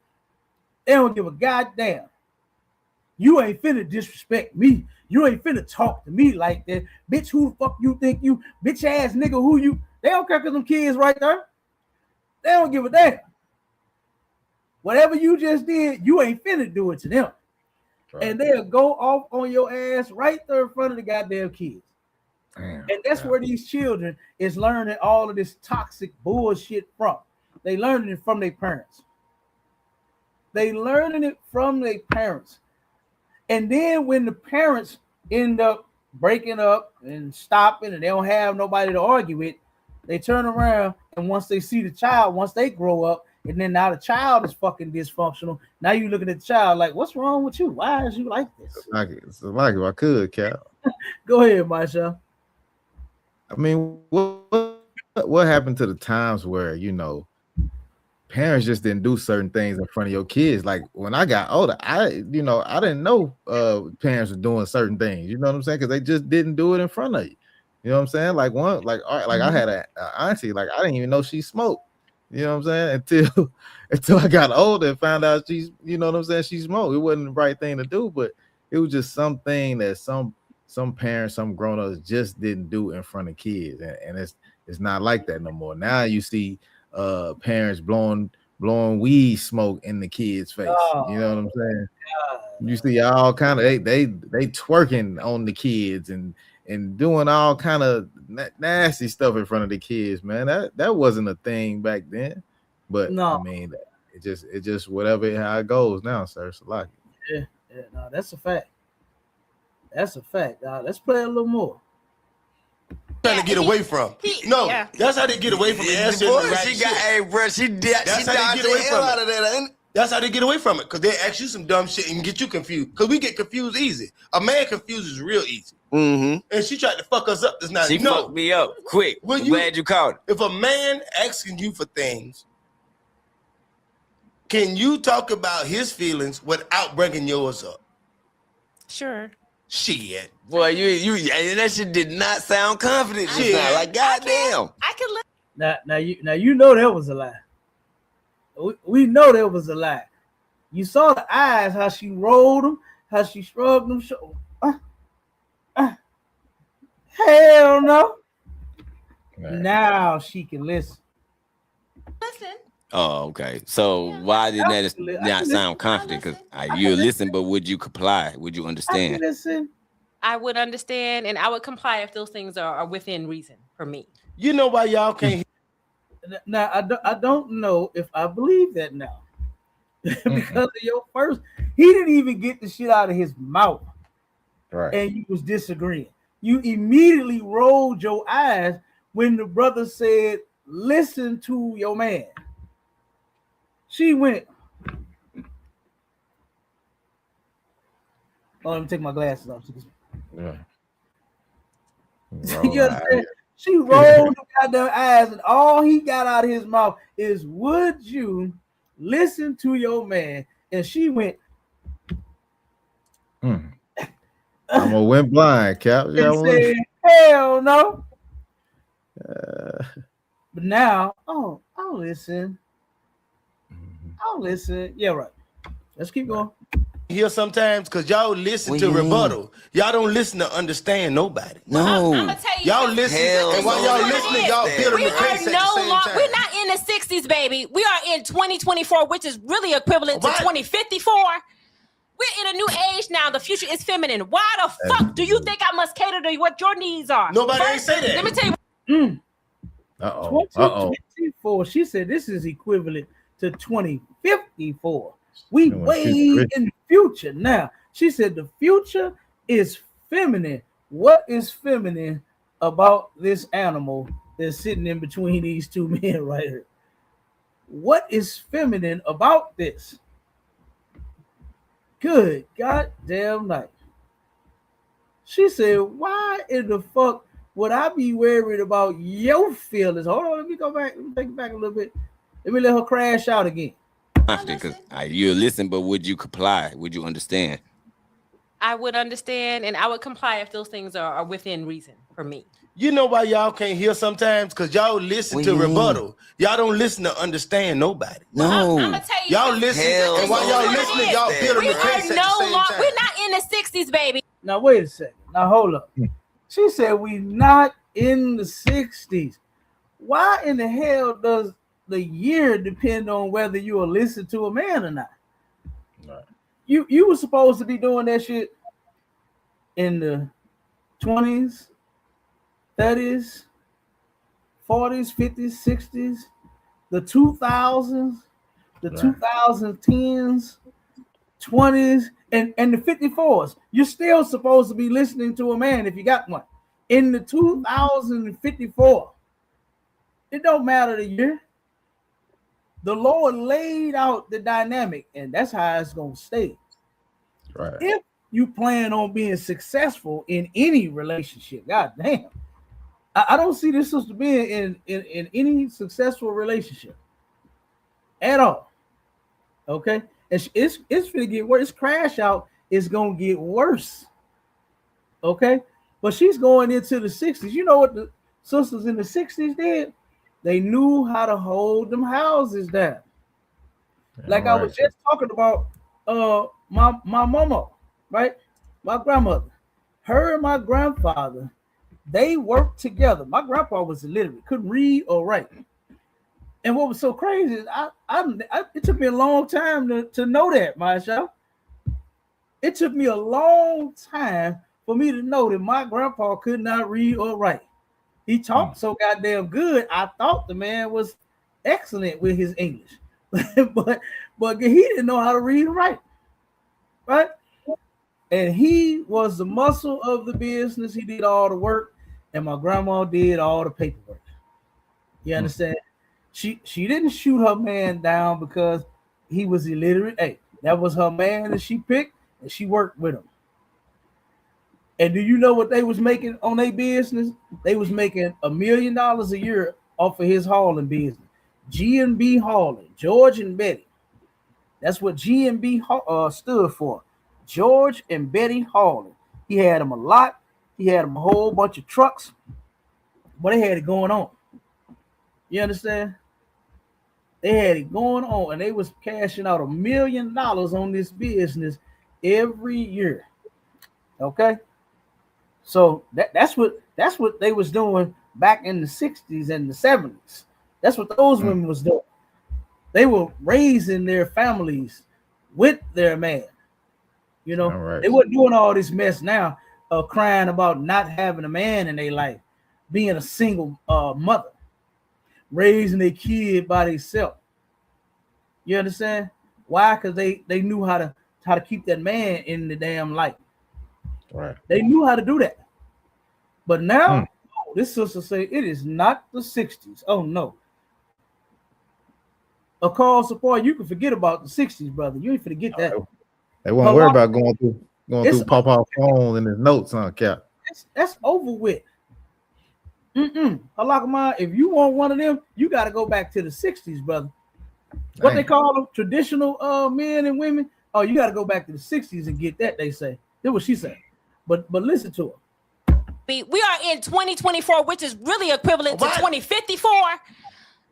They don't give a goddamn. You ain't finna disrespect me. You ain't finna talk to me like that. Bitch, who the fuck you think you? Bitch ass nigga, who you? They don't care because them kids right there. They don't give a damn. Whatever you just did, you ain't finna do it to them. Right. And they'll go off on your ass right there in front of the goddamn kids. Damn, and that's where these children is learning all of this toxic bullshit from. They learning it from their parents. They learning it from their parents. And then when the parents end up breaking up and stopping and they don't have nobody to argue with, they turn around and once they see the child, once they grow up, and then now the child is fucking dysfunctional. Now you looking at the child like, what's wrong with you? Why is you like this? Like if I could, Cap. Go ahead, Marsha. I mean, what happened to the times where, you know, parents just didn't do certain things in front of your kids? Like when I got older, I didn't know parents were doing certain things. You know what I'm saying? Because they just didn't do it in front of you. You know what I'm saying? Like I had an auntie, like I didn't even know she smoked. You know what I'm saying? Until I got older and found out she's, you know what I'm saying, she smoked. It wasn't the right thing to do, but it was just something that some parents, some grown-ups just didn't do in front of kids. And it's not like that no more. Now you see parents blowing weed smoke in the kids' face. You know what I'm saying? You see all kind of they twerking on the kids and doing all kind of nasty stuff in front of the kids, man. That wasn't a thing back then. But no. I mean, it just whatever how it goes now, sir. It's like no, that's a fact. That's a fact. Let's play a little more. Trying to get away from. That's how they get away from it. She got, hey, bro, she did. That's how they get away from it. That's how they get away from it, because they ask you some dumb shit and get you confused. Because we get confused easy. A man confuses real easy. Mm-hmm. And she tried to fuck us up. She fucked me up quick. I'm glad you called it. If a man asking you for things, can you talk about his feelings without bringing yours up? Sure. Shit. Boy, you that shit did not sound confident. Just now. Like, goddamn. I can live. Now you know that was a lie. We know that was a lie. You saw the eyes, how she rolled them, how she shrugged them. Hell no. Right. Now she can listen. Listen. Oh, okay. So why did that not sound confident? Because you listen, but would you comply? Would you understand? Listen. I would understand, and I would comply if those things are within reason for me. You know why y'all can't? Now I don't know if I believe that now. Because of your first, he didn't even get the shit out of his mouth. Right. And you was disagreeing. You immediately rolled your eyes when the brother said listen to your man. She went. Oh, let me take my glasses off. Yeah. You understand? She rolled the goddamn eyes, and all he got out of his mouth is, "Would you listen to your man?" And she went. I'm gonna went blind, Cap. Yeah, And said, "Hell no." But now, I'll listen. I'll listen. Yeah, right. Let's keep going. Here sometimes because y'all listen to rebuttal. Y'all don't listen to understand nobody. No. I'm gonna tell you, y'all listen, and while y'all listening, y'all building the case at the same time. We're not in the 60s, baby. We are in 2024, which is really equivalent to 2054. We're in a new age now. The future is feminine. Why the fuck do you think I must cater to what your needs are? Nobody ain't say that. Let me tell you. 2024. She said this is equivalent to 2054. We way in the future now. She said the future is feminine. What is feminine about this animal that's sitting in between these two men right here? What is feminine about this? Good goddamn night. She said, why in the fuck would I be worried about your feelings? Hold on, let me go back. Let me take it back a little bit. Let me let her crash out again. Because you listen, but would you comply? Would you understand? I would understand and I would comply if those things are within reason for me. You know why y'all can't hear sometimes? Because y'all listen to rebuttal. Y'all don't listen to understand nobody. No. I'm gonna tell you. Y'all listen, and while y'all listening, y'all building the case at the same time. We're not in the 60s, baby. Now, wait a second. Now, hold up. She said we not in the 60s. Why in the hell does the year depend on whether you will listen to a man or not? Right. You were supposed to be doing that shit in the 20s, 30s, 40s, 50s, 60s, the 2000s, the 2010s, 20s, and the 54s. You're still supposed to be listening to a man if you got one. In the 2054, it don't matter the year. The Lord laid out the dynamic, and that's how it's gonna stay. Right. If you plan on being successful in any relationship, god damn, I don't see this sister being in any successful relationship at all. Okay, and it's gonna get worse. This crash out is gonna get worse. Okay, but she's going into the 60s. You know what the sisters in the 60s did? They knew how to hold them houses down. Like I was just talking about my mama, right? My grandmother. Her and my grandfather, they worked together. My grandpa was illiterate, couldn't read or write. And what was so crazy is it took me a long time to know that, Masha. It took me a long time for me to know that my grandpa could not read or write. He talked so goddamn good. I thought the man was excellent with his English, but he didn't know how to read and write, right? And he was the muscle of the business. He did all the work, and my grandma did all the paperwork. You understand? She didn't shoot her man down because he was illiterate. Hey, that was her man that she picked, and she worked with him. And do you know what they was making on their business? They was making $1 million a year off of his hauling business. G&B Hauling, George and Betty. That's what G&B stood for. George and Betty Hauling. He had them a lot. He had them a whole bunch of trucks. But they had it going on. You understand? They had it going on, and they was cashing out $1 million on this business every year. Okay? So that's what they was doing back in the 60s and the 70s. That's what those women was doing. They were raising their families with their man. You know, they weren't doing all this mess now, crying about not having a man in their life, being a single mother, raising their kid by themselves. You understand? Why? Because they knew how to keep that man in the damn light. Right. They knew how to do that. But now, this sister say it is not the 60s. Oh no. A call support, you can forget about the 60s, brother. You ain't forget that. They won't worry about going through Papa's phone and his notes on Cap. That's over with. Halakama, if you want one of them, you got to go back to the 60s, brother. What they call them, traditional men and women. Oh, you got to go back to the 60s and get that, they say. That's what she said. But listen to her. We are in 2024, which is really equivalent to 2054.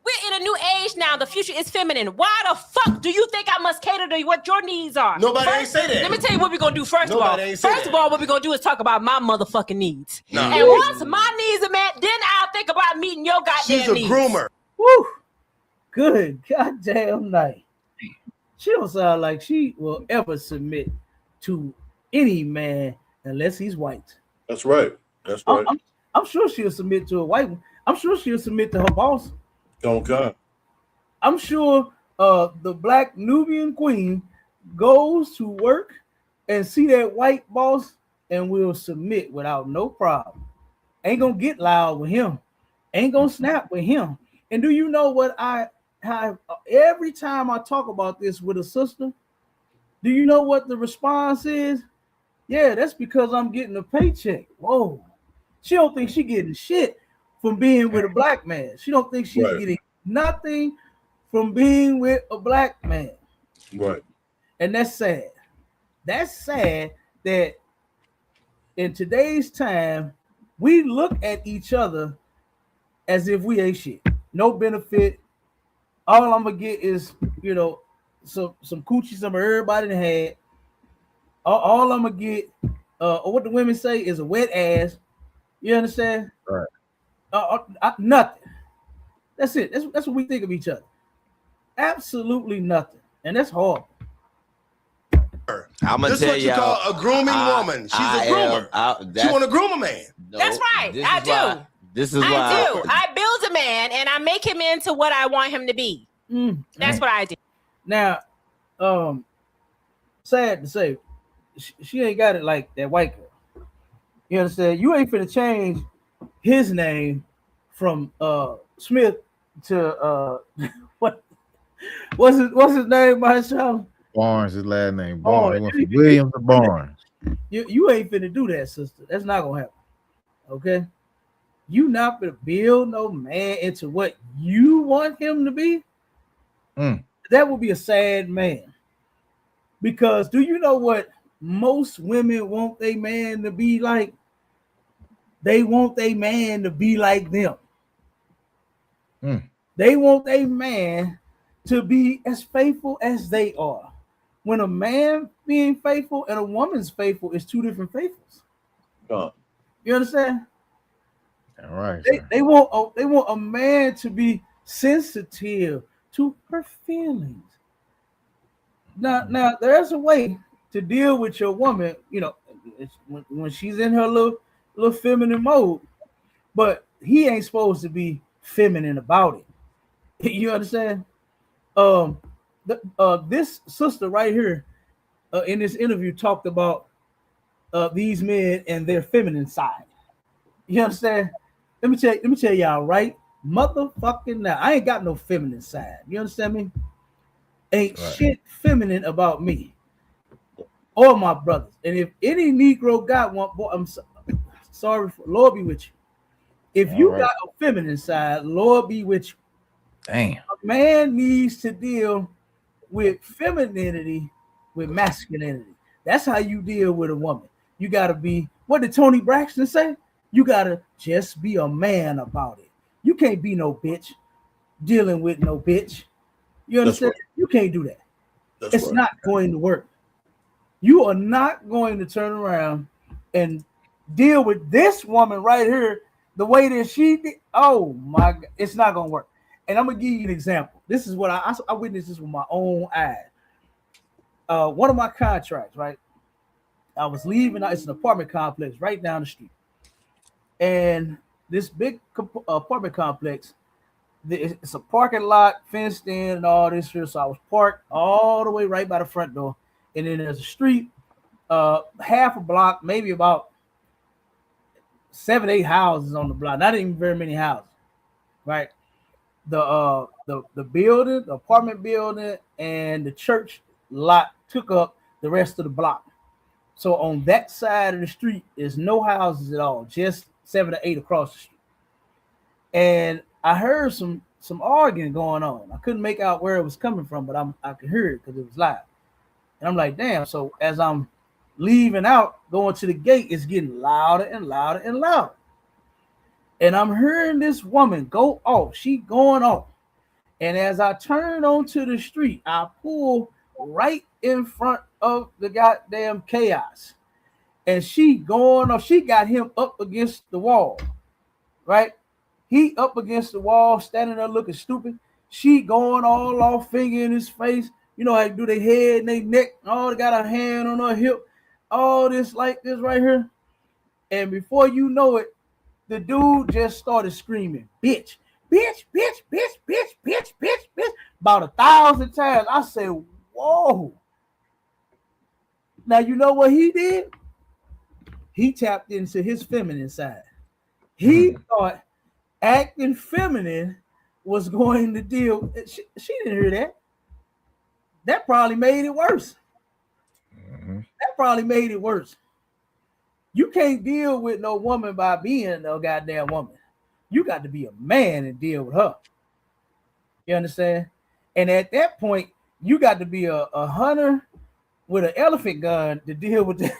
We're in a new age now. The future is feminine. Why the fuck do you think I must cater to what your needs are? Nobody ain't say that. Let me tell you what we're going to do first of all. First of all, what we're going to do is talk about my motherfucking needs. No. And once my needs are met, then I'll think about meeting your goddamn needs. She's a groomer. Woo! Good goddamn night. She don't sound like she will ever submit to any man unless he's white. That's right. That's right. I'm sure she'll submit to a white one. I'm sure she'll submit to her boss. Okay. I'm sure the black Nubian queen goes to work and see that white boss and will submit without no problem. Ain't gonna get loud with him. Ain't gonna snap with him. And do you know what I have every time I talk about this with a sister? Do you know what the response is? Yeah, that's because I'm getting a paycheck. Whoa. She don't think she getting shit from being with a black man. She don't think she's getting nothing from being with a black man. Right. And that's sad. That's sad that in today's time, we look at each other as if we ain't shit. No benefit. All I'm gonna get is, some coochie, some everybody done had. All I'm gonna get, or what the women say, is a wet ass. You understand? Right. Nothing. That's it. That's what we think of each other. Absolutely nothing, and that's horrible. I'm gonna tell you call a grooming woman. She's a groomer. She want to groom a man. No, that's right. I do. This is why I do. I build a man and I make him into what I want him to be. That's what I do. Now, sad to say, she ain't got it like that white girl. You understand? You ain't finna change his name from Smith to what's his name, Marshall? Barnes, his last name. Barnes. He went from Williams to Barnes. You ain't finna do that, sister. That's not gonna happen. Okay? You not gonna build no man into what you want him to be. That would be a sad man. Because do you know what most women want their man to be like? They want their man to be like them. They want a man to be as faithful as they are. When a man being faithful and a woman's faithful is two different faithfuls. You understand? All right. They want a man to be sensitive to her feelings. Now there's a way to deal with your woman, when she's in her little feminine mode, but he ain't supposed to be feminine about it. You understand? This sister right here in this interview talked about these men and their feminine side. You understand? Let me tell y'all right, motherfucking now. I ain't got no feminine side. You understand me? Ain't shit feminine about me or my brothers. And if any Negro got one, boy, I'm sorry, Lord be with you. If you got a feminine side, Lord be with you. Damn. A man needs to deal with femininity with masculinity. That's how you deal with a woman. You got to be, what did Tony Braxton say? You got to just be a man about it. You can't be no bitch dealing with no bitch. You understand? You can't do that. It's not going to work. You are not going to turn around and deal with this woman right here the way that she did. Oh my God, it's not going to work. And I'm going to give you an example. This is what I witnessed this with my own eyes. One of my contracts, right? I was leaving. It's an apartment complex right down the street. And this big apartment complex, it's a parking lot, fenced in and all this here. So I was parked all the way right by the front door. And then there's a street, half a block, maybe about 7, 8 houses on the block, not even very many houses, right? The building, the apartment building, and the church lot took up the rest of the block. So on that side of the street is no houses at all, just 7 or 8 across the street. And I heard some arguing going on. I couldn't make out where it was coming from, but I could hear it because it was loud. And I'm like, damn. So as I'm leaving out, going to the gate, it's getting louder and louder and louder. And I'm hearing this woman go off. She going off. And as I turn onto the street, I pull right in front of the goddamn chaos. And she going off. She got him up against the wall, right? He up against the wall, standing there looking stupid. She going all off, finger in his face. You know how they do their head and their neck. Oh, they got a hand on her hip. All this like this right here. And before you know it, the dude just started screaming, bitch, bitch, bitch, bitch, bitch, bitch, bitch, bitch, about 1,000 times. I said, whoa. Now, you know what he did? He tapped into his feminine side. He thought acting feminine was going to deal. She didn't hear that. That probably made it worse. That probably made it worse. You can't deal with no woman by being no goddamn woman. You got to be a man and deal with her. You understand? And at that point, you got to be a hunter with an elephant gun to deal with that.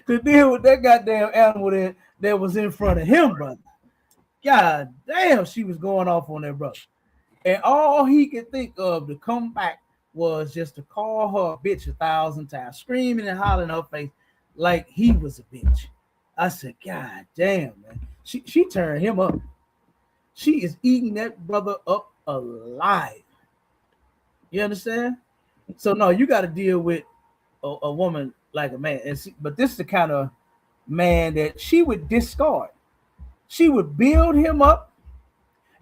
To deal with that goddamn animal that was in front of him, brother. God damn, she was going off on that brother. And all he could think of to come back was just to call her a bitch 1,000 times, screaming and hollering in her face like he was a bitch. I said, God damn, man. She turned him up. She is eating that brother up alive. You understand? So no, you got to deal with a woman like a man. But this is the kind of man that she would discard. She would build him up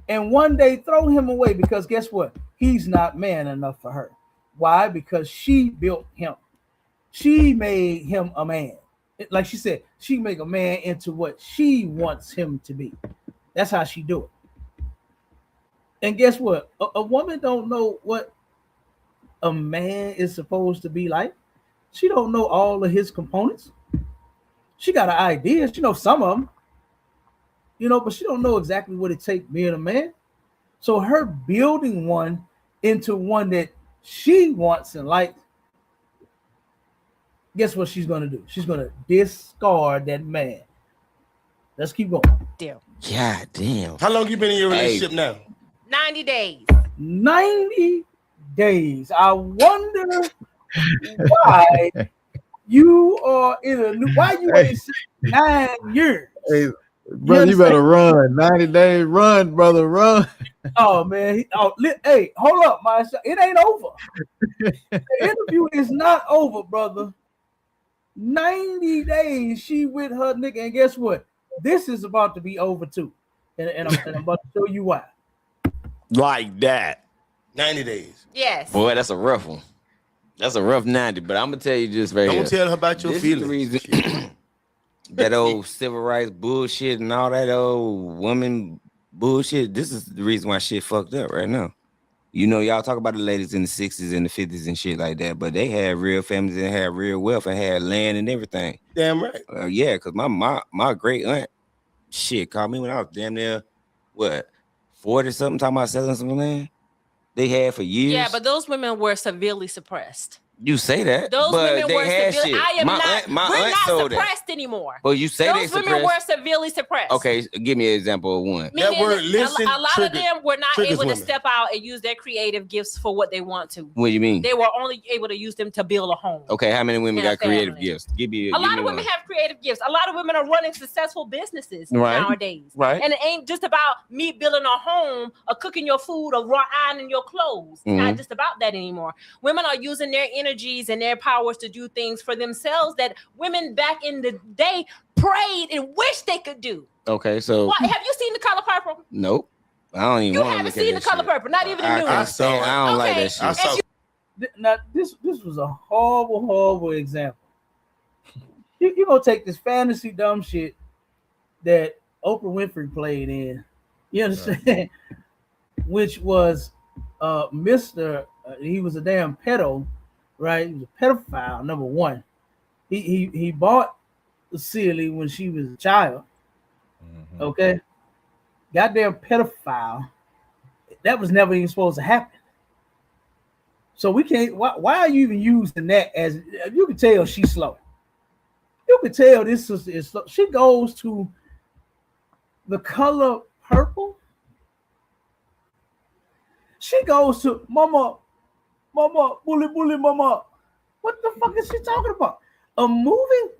and one day throw him away because guess what? He's not man enough for her. Why? Because she built him. She made him a man. Like she said, she make a man into what she wants him to be. That's how she do it. And guess what? A woman don't know what a man is supposed to be like. She don't know all of his components. She got an idea. She knows some of them. You know, but she don't know exactly what it takes being a man. So her building one into one that she wants and likes, guess what she's going to do? She's going to discard that man. Let's keep going. Deal. God damn. How long you been in your relationship now? 90 days. 90 days. I wonder why you are in a new, why you ain't 9 years? Hey, brother, you better run. 90 days, run, brother, run. Oh man, hey, hold up, my it ain't over. The interview is not over, brother. 90 days she with her nigga, and guess what? This is about to be over too, and I'm about to show you why. Like that. 90 days. Yes. Boy, that's a rough one. That's a rough 90, but I'm gonna tell you just right here. Don't tell her about your feelings. Reason, that old civil rights bullshit and all that old woman bullshit. This is the reason why shit fucked up right now. You know, y'all talk about the ladies in the 60s and the 50s and shit like that, but they had real families and had real wealth and had land and everything. Damn right. Yeah, because my great aunt, shit, called me when I was damn near, 40 something, talking about selling some land they had for years. Yeah, but those women were severely suppressed. You say that, those but women they were had severely. shit. I am not. My we're aunt not sold suppressed that. anymore. But you say those women were severely suppressed. Okay, give me an example of one. Meaning that word listen. A lot of them were not able women. to step out and use their creative gifts for what they want to. What do you mean? They were only able to use them to build a home. Okay, how many women got creative gifts? A lot of women have creative gifts. A lot of women are running successful businesses nowadays. Right. And it ain't just about me building a home or cooking your food or ironing your clothes. It's not just about that anymore. Women are using their energies and their powers to do things for themselves that women back in the day prayed and wished they could do. Okay, so have you seen The Color Purple? Nope. I don't even. You haven't seen The Color Purple, not even the new one. I don't like that shit. Now this was a horrible example. you gonna take this fantasy dumb shit that Oprah Winfrey played in, you understand? Right. Which was Mr. He was a damn pedo, right? He was a pedophile, number one. He bought Celie when she was a child. Mm-hmm. Okay. Goddamn pedophile. That was never even supposed to happen. So we can't. Why are you even using that as? You can tell she's slow. You can tell this sister is slow. She goes to The Color Purple. She goes to Mama, bully, mama. What the fuck is she talking about? A movie?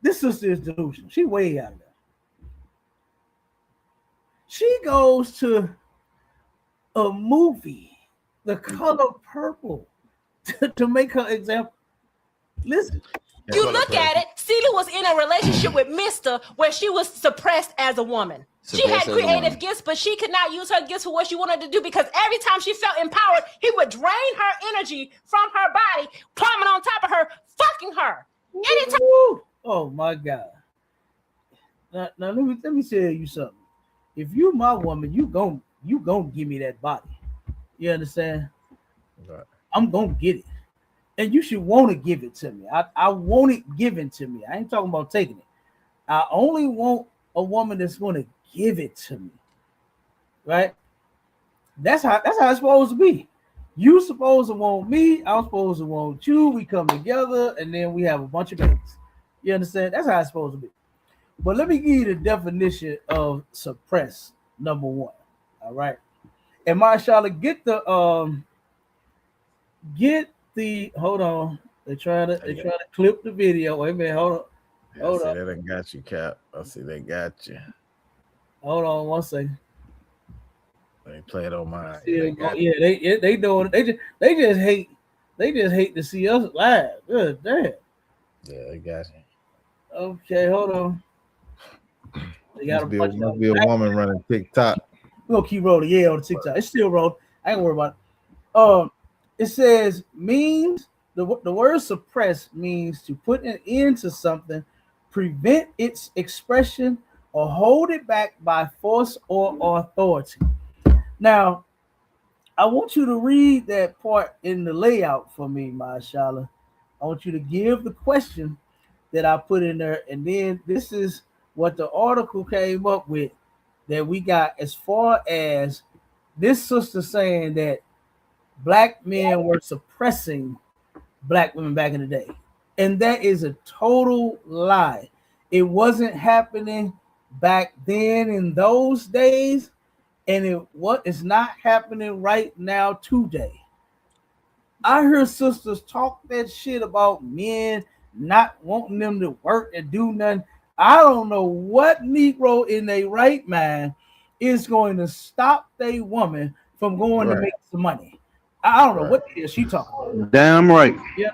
This sister is delusional. She way out of there. She goes to a movie, The Color Purple, to make her example. Listen. You look at it, Celia was in a relationship with Mr. where she was suppressed as a woman. She had creative gifts, but she could not use her gifts for what she wanted to do because every time she felt empowered, he would drain her energy from her body, climbing on top of her, fucking her. Anytime. Oh my God. Now let me tell you something. If you my woman, you gon' give me that body. You understand? Right. I'm gonna get it. And you should want to give it to me. I want it given to me. I ain't talking about taking it. I only want a woman that's going to give it to me. Right? That's how it's supposed to be. You supposed to want me. I'm supposed to want you. We come together and then we have a bunch of babies. You understand? That's how it's supposed to be. But let me give you the definition of suppress, number one. All right. And Marshala, get the hold on. They try to clip the video. Wait a minute, hold on. They done got you, Cap. I see they got you. Hold on 1 second. They play it on mine. They doing it. They just hate to see us live. Good damn. Yeah, they got you. Okay, hold on. They got must be a woman running TikTok. We're gonna keep rolling. Yeah, on the TikTok. It's still rolling. I ain't worried about it. It says means the word suppress means to put an end to something, prevent its expression, or hold it back by force or authority. Now, I want you to read that part in the layout for me, Mashallah. I want you to give the question that I put in there, and then this is what the article came up with that we got as far as this sister saying that Black men were suppressing Black women back in the day. And that is a total lie. It wasn't happening back then in those days, and it's not happening right now today. I hear sisters talk that shit about men not wanting them to work and do nothing. I don't know what Negro in their right mind is going to stop their woman from going to make some money. I don't know what the hell she talking about. Damn right. Yeah.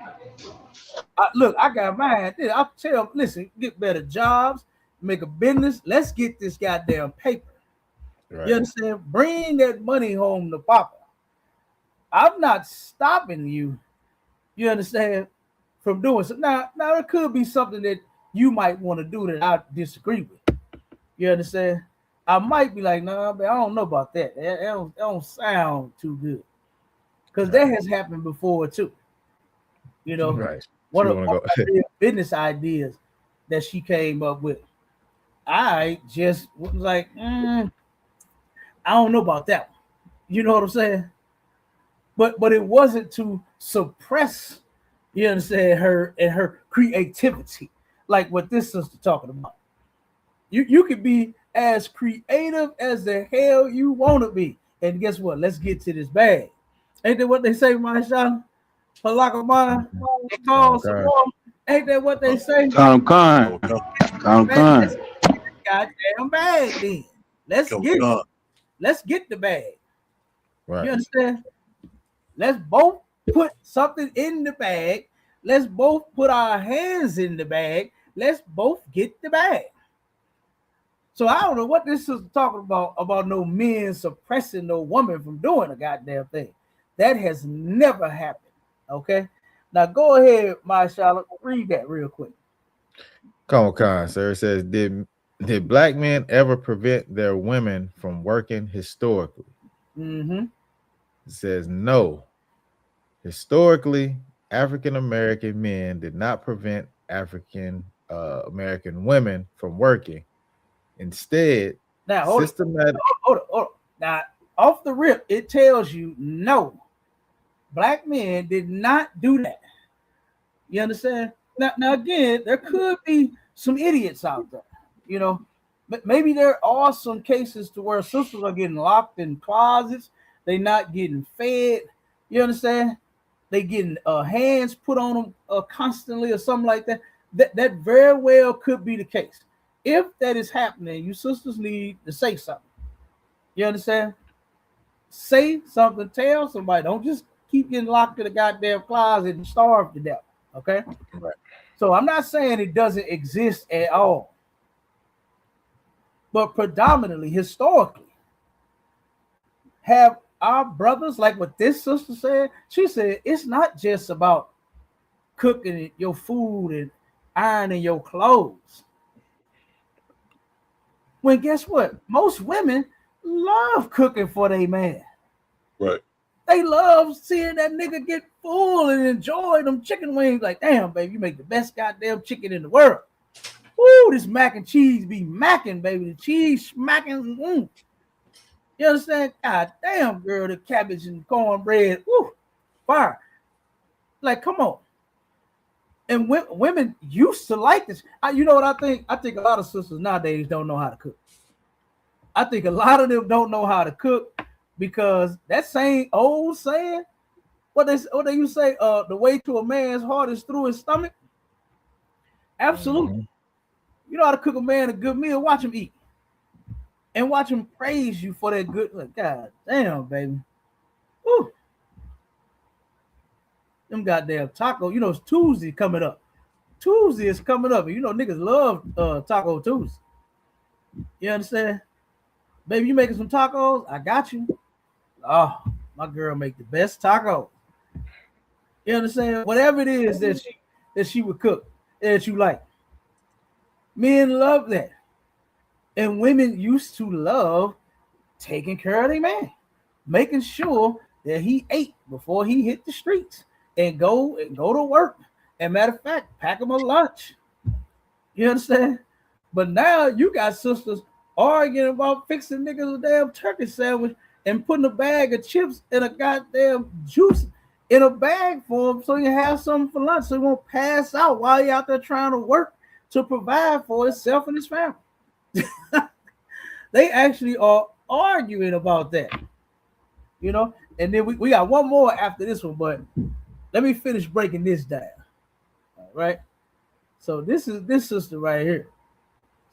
Look, I got mine. I'll tell them, listen, get better jobs, make a business. Let's get this goddamn paper. Right. You understand? Bring that money home to Papa. I'm not stopping you. You understand? From doing so. Now it could be something that you might want to do that I disagree with. You understand? I might be like, no, but I don't know about that. It don't sound too good. Because that has happened before too. You know, one of the business ideas that she came up with. I just was like, I don't know about that one. You know what I'm saying? But it wasn't to suppress, you understand, her and her creativity, like what this sister talking about. You could be as creative as the hell you want to be. And guess what? Let's get to this bag. Ain't that what they say, my son? Palaka, they call some more. Ain't that what they say? Come on. Goddamn bag then. Let's get the bag. Right. You understand? Let's both put something in the bag. Let's both put our hands in the bag. Let's both get the bag. So I don't know what this is talking about no men suppressing no woman from doing a goddamn thing. That has never happened. Okay. Now go ahead, Mashallah, read that real quick. Come on, sir. It says, did black men ever prevent their women from working historically? Mm-hmm. It says no. Historically, African American men did not prevent African American women from working. Instead, Now, hold it. Now, off the rip, it tells you no. Black men did not do that. You understand? Now again, there could be some idiots out there, you know. But maybe there are some cases to where sisters are getting locked in closets. They not getting fed. You understand? They getting hands put on them constantly or something like that. That very well could be the case. If that is happening, you sisters need to say something. You understand? Say something. Tell somebody. Don't just keep getting locked in a goddamn closet and starve to death. Okay? Right. So I'm not saying it doesn't exist at all. But predominantly, historically, have our brothers, like what this sister said, she said, it's not just about cooking your food and ironing your clothes. When guess what? Most women love cooking for their man. Right. They love seeing that nigga get full and enjoy them chicken wings. Like, damn, baby, you make the best goddamn chicken in the world. Woo, this mac and cheese be macking, baby. The cheese smacking. You understand? God damn, girl, the cabbage and cornbread. Woo, fire. Like, come on. And women used to like this. You know what I think? I think a lot of sisters nowadays don't know how to cook. I think a lot of them don't know how to cook because that same old saying, what they used to say, the way to a man's heart is through his stomach. Absolutely. Mm-hmm. You know how to cook a man a good meal, watch him eat. And watch him praise you for that good. Like, God damn, baby. Woo. Them goddamn taco. You know, it's Tuesday coming up. Tuesday is coming up. And you know, niggas love Taco Tuesday. You understand? Baby, you making some tacos? I got you. Oh, my girl make the best tacos. You understand? Whatever it is that she would cook that you like. Men love that. And women used to love taking care of their man, making sure that he ate before he hit the streets and go to work. And matter of fact, pack him a lunch. You understand? But now you got sisters arguing about fixing niggas a damn turkey sandwich and putting a bag of chips and a goddamn juice in a bag for him so you have something for lunch so he won't pass out while he out there trying to work to provide for himself and his family. They actually are arguing about that, you know. And then we got one more after this one, but let me finish breaking this down. All right. So this is this sister right here.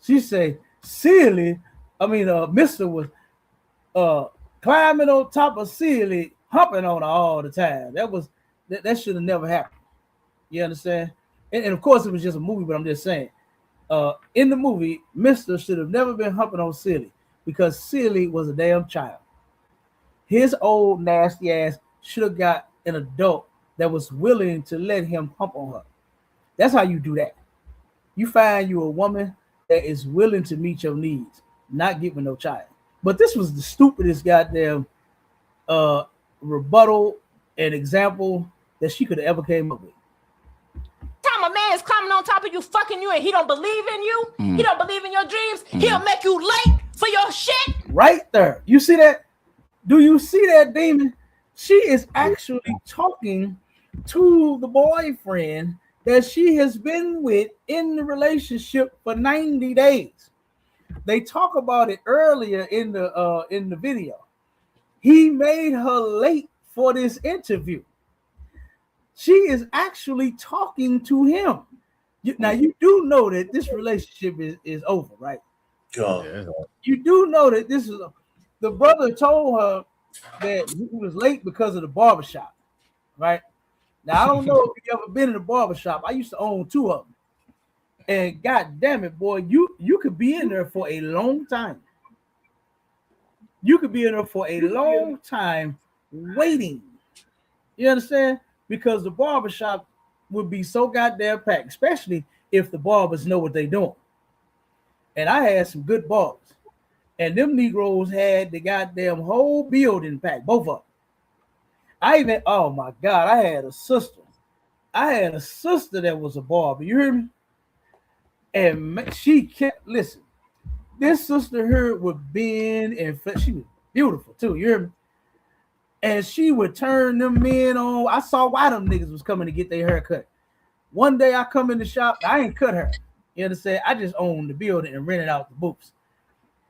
She say, Silly, Mr. was climbing on top of Silly, humping on her all the time. That should have never happened. You understand? And of course it was just a movie, but I'm just saying. In the movie, Mr. should have never been humping on Silly because Silly was a damn child. His old nasty ass should have got an adult that was willing to let him hump on her. That's how you do that. You find you a woman that is willing to meet your needs, not giving no child. But this was the stupidest goddamn rebuttal and example that she could have ever came up with. Time a man is climbing on top of you, fucking you, and he don't believe in you, he don't believe in your dreams, he'll make you late for your shit. Right there. You see that? Do you see that, Demon? She is actually talking to the boyfriend that she has been with in the relationship for 90 days. They talk about it earlier in the video. He made her late for this interview. She is actually talking to him. Now, you do know that this relationship is over, right? God. You do know that this is the brother told her that he was late because of the barbershop, right? Now, I don't know if you ever been in a barbershop. I used to own 2 of them. And God damn it, boy, you could be in there for a long time. You could be in there for a long time waiting. You understand? Because the barbershop would be so goddamn packed, especially if the barbers know what they're doing. And I had some good barbers. And them Negroes had the goddamn whole building packed, both of them. Oh my God, I had a sister. That was a barber. You hear me? And she kept, listen, this sister here would bend and she was beautiful too. You hear me? And she would turn them men on. I saw why them niggas was coming to get their hair cut. One day I come in the shop, I ain't cut her. You understand? I just owned the building and rented out the booths.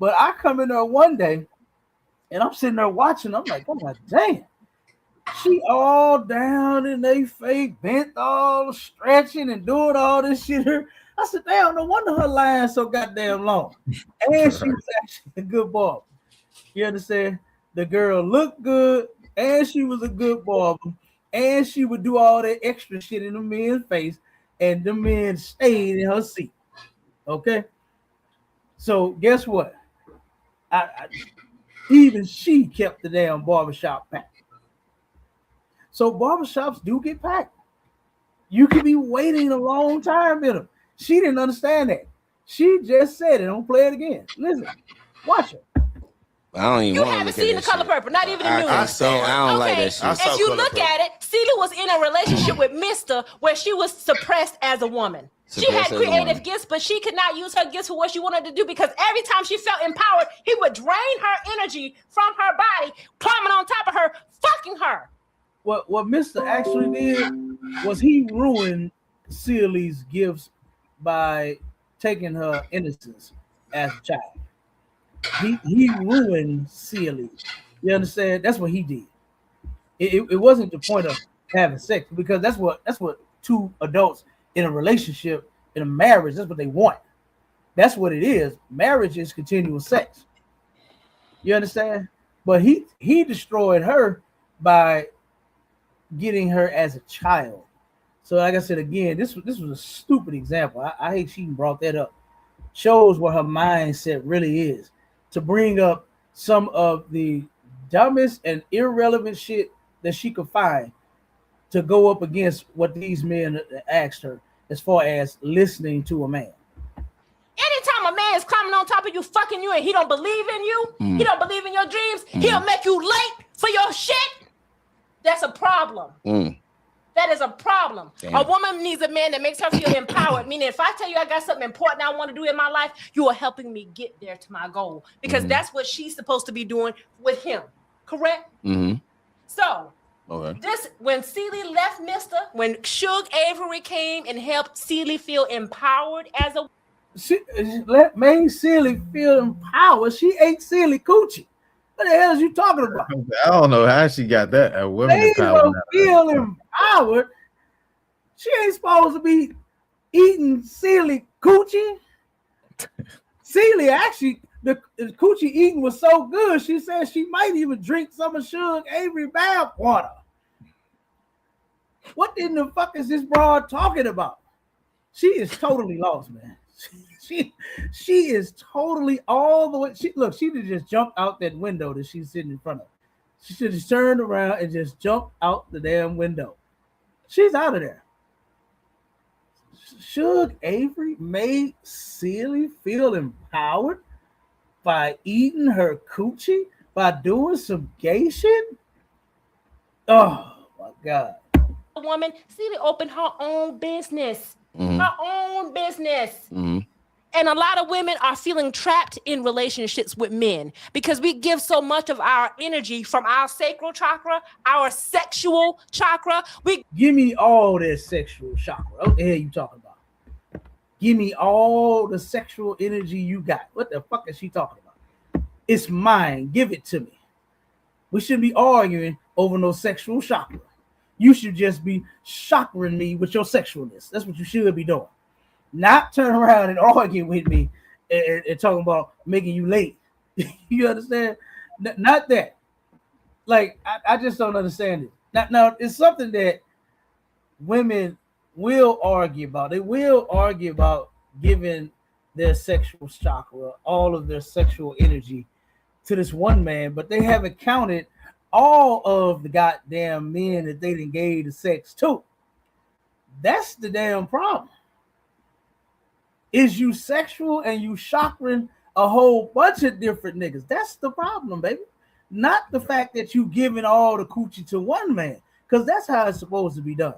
But I come in there one day and I'm sitting there watching. I'm like, oh my damn. She all down in their face, bent all stretching and doing all this shit here. I said, damn, no wonder her line so goddamn long. And she was actually a good barber. You understand? The girl looked good, and she was a good barber, and she would do all that extra shit in the men's face, and the men stayed in her seat. Okay? So guess what? Even she kept the damn barbershop packed. So barbershops do get packed. You could be waiting a long time in them. She didn't understand that. She just said it. Don't play it again. Listen, watch it. I don't even. You haven't seen The Color Purple, not even the news. I don't like that shit. If you look at it, Celia was in a relationship with Mr. where she was suppressed as a woman. She had creative gifts, but she could not use her gifts for what she wanted to do because every time she felt empowered, he would drain her energy from her body, climbing on top of her, fucking her. What Mr. actually did was he ruined Celia's gifts by taking her innocence as a child. He ruined Celia. You understand? That's what he did. It wasn't the point of having sex because that's what two adults in a relationship, in a marriage, that's what they want. That's what it is. Marriage is continual sex. You understand? But he destroyed her by getting her as a child. So like I said again, this was a stupid example. I hate she even brought that up. Shows what her mindset really is. To bring up some of the dumbest and irrelevant shit that she could find to go up against what these men asked her as far as listening to a man. Anytime a man is climbing on top of you, fucking you, and he don't believe in you, he don't believe in your dreams, he'll make you late for your shit. That's a problem. That is a problem. Damn. A woman needs a man that makes her feel empowered. Meaning, if I tell you I got something important I want to do in my life, you are helping me get there to my goal. Because that's what she's supposed to be doing with him. Correct? So, this when Celia left Mr., when Suge Avery came and helped Celia feel empowered as a... She made Celia feel empowered. She ate Celia coochie. What the hell is you talking about? I don't know how she got that. A woman empowered. Feel empowered. She ain't supposed to be eating Celia coochie. Celia actually, the coochie eating was so good. She said she might even drink some of Suge Avery bath water. What in the fuck is this broad talking about? She is totally lost, man. She is totally all the way. She just jumped out that window that she's sitting in front of. She should have turned around and just jumped out the damn window. She's out of there. Suge Avery made Celia feel empowered by eating her coochie, by doing some gay shit. Oh my God. A woman, Celia opened her own business. Her own business. And a lot of women are feeling trapped in relationships with men because we give so much of our energy from our sacral chakra, our sexual chakra. Give me all that sexual chakra. What the hell you talking about? Give me all the sexual energy you got. What the fuck is she talking about? It's mine. Give it to me. We shouldn't be arguing over no sexual chakra. You should just be chakring me with your sexualness. That's what you should be doing. Not turn around and argue with me and talking about making you late. You understand? Not that. Like, I just don't understand it. Now, it's something that women will argue about. They will argue about giving their sexual chakra, all of their sexual energy to this one man, but they haven't counted all of the goddamn men that they done gave the sex to. That's the damn problem. is you sexual and you chakran a whole bunch of different niggas. That's the problem, baby. Not the fact that you giving all the coochie to one man, because that's how it's supposed to be done.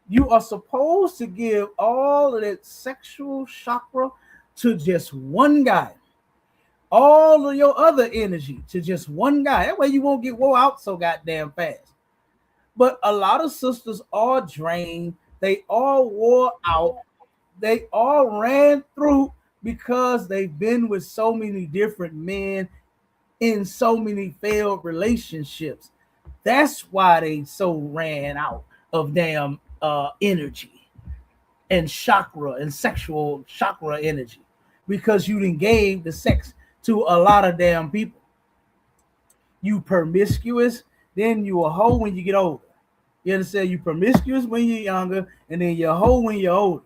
You are supposed to give all of that sexual chakra to just one guy. All of your other energy to just one guy. That way you won't get wore out so goddamn fast. But a lot of sisters are drained. They all wore out. They all ran through because they've been with so many different men in so many failed relationships. That's why they so ran out of damn energy and chakra and sexual chakra energy, because you done gave the sex to a lot of damn people. You promiscuous, then you a hoe when you get older. You understand? You promiscuous when you're younger, and then you're a hoe when you're older.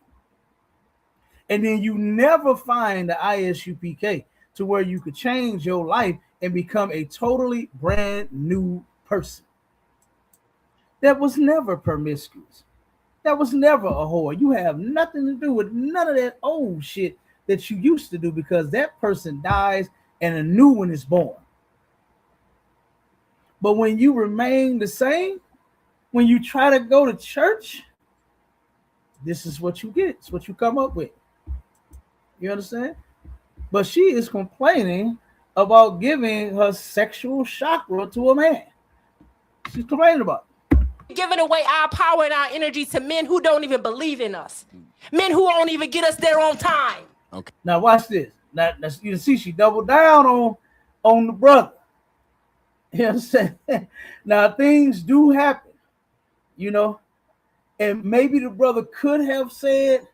And then you never find the ISUPK to where you could change your life and become a totally brand new person. That was never promiscuous. That was never a whore. You have nothing to do with none of that old shit that you used to do, because that person dies and a new one is born. But when you remain the same, when you try to go to church, this is what you get. It's what you come up with. You understand? But she is complaining about giving her sexual chakra to a man. She's complaining about it. Giving away our power and our energy to men who don't even believe in us. Men who won't even get us there on time. Okay. Now watch this. Now you can see she doubled down on the brother. You know what I'm saying? Now things do happen, you know, and maybe the brother could have said,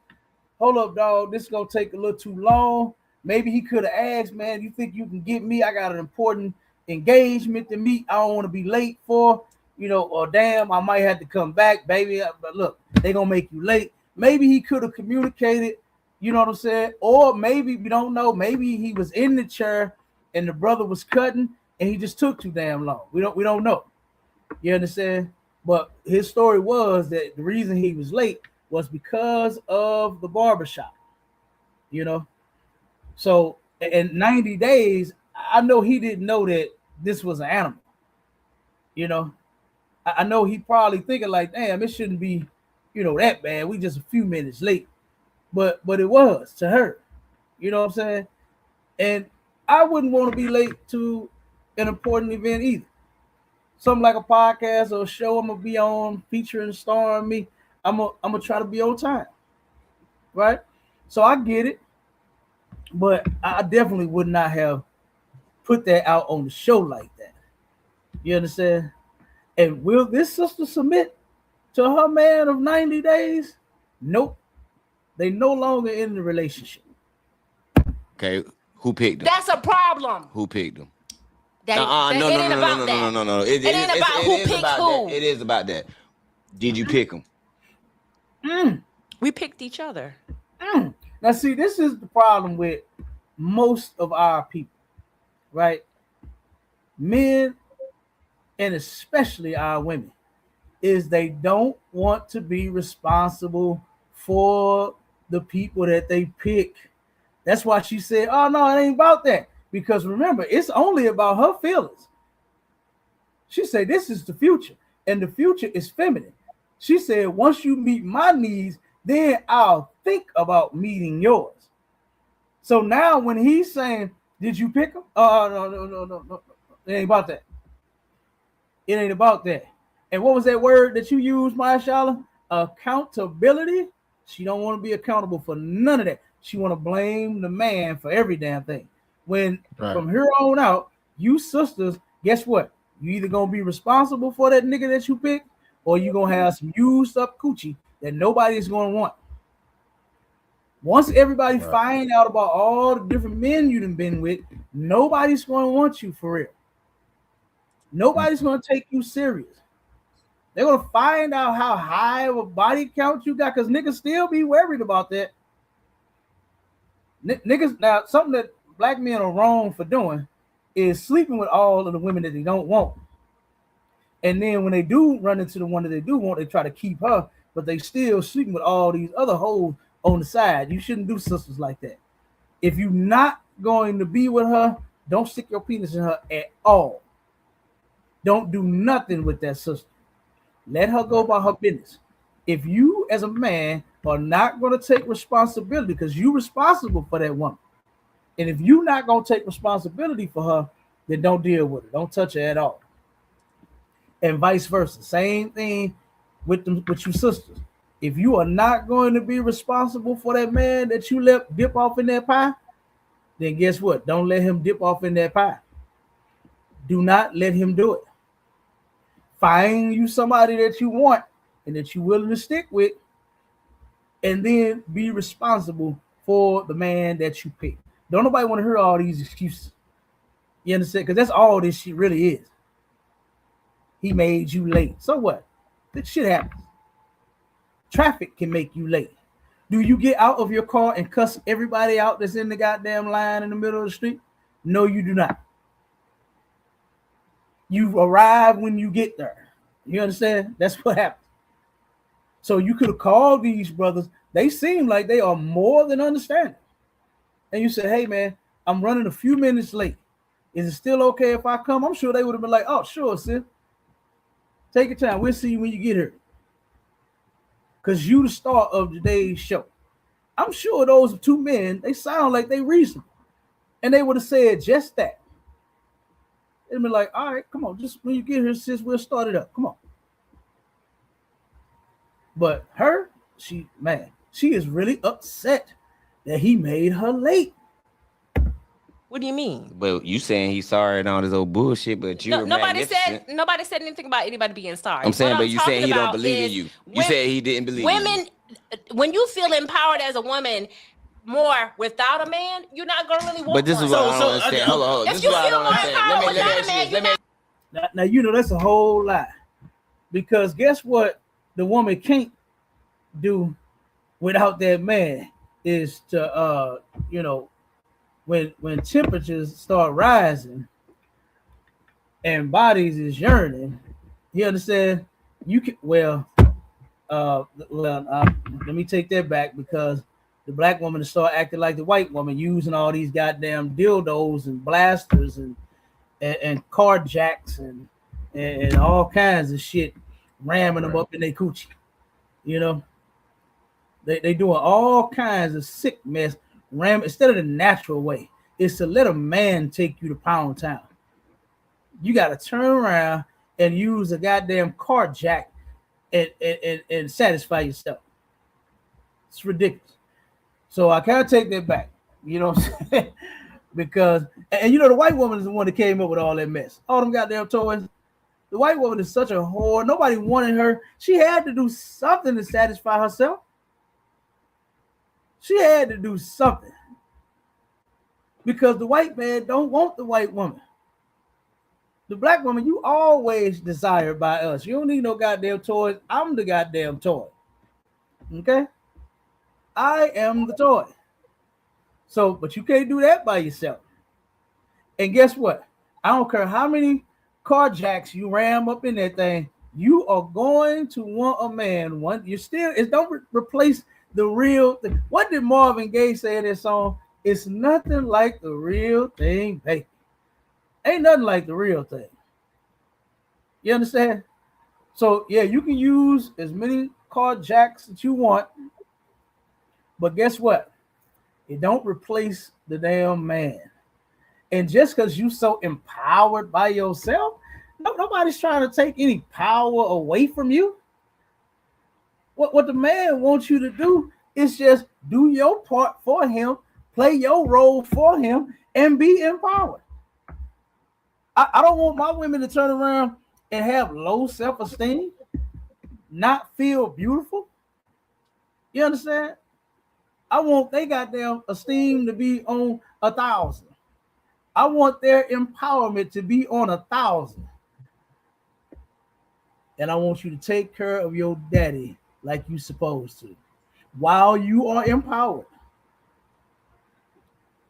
hold up, dog, this is gonna take a little too long. Maybe he could have asked, man, you think you can get me? I got an important engagement to meet. I don't want to be late for, you know, or damn, I might have to come back, baby. But look, they gonna make you late. Maybe he could have communicated, you know what I'm saying? Or maybe, we don't know, maybe he was in the chair and the brother was cutting and he just took too damn long. We don't know. You understand? But his story was that the reason he was late was because of the barbershop, you know? So in 90 days, I know he didn't know that this was an animal, you know? I know he probably thinking like, damn, it shouldn't be, you know, that bad. We just a few minutes late. But it was to her, you know what I'm saying? And I wouldn't want to be late to an important event either. Something like a podcast or a show I'm gonna be on, featuring, starring me. I'm gonna try to be on time, right? So I get it, but I definitely would not have put that out on the show like that. You understand? And will this sister submit to her man of 90 days? Nope. They no longer in the relationship. Okay, who picked them? That's a problem. Who picked them? No. It ain't about that. No. It ain't about who picked who. It is about that. Did you pick them? We picked each other. Now, see, this is the problem with most of our people, right? Men, and especially our women, is they don't want to be responsible for the people that they pick. That's why she said, oh, no, it ain't about that. Because remember, it's only about her feelings. She said, this is the future, and the future is feminine. She said, once you meet my needs, then I'll think about meeting yours. So now when he's saying, did you pick him? No. It ain't about that. It ain't about that. And what was that word that you used, Marshala? Accountability. She don't want to be accountable for none of that. She want to blame the man for every damn thing. When from here on out, you sisters, guess what? You either gonna be responsible for that nigga that you pick, or you gonna have some used up coochie that nobody's gonna want. Once everybody find out about all the different men you done been with, nobody's gonna want you for real. Nobody's gonna take you serious. They're gonna find out how high of a body count you got, because niggas still be worried about that. Niggas, now something that black men are wrong for doing is sleeping with all of the women that they don't want. And then when they do run into the one that they do want, they try to keep her, but they still sleeping with all these other hoes on the side. You shouldn't do sisters like that. If you're not going to be with her, don't stick your penis in her at all. Don't do nothing with that sister. Let her go about her business. If you as a man are not going to take responsibility, because you're responsible for that woman, and if you're not going to take responsibility for her, then don't deal with her. Don't touch her at all. And vice versa. Same thing with your sisters. If you are not going to be responsible for that man that you let dip off in that pie, then guess what? Don't let him dip off in that pie. Do not let him do it. Find you somebody that you want and that you're willing to stick with, and then be responsible for the man that you pick. Don't nobody want to hear all these excuses. You understand? Because that's all this shit really is. He made you late. So what? That shit happens. Traffic can make you late. Do you get out of your car and cuss everybody out that's in the goddamn line in the middle of the street? No, you do not. You arrive when you get there. You understand? That's what happens. So you could have called these brothers. They seem like they are more than understanding. And you say, hey, man, I'm running a few minutes late. Is it still okay if I come? I'm sure they would have been like, oh, sure, sis. Take your time. We'll see you when you get here. Because you the star of today's show. I'm sure those two men, they sound like they reasonable. And they would have said just that. They'd be like, all right, come on. Just when you get here, sis, we'll start it up. Come on. But her, she is really upset that he made her late. What do you mean? But you saying he's sorry and all this old bullshit, but you nobody said anything about anybody being sorry. I'm saying, but you saying he don't believe in you. You said he didn't believe in you. Women, when you feel empowered as a woman more without a man, you're not gonna really want. But this is what I don't understand. Hold on. If you feel more empowered without a man, now you know that's a whole lie. Because guess what the woman can't do without that man is to when temperatures start rising and bodies is yearning, you understand? You can let me take that back, because the black woman start acting like the white woman, using all these goddamn dildos and blasters and car jacks and all kinds of shit, ramming them up in their coochie. You know, they doing all kinds of sick mess. Instead of the natural way, is to let a man take you to Pound Town. You got to turn around and use a goddamn car jack and satisfy yourself. It's ridiculous. So I can't take that back. You know what I'm saying? Because, and you know, the white woman is the one that came up with all that mess. All them goddamn toys. The white woman is such a whore. Nobody wanted her. She had to do something to satisfy herself. She had to do something, because the white man don't want the white woman. The black woman, you always desired by us. You don't need no goddamn toys. I'm the goddamn toy. Okay? I am the toy. So, but you can't do that by yourself. And guess what? I don't care how many car jacks you ram up in that thing, you are going to want a man. It don't replace the real thing. What did Marvin Gaye say in his song? It's nothing like the real thing, baby. Ain't nothing like the real thing. You understand? So yeah, you can use as many car jacks that you want, but guess what? It don't replace the damn man. And just because you so empowered by yourself, nobody's trying to take any power away from you. What the man wants you to do is just do your part for him, play your role for him, and be empowered. I don't want my women to turn around and have low self-esteem, not feel beautiful. You understand? I want their goddamn esteem to be on 1,000. I want their empowerment to be on 1,000. And I want you to take care of your daddy like you supposed to, while you are empowered.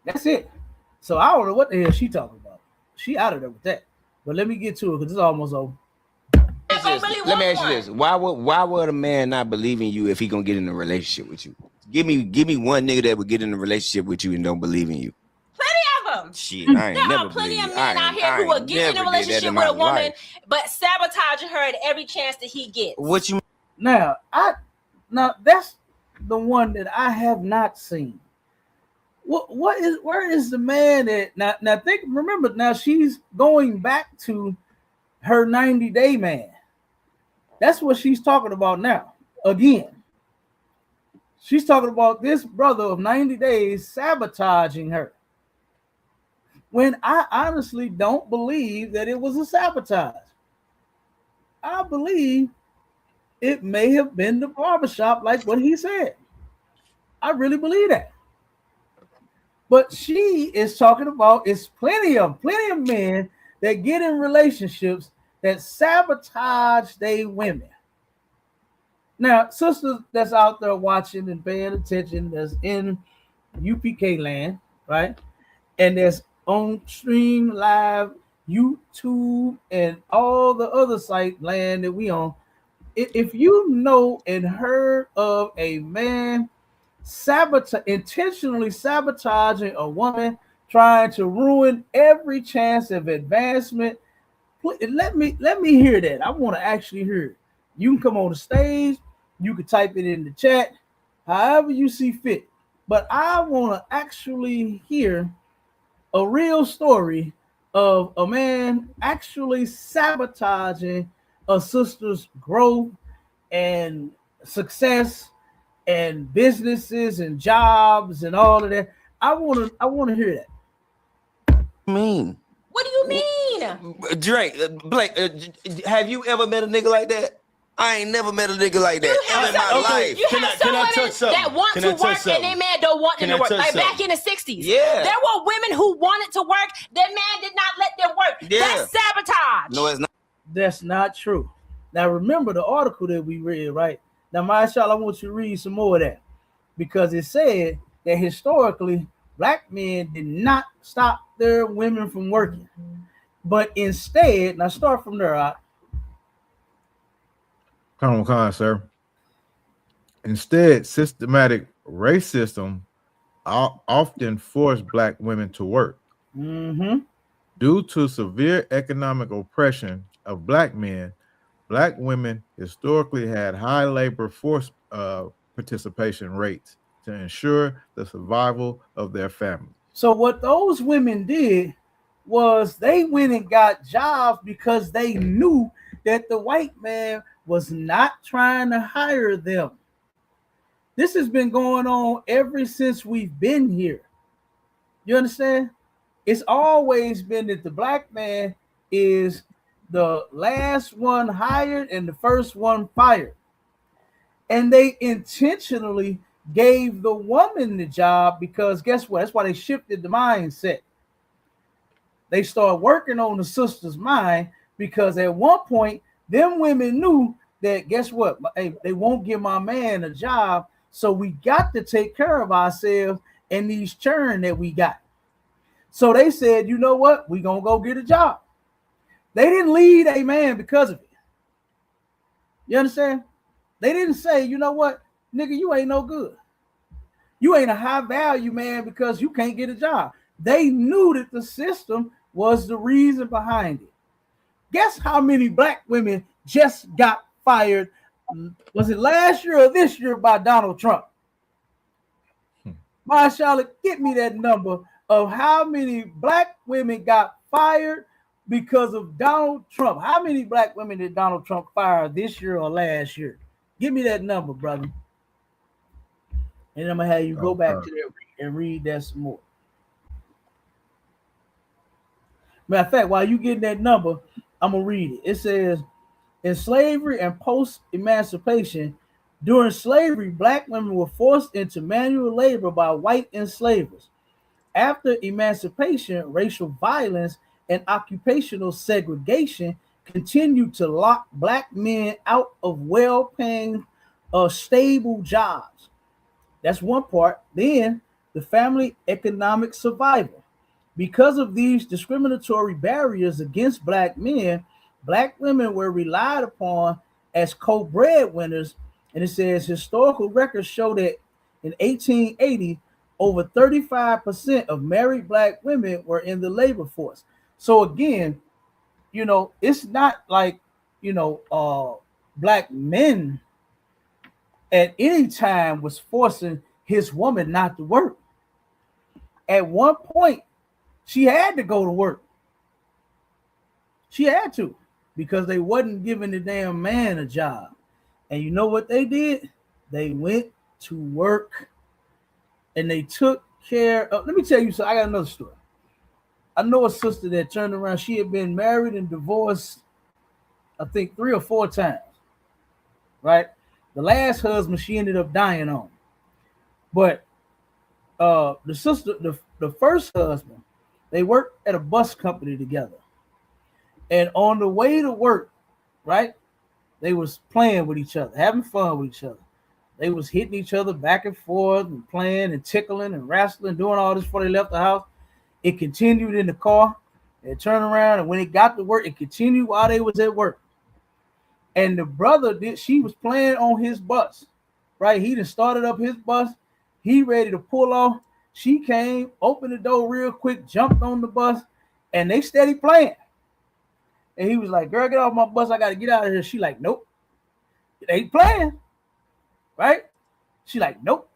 That's it. So I don't know what the hell she talking about. She out of there with that. But let me get to it, because it's almost over. Let me ask you this: Why would a man not believe in you if he gonna get in a relationship with you? Give me one nigga that would get in a relationship with you and don't believe in you. Plenty of them. Shit, I ain't There never are plenty believed. of men out here who will get in a relationship with a woman, but sabotaging her at every chance that he gets. What you Now that's the one that I have not seen. Where is the man that now remember now she's going back to her 90-day man. That's what she's talking about now. Again. She's talking about this brother of 90 days sabotaging her. When I honestly don't believe that it was a sabotage. I believe it may have been the barbershop, like what he said. I really believe that. But she is talking about it's plenty of men that get in relationships that sabotage their women. Now, sisters that's out there watching and paying attention, that's in UPK land, right? And that's on stream live, YouTube, and all the other site land that we on. If you know and heard of a man intentionally sabotaging a woman, trying to ruin every chance of advancement, let me hear that. I want to actually hear it. You can come on the stage. You can type it in the chat, however you see fit. But I want to actually hear a real story of a man actually sabotaging a sister's growth and success and businesses and jobs and all of that. I want to hear that. What do you mean? Drake, Blake, have you ever met a nigga like that? I ain't never met a nigga like that in my life. You have some women that want to work and their man don't want them to work. Like back in the 60s. Yeah. There were women who wanted to work. Their man did not let them work. Yeah. That's sabotage. No, it's not. That's not true. Now remember the article that we read, right? Now, Marshall, I want you to read some more of that. Because it said that historically, black men did not stop their women from working. But instead, now start from there, Come on, sir. Instead, systematic racism often forced black women to work. Mm-hmm. Due to severe economic oppression of black men, black women historically had high labor force participation rates to ensure the survival of their family. So what those women did was they went and got jobs because they knew that the white man was not trying to hire them. This has been going on ever since we've been here. You understand? It's always been that the black man is the last one hired and the first one fired. And they intentionally gave the woman the job because guess what? That's why they shifted the mindset. They started working on the sister's mind because at one point, them women knew that guess what? Hey, they won't give my man a job, so we got to take care of ourselves and these churn that we got. So they said, you know what? We're going to go get a job. They didn't lead a man because of it. You understand? They didn't say, you know what? Nigga, you ain't no good. You ain't a high value man because you can't get a job. They knew that the system was the reason behind it. Guess how many black women just got fired? Was it last year or this year by Donald Trump? My Charlotte, get me that number of how many black women got fired because of Donald Trump. How many black women did Donald Trump fire this year or last year? Give me that number, brother. And I'm going to have you go back to that and read that some more. Matter of fact, while you getting that number, I'm going to read it. It says, in slavery and post-emancipation, during slavery, black women were forced into manual labor by white enslavers. After emancipation, racial violence and occupational segregation continued to lock black men out of well-paying, stable jobs. That's one part. Then the family economic survival. Because of these discriminatory barriers against black men, black women were relied upon as co-breadwinners. And it says historical records show that in 1880, over 35% of married black women were in the labor force. So again, you know, it's not like, you know, black men at any time was forcing his woman not to work. At one point, she had to go to work. She had to, because they wasn't giving the damn man a job. And you know what they did? They went to work and they took care of. Let me tell you something. I got another story. I know a sister that turned around. She had been married and divorced, I think 3 or 4 times. Right? The last husband she ended up dying on. But the sister, the first husband, they worked at a bus company together. And on the way to work, right, they was playing with each other, having fun with each other. They was hitting each other back and forth and playing and tickling and wrestling, doing all this before they left the house. It continued in the car. They turned around, and when it got to work, it continued while they was at work. And the brother she was playing on his bus, right? He just started up his bus. He ready to pull off. She came, opened the door real quick, jumped on the bus, and they steady playing. And he was like, girl, get off my bus. I got to get out of here. She like, nope. They ain't playing. Right? She like, nope,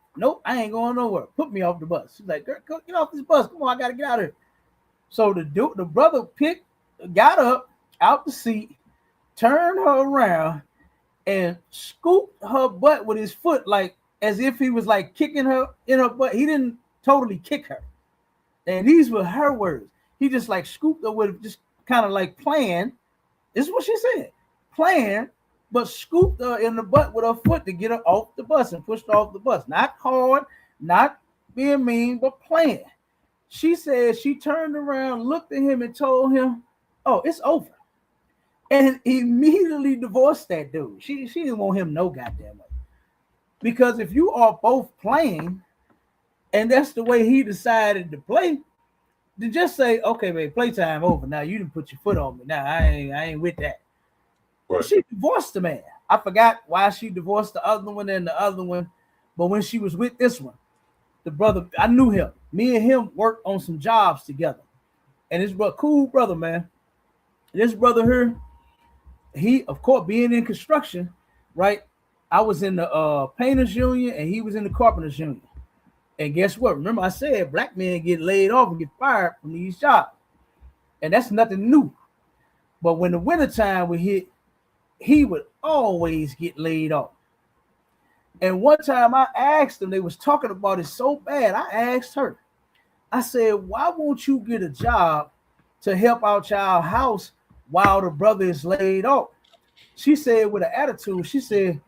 I ain't going nowhere. Put me off the bus. She's like, girl, get off this bus. Come on, I got to get out of here. So the brother got up out the seat, turned her around, and scooped her butt with his foot, like as if he was like kicking her in her butt. He didn't totally kick her. And these were her words. He just like scooped her with just kind of like playing. This is what she said. Playing, but scooped her in the butt with her foot to get her off the bus and pushed her off the bus. Not hard, not being mean, but playing. She said she turned around, looked at him, and told him, oh, it's over. And immediately divorced that dude. She didn't want him no goddamn way. Because if you are both playing, and that's the way he decided to play, then just say, okay, babe, playtime over. Now you didn't put your foot on me. Now I ain't with that. Right. She divorced the man. I forgot why she divorced the other one and the other one. But when she was with this one, the brother, I knew him. Me and him worked on some jobs together. And this brother, cool brother, man. This brother here, he, of course, being in construction, right? I was in the painters union and he was in the carpenters union. And guess what? Remember I said black men get laid off and get fired from these jobs. And that's nothing new. But when the wintertime would hit, he would always get laid off. And one time I asked them, they was talking about it so bad, I asked her, I said, why won't you get a job to help out your house while the brother is laid off? She said with an attitude, she said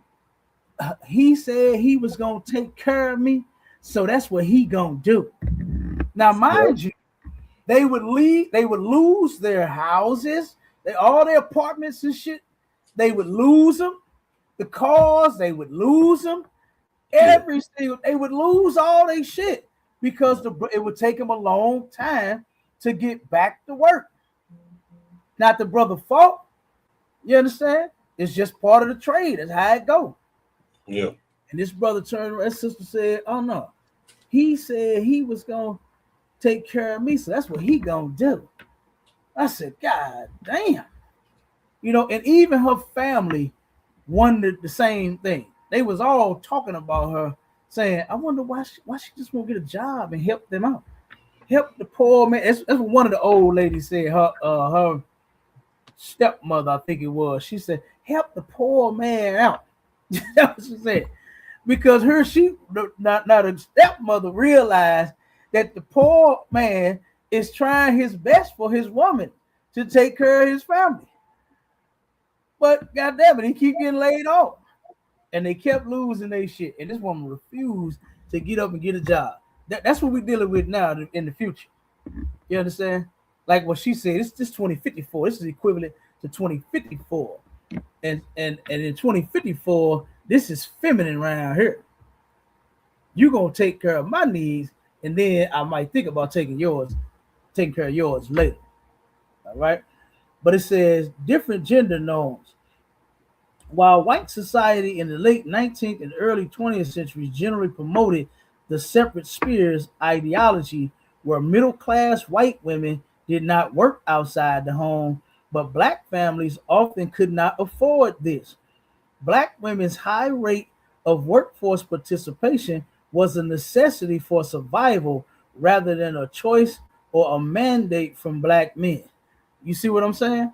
he was going to take care of me. So that's what he gonna do. Now, mind you, they would lose their houses, all their apartments and shit. They would lose them. The cars, they would lose them. Every single, they would lose all their shit because it would take them a long time to get back to work. Not the brother fault. You understand? It's just part of the trade. That's how it go. Yeah. And this brother turned around, his sister said, oh no. He said he was going to take care of me, so that's what he going to do. I said, God damn. You know, and even her family wondered the same thing. They was all talking about her, saying, I wonder why she just won't get a job and help them out. Help the poor man. That's what one of the old ladies said, her stepmother, I think it was. She said, help the poor man out. That's what she said. Because the stepmother realized that the poor man is trying his best for his woman to take care of his family. But goddamn it, he keep getting laid off. And they kept losing their shit. And this woman refused to get up and get a job. That's what we're dealing with now in the future. You understand? Like what she said, it's 2054. This is equivalent to 2054. And in 2054, this is feminine around here. You're gonna take care of my needs, and then I might think about taking care of yours later. All right. But it says different gender norms While white society in the late 19th and early 20th centuries generally promoted the separate spheres ideology, where middle class white women did not work outside the home, but black families often could not afford this. Black women's high rate of workforce participation was a necessity for survival rather than a choice or a mandate from black men. You see what I'm saying?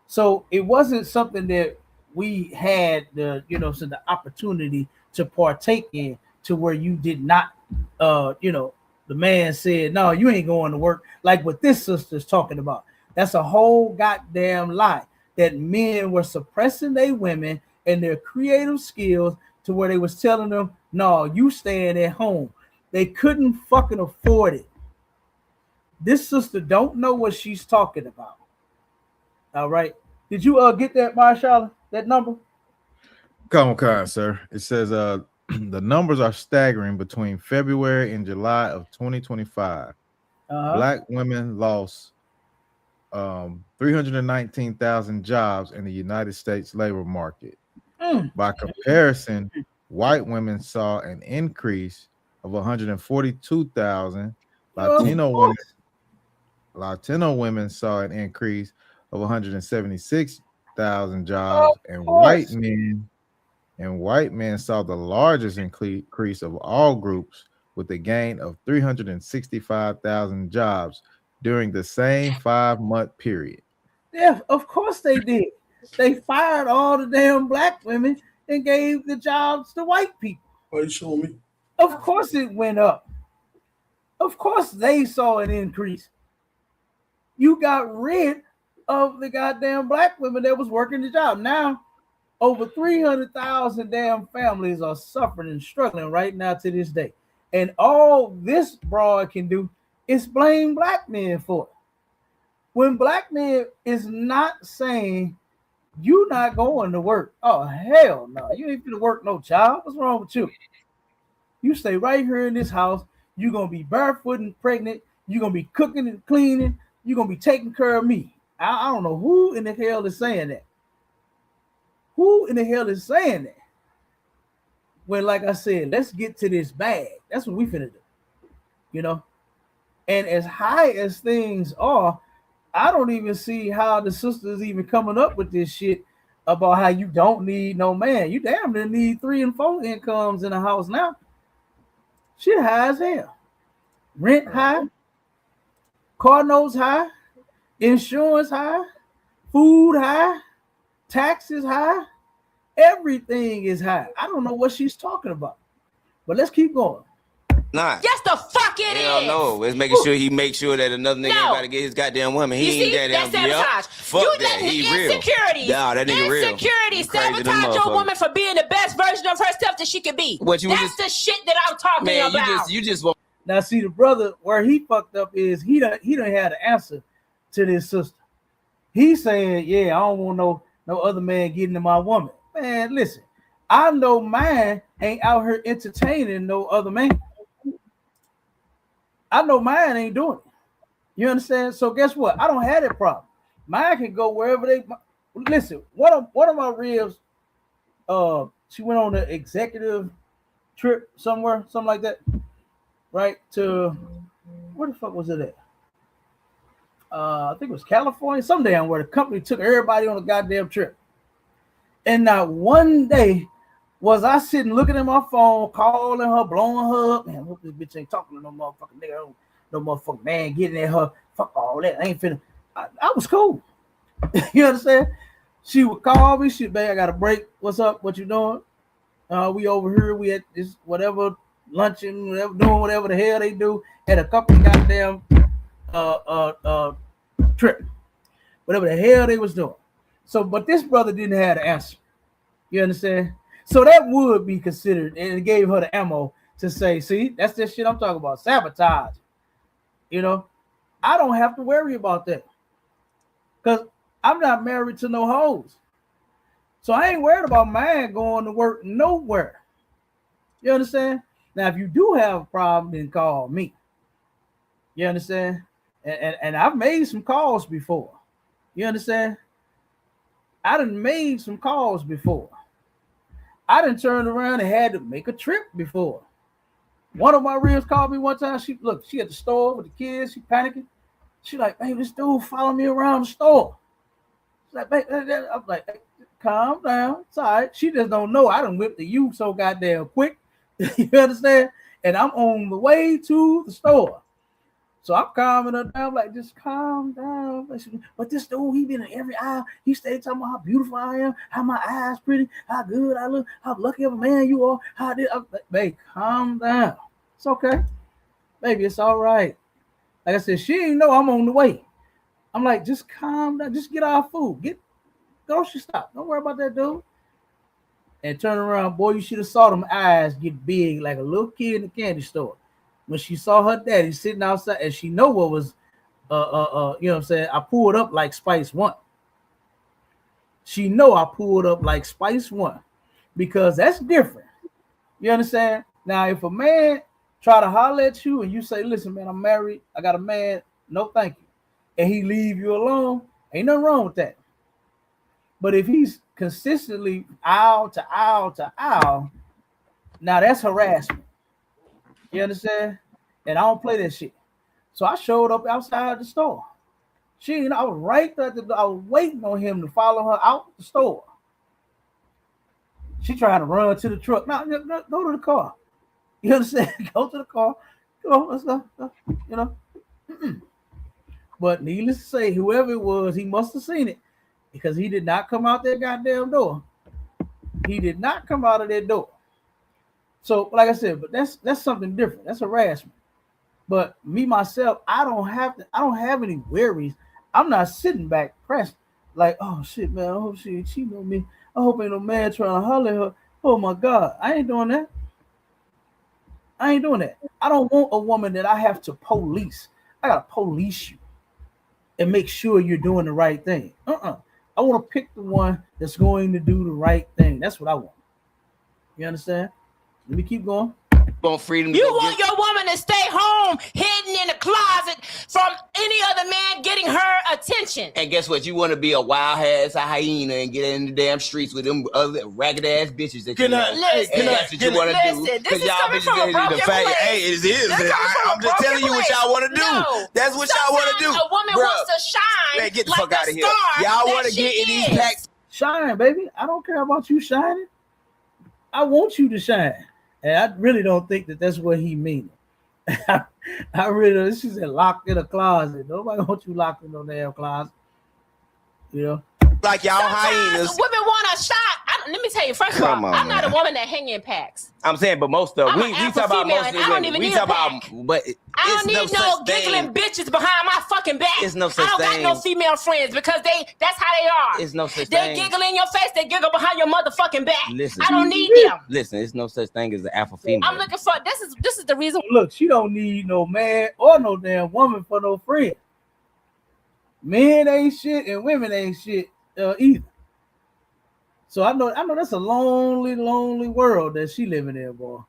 So it wasn't something that we had so the opportunity to partake in, to where you did not, the man said, no, you ain't going to work, like what this sister's talking about. That's a whole goddamn lie, that men were suppressing their women and their creative skills to where they was telling them, no, you staying at home. They couldn't fucking afford it. This sister don't know what she's talking about. All right. Did you get that, Marshala? That number? Come on, sir. It says the numbers are staggering. Between February and July of 2025, black women lost 319,000 jobs in the United States labor market. By comparison, white women saw an increase of 142,000. Latino women saw an increase of 176,000 jobs, and white men saw the largest increase of all groups, with a gain of 365,000 jobs during the same 5-month period. Yeah, of course they did. They fired all the damn black women and gave the jobs to white people. Why you showing me? Of course it went up. Of course they saw an increase. You got rid of the goddamn black women that was working the job. Now, over 300,000 damn families are suffering and struggling right now to this day. And all this broad can do is blame black men for it. When black men is not saying, you not going to work. Oh, hell no. You ain't gonna work no child. What's wrong with you? You stay right here in this house. You're going to be barefoot and pregnant. You're going to be cooking and cleaning. You're going to be taking care of me. I don't know who in the hell is saying that. Who in the hell is saying that? When, like I said, let's get to this bag. That's what we finna do. And as high as things are, I don't even see how the sisters even coming up with this shit about how you don't need no man. You damn near need 3 and 4 incomes in a house now. Shit high as hell. Rent high, car notes high, insurance high, food high, taxes high. Everything is high. I don't know what she's talking about. But let's keep going. Nah. Yes, the fuck it Hell is. no. It's making sure he makes sure that another nigga ain't about to get his goddamn woman. He ain't that's goddamn. sabotage. Fuck You that. letting He real. insecurities. Nah, that nigga real. Insecurities sabotage your woman for being the best version of herself that she could be. That's the shit that I'm talking about. You just want. Now, see, the brother, where he fucked up is he don't have the answer to this sister. He's saying, yeah, I don't want no other man getting to my woman. Man, listen, I know mine ain't out here entertaining no other man. I know mine ain't doing it. You understand? So guess what? I don't have that problem. Mine can go wherever they listen. One of my ribs, she went on an executive trip somewhere, something like that. Right to where the fuck was it at? I think it was California, some damn where the company took everybody on a goddamn trip. And not one day was I sitting looking at my phone, calling her, blowing her up. Man, I hope this bitch ain't talking to no motherfucking nigga, no motherfucking man getting at her. Fuck all that. I ain't finna. I was cool. You understand? She would call me. She'd be, I got a break. What's up? What you doing? We over here. We at this whatever luncheon, whatever, doing whatever the hell they do at a company goddamn trip. Whatever the hell they was doing. So, but this brother didn't have the answer. You understand? So that would be considered, and it gave her the ammo to say, see, that's this shit I'm talking about, sabotage. I don't have to worry about that because I'm not married to no hoes. So I ain't worried about mine going to work nowhere. You understand? Now, if you do have a problem, then call me. You understand? And I've made some calls before. You understand? I done made some calls before. I done turned around and had to make a trip before. One of my ribs called me one time. She at the store with the kids. She panicking. She like, hey, this dude following me around the store. She's like, hey, I'm like, hey, calm down. It's all right. She just don't know I done whipped the U so goddamn quick. You understand? And I'm on the way to the store. So I'm calming her down, like, just calm down. But this dude, he been in every aisle. He stayed talking about how beautiful I am, how my eyes pretty, how good I look, how lucky of a man you are. How did I'm like, babe, calm down. It's okay. Baby, it's all right. Like I said, she ain't know I'm on the way. I'm like, just calm down. Just get our food. Get grocery stop. Don't worry about that dude. And turn around, boy, you should have saw them eyes get big like a little kid in the candy store. When she saw her daddy sitting outside and she know what was, you know what I'm saying? I pulled up like Spice One. She know I pulled up like Spice One because that's different. You understand? Now, if a man try to holler at you and you say, listen, man, I'm married. I got a man. No, thank you. And he leave you alone. Ain't nothing wrong with that. But if he's consistently aisle to aisle to aisle, now that's harassment. You understand? And I don't play that shit. So I showed up outside the store. I was right there. I was waiting on him to follow her out the store. She tried to run to the truck. No, go to the car. You understand? Go to the car. Come on, let's go. You know. But needless to say, whoever it was, he must have seen it because he did not come out that goddamn door. He did not come out of that door. So, like I said, but that's something different. That's harassment. But me myself, I don't have any worries. I'm not sitting back pressed like, oh shit, man. I hope she ain't cheating on me. I hope ain't no man trying to holler at her. Oh my God, I ain't doing that. I don't want a woman that I have to police. I gotta police you and make sure you're doing the right thing. I want to pick the one that's going to do the right thing. That's what I want. You understand? Let me keep going. Freedom. You want your woman to stay home, hidden in the closet from any other man getting her attention. And guess what? You want to be a wild ass hyena and get in the damn streets with them other ragged ass bitches that you want. That's what you want to do. This is coming from a broken place. Hey, it is. I'm just telling you what y'all want to do. No. That's what y'all want to do. A woman wants to shine. Man, get the like fuck out of here. Y'all want to get in these packs. Shine, baby. I don't care about you shining. I want you to shine. And I really don't think that that's what he means. I really don't. She said locked in a closet. Nobody wants you locked in no damn closet. You know? Like y'all hyenas. Women want a shot. Let me tell you, first of all, I'm not a woman that hang in packs. I'm saying, but most of we talk about most of the women. We talk about, but I don't need no giggling bitches behind my fucking back. It's no such thing. I don't got no female friends because that's how they are. It's no such thing. They giggle in your face. They giggle behind your motherfucking back. Listen, I don't need them. Listen, it's no such thing as an alpha female. I'm looking for this is the reason. Look, she don't need no man or no damn woman for no friend. Men ain't shit and women ain't shit either. So I know that's a lonely, lonely world that she living in, boy.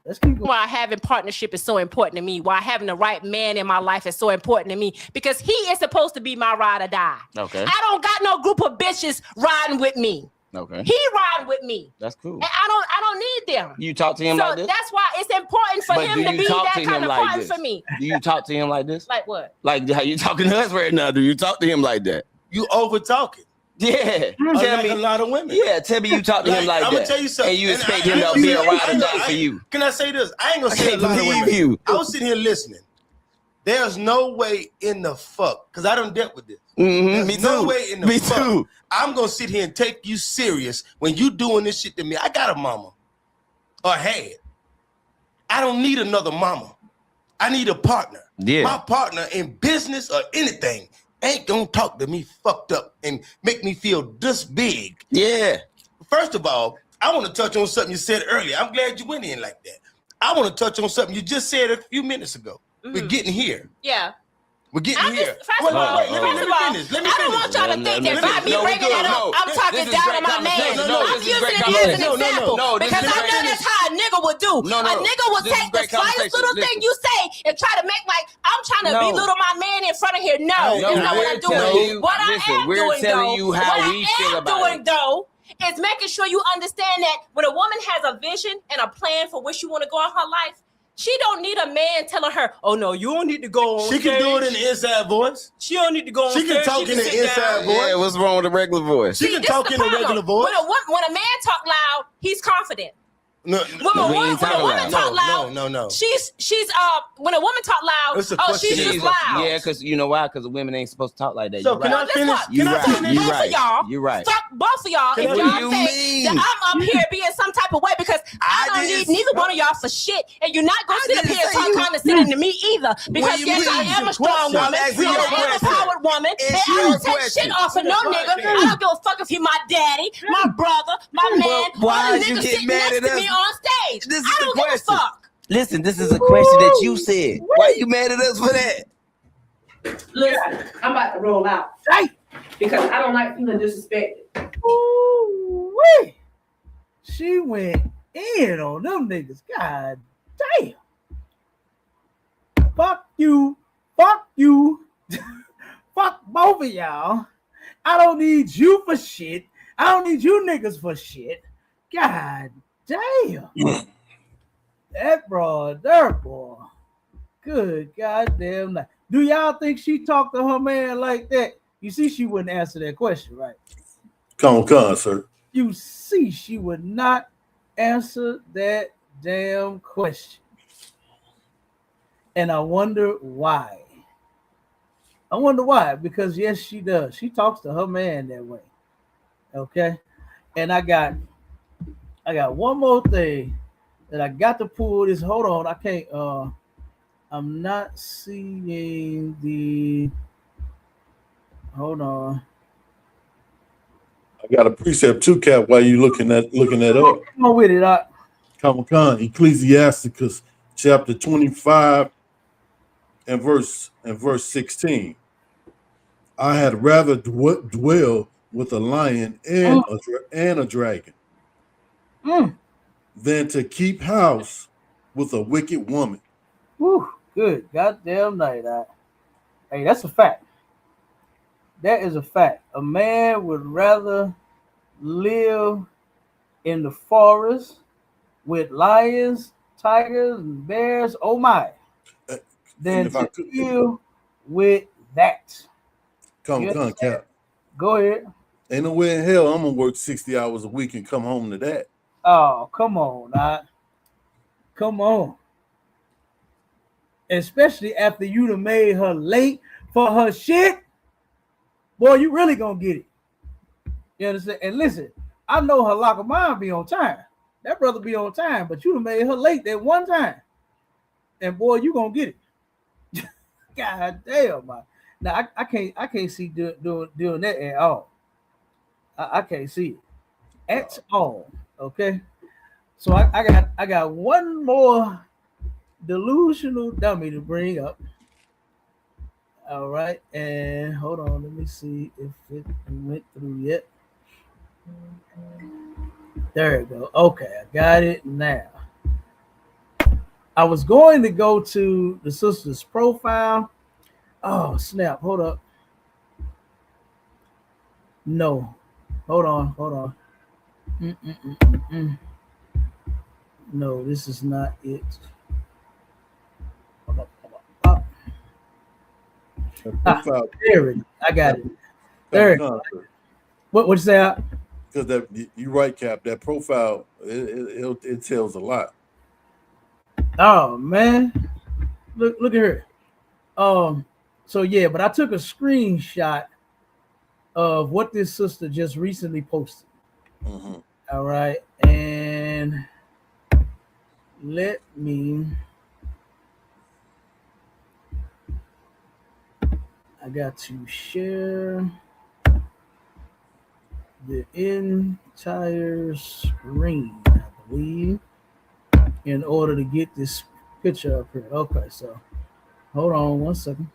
Let's keep going. Why having partnership is so important to me. Why having the right man in my life is so important to me. Because he is supposed to be my ride or die. Okay. I don't got no group of bitches riding with me. Okay. He riding with me. That's cool. And I don't need them. You talk to him like this? So that's why it's important for him to be that kind of partner for me. Do you talk to him like this? Like what? Like how you talking to us right now? Do you talk to him like that? You over talking. Yeah, tell me a lot of women. Yeah, tell me you talk to him like I'm that. gonna tell you something. And you expect him to be a ride or die for you. Can I say this? I ain't gonna say a lot of women. I was sitting here listening. There's no way in the fuck, because I done dealt with this. Me no too. way in the fuck. I'm gonna sit here and take you serious when you doing this shit to me. I got a mama, or had. I don't need another mama. I need a partner. Yeah. My partner in business or anything ain't gonna talk to me fucked up and make me feel this big. Yeah. First of all, I want to touch on something you said earlier. I'm glad you went in like that. I want to touch on something you just said a few minutes ago. We're getting here. Yeah. We're getting here. First of all, I don't want y'all to think that by me bringing that up, I'm talking down on my man. I'm using it as an example because I know that's how a nigga would do. A nigga would take the slightest little thing you say and try to make like I'm trying to belittle my man in front of here. No, that's not what I'm doing. What I am doing though is making sure you understand that when a woman has a vision and a plan for where she want to go in her life, she don't need a man telling her, "Oh no, you don't need to go on stage. She can do it in the inside voice. She don't need to go on stage. She can talk in the inside voice. Yeah, what's wrong with the regular voice? She can talk in the regular voice. When a man talk loud, he's confident. No, when a woman talk loud, no. She's when a woman talk loud, she's just loud. Yeah, because you know why? Because the women ain't supposed to talk like that. So can I finish? You're right. Fuck both of y'all. If y'all think that I'm up here being some type of way because I don't need neither one of y'all for shit, and you're not gonna sit up here and talk condescending to me either. Because yes, I am a strong woman, I am an empowered woman, and I don't take shit off of no nigga. I don't give a fuck if he my daddy, my brother, my man, why or the did you nigga get sitting mad next at to us? me on stage. This is I don't the give a question. fuck. Listen, this is a question that you said. Why you mad at us for that? Listen, I'm about to roll out. Because I don't like feeling disrespected. Ooh-wee. She went in on them niggas. God damn. Fuck you. Fuck you. Fuck both of y'all. I don't need you for shit. I don't need you niggas for shit. God damn. That broad there, boy. Good goddamn night. Do y'all think she talked to her man like that? You see, she wouldn't answer that question, right? Come on, sir. You see, she would not answer that damn question. And I wonder why. Because yes, she does. She talks to her man that way. Okay. And I got one more thing that I got to pull this. Hold on. I can't I'm not seeing the hold on. I got a precept too, Cap, while you looking that up. Come on with it, Come on, Ecclesiasticus chapter 25 and verse 16. I had rather dwell with a lion and a dragon than to keep house with a wicked woman. Whew, good goddamn night. Hey, that's a fact. That is a fact. A man would rather live in the forest with lions, tigers, and bears, oh my, than to deal with that. Come on, Cap. Go ahead. Ain't no way in hell I'm gonna work 60 hours a week and come home to that. Oh, come on, come on. Especially after you done made her late for her shit, boy, you really gonna get it. You understand? And listen, I know her lock of mine be on time. That brother be on time, but you done made her late that one time. And boy, you gonna get it. God damn, man. Now I can't see doing that at all. I can't see it at all. Okay. So I got one more delusional dummy to bring up. All right, and hold on, let me see if it went through yet. There we go. Okay, I got it now. I was going to go to the sister's profile. Oh snap! Hold up. No, hold on. No, this is not it. Hold up. There it is. I got it. There. What you say? Because that you're right, Cap. That profile it tells a lot. Oh man, look at her. So yeah, but I took a screenshot of what this sister just recently posted. Mm-hmm. All right, and let me. I got to share the entire screen, I believe, in order to get this picture up here. Okay, so hold on 1 second.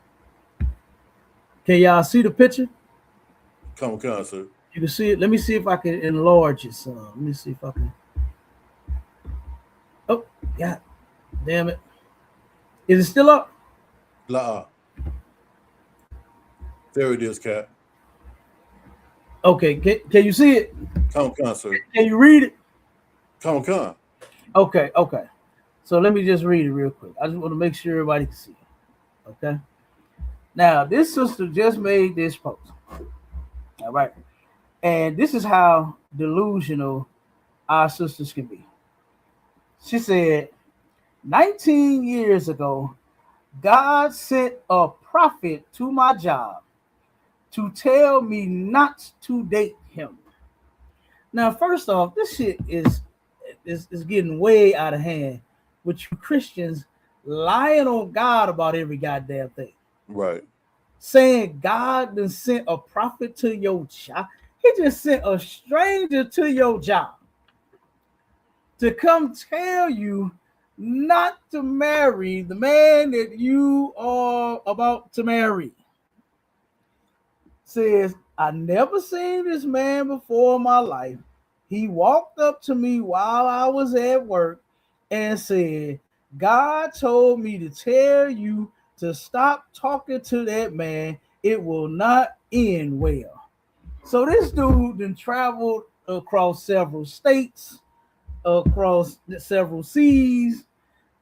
Can y'all see the picture? Come on, sir. You can see it. Let me see if I can enlarge it some. Let me see if I can. Oh, God damn it. Is it still up? La. There it is, Cap. Okay, can you see it? Come, sir. Can you read it? Come. Okay. So let me just read it real quick. I just want to make sure everybody can see it. Okay. Now, this sister just made this post. All right. And this is how delusional our sisters can be. She said, 19 years ago, God sent a prophet to my job to tell me not to date him. Now, first off, this shit is getting way out of hand with you Christians lying on God about every goddamn thing. Right. Saying God done sent a prophet to your job. He just sent a stranger to your job to come tell you not to marry the man that you are about to marry. Says, I never seen this man before in my life. He walked up to me while I was at work and said, God told me to tell you to stop talking to that man. It will not end well. So this dude then traveled across several states, across several seas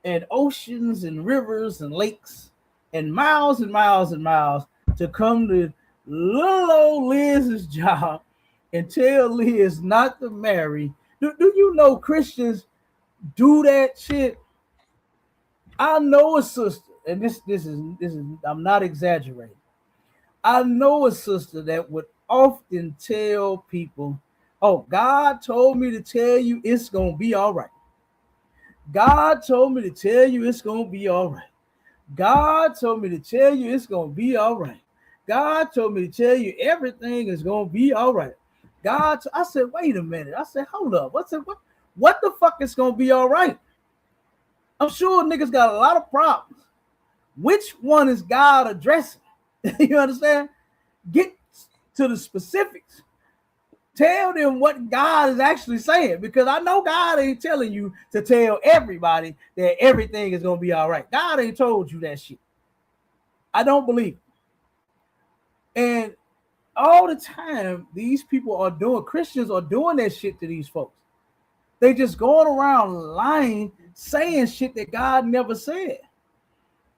and oceans and rivers and lakes and miles to come to little old Liz's job and tell Liz not to marry. Do you know Christians do that shit? I know a sister, and this is I'm not exaggerating. I know a sister that would often tell people, "Oh, God told me to tell you it's gonna be all right. God told me to tell you it's gonna be all right. God told me to tell you it's gonna be all right. God told me to tell you everything is gonna be all right." I said, wait a minute. I said, hold up. What the fuck is gonna be all right? I'm sure niggas got a lot of problems. Which one is God addressing? You understand? Get to the specifics. Tell them what God is actually saying, because I know God ain't telling you to tell everybody that everything is going to be all right. God ain't told you that shit. I don't believe it. And all the time, these people are doing, Christians are doing that shit to these folks. They just going around lying, saying shit that God never said.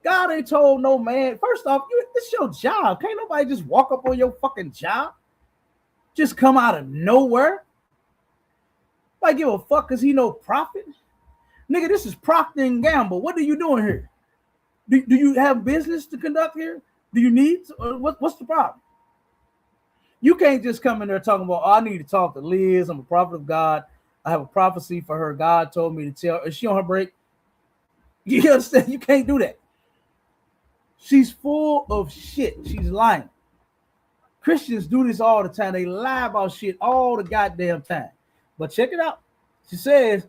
God ain't told no man. First off, it's your job. Can't nobody just walk up on your fucking job. Just come out of nowhere. I give a fuck because he no prophet. Nigga, this is Procter & Gamble. What are you doing here? Do you have business to conduct here? Do you need what's the problem? You can't just come in there talking about, oh, I need to talk to Liz. I'm a prophet of God. I have a prophecy for her. God told me to tell her. Is she on her break? You understand? You can't do that. She's full of shit. She's lying. Christians do this all the time. They lie about shit all the goddamn time. But check it out. She says,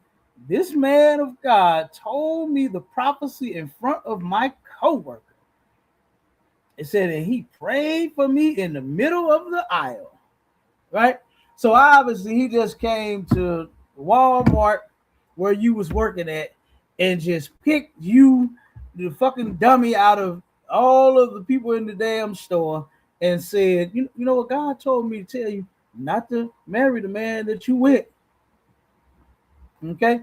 this man of God told me the prophecy in front of my coworker. It said, and he prayed for me in the middle of the aisle. Right? So obviously he just came to Walmart where you was working at and just picked you, the fucking dummy, out of all of the people in the damn store and said, you know what, God told me to tell you not to marry the man that you with. Okay?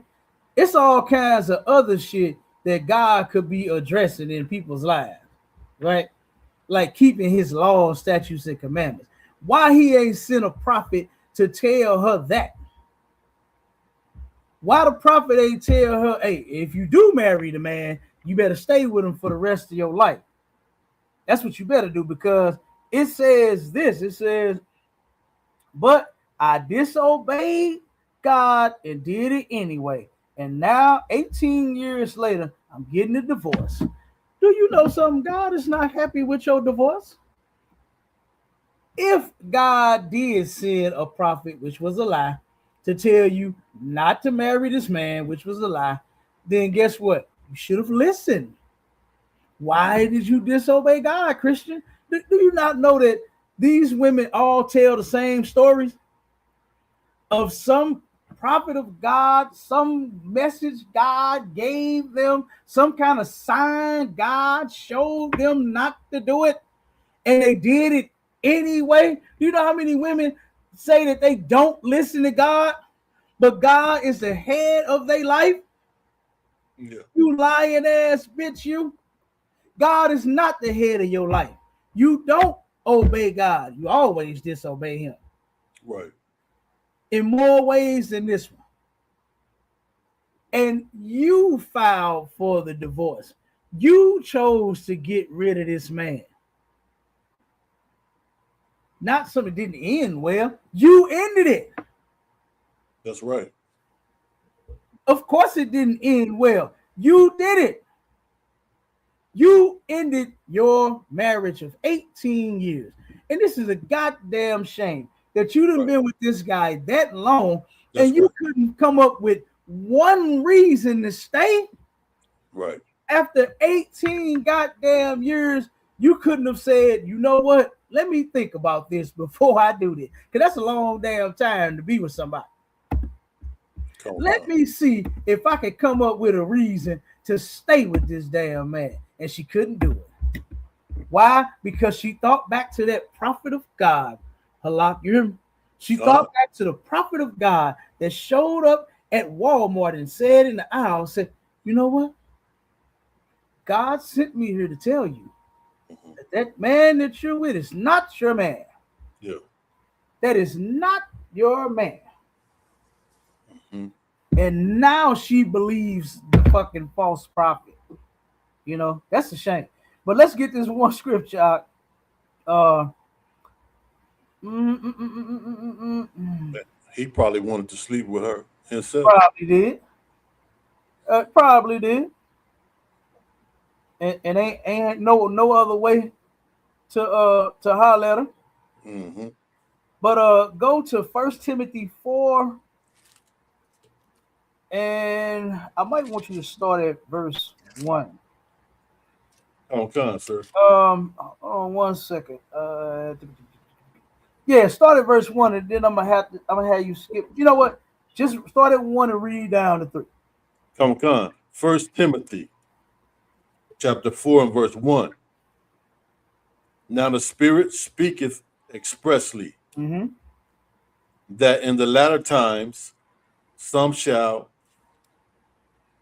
It's all kinds of other shit that God could be addressing in people's lives, right? Like keeping his laws, statutes, and commandments. Why he ain't sent a prophet to tell her that? Why the prophet ain't tell her, hey, if you do marry the man, you better stay with him for the rest of your life? That's what you better do, because it says this. It says, but I disobeyed God and did it anyway. And now, 18 years later, I'm getting a divorce. Do you know something? God is not happy with your divorce. If God did send a prophet, which was a lie, to tell you not to marry this man, which was a lie, then guess what? You should have listened. Why did you disobey God, Christian? Do you not know that these women all tell the same stories of some prophet of God, some message God gave them, some kind of sign God showed them not to do it, and they did it anyway? Do you know how many women say that they don't listen to God, but God is the head of their life? Yeah. You lying ass bitch, you. God is not the head of your life. You don't obey God. You always disobey him. Right. In more ways than this one. And you filed for the divorce. You chose to get rid of this man. Not something that didn't end well. You ended it. That's right. Of course it didn't end well. You did it. You ended your marriage of 18 years. And this is a goddamn shame that you done been with this guy that long. That's and you couldn't come up with one reason to stay. Right. After 18 goddamn years, you couldn't have said, you know what? Let me think about this before I do this. Because that's a long damn time to be with somebody. Let me see if I can come up with a reason to stay with this damn man. And she couldn't do it. Why? Because she thought back to that prophet of God. Halak, you hear me? She thought back to the prophet of God that showed up at Walmart and said in the aisle, said, you know what? God sent me here to tell you that man that you're with is not your man. Yeah. That is not your man. And now she believes the fucking false prophet. You know, that's a shame. But let's get this one scripture out. He probably wanted to sleep with her himself. Probably did. Probably did. And ain't no other way to holler at her. Mm-hmm. But go to 1 Timothy 4. And I might want you to start at verse 1. Okay, sir. Hold on 1 second. Yeah, start at verse 1, and then I'm gonna have you skip. You know what? Just start at 1 and read down to 3. Come on. 1 Timothy chapter 4 and verse 1. Now the Spirit speaketh expressly that in the latter times some shall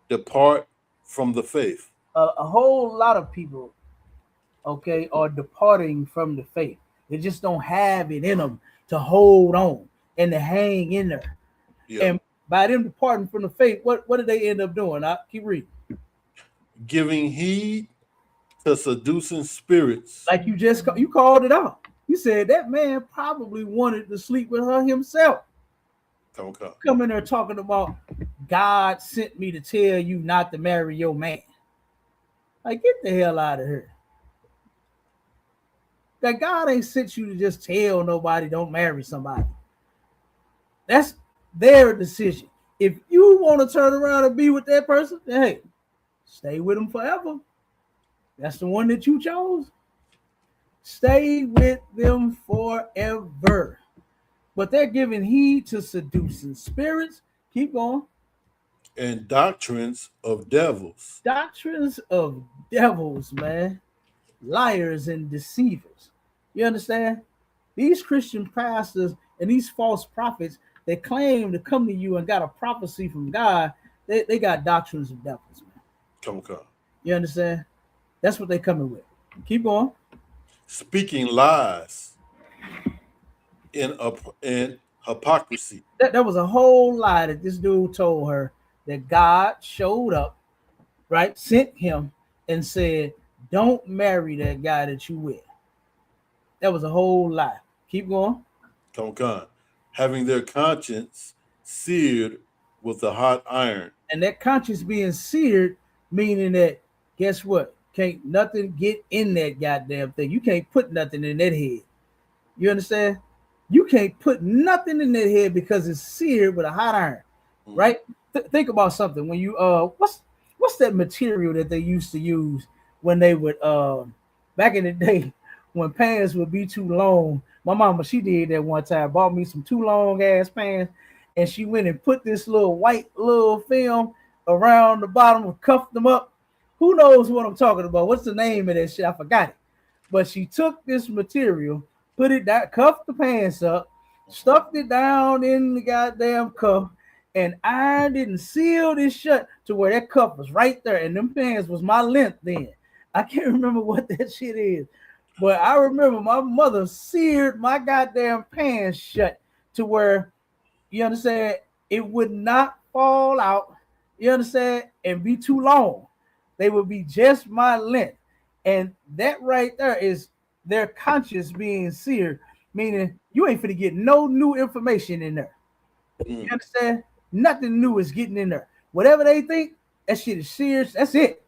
depart from the faith. A whole lot of people, okay, are departing from the faith. They just don't have it in them to hold on and to hang in there. Yeah. And by them departing from the faith, what did they end up doing? I keep reading. Giving heed to seducing spirits. Like you called it out. You said that man probably wanted to sleep with her himself. Come in there talking about God sent me to tell you not to marry your man. Like, get the hell out of here. That God ain't sent you to just tell nobody don't marry somebody. That's their decision. If you want to turn around and be with that person, then hey, stay with them forever. That's the one that you chose. Stay with them forever. But they're giving heed to seducing spirits. Keep going. And doctrines of devils. Doctrines of devils, man. Liars and deceivers. You understand? These Christian pastors and these false prophets, they claim to come to you and got a prophecy from God. They got doctrines of devils, man. Come. You understand? That's what they coming with. Keep going. Speaking lies in hypocrisy. That was a whole lie that this dude told her, that God showed up, right? Sent him and said, don't marry that guy that you with. That was a whole lie. Keep going. Come. Having their conscience seared with a hot iron. And that conscience being seared, meaning that, guess what? Can't nothing get in that goddamn thing. You can't put nothing in that head. You understand? You can't put nothing in that head because it's seared with a hot iron, right? Think about something. When you what's that material that they used to use when they would back in the day when pants would be too long? My mama, she did that one time, bought me some too long ass pants, and she went and put this little white little film around the bottom and cuffed them up. Who knows what I'm talking about? What's the name of that shit? I forgot it. But she took this material, put it down, cuffed the pants up, stuffed it down in the goddamn cup, and ironed it and sealed it shut to where that cup was right there, and them pants was my length then. I can't remember what that shit is, but I remember my mother seared my goddamn pants shut to where, you understand, it would not fall out, you understand, and be too long. They would be just my length. And that right there is their conscience being seared, meaning you ain't finna get no new information in there. You understand? Nothing new is getting in there. Whatever they think, that shit is serious. That's it.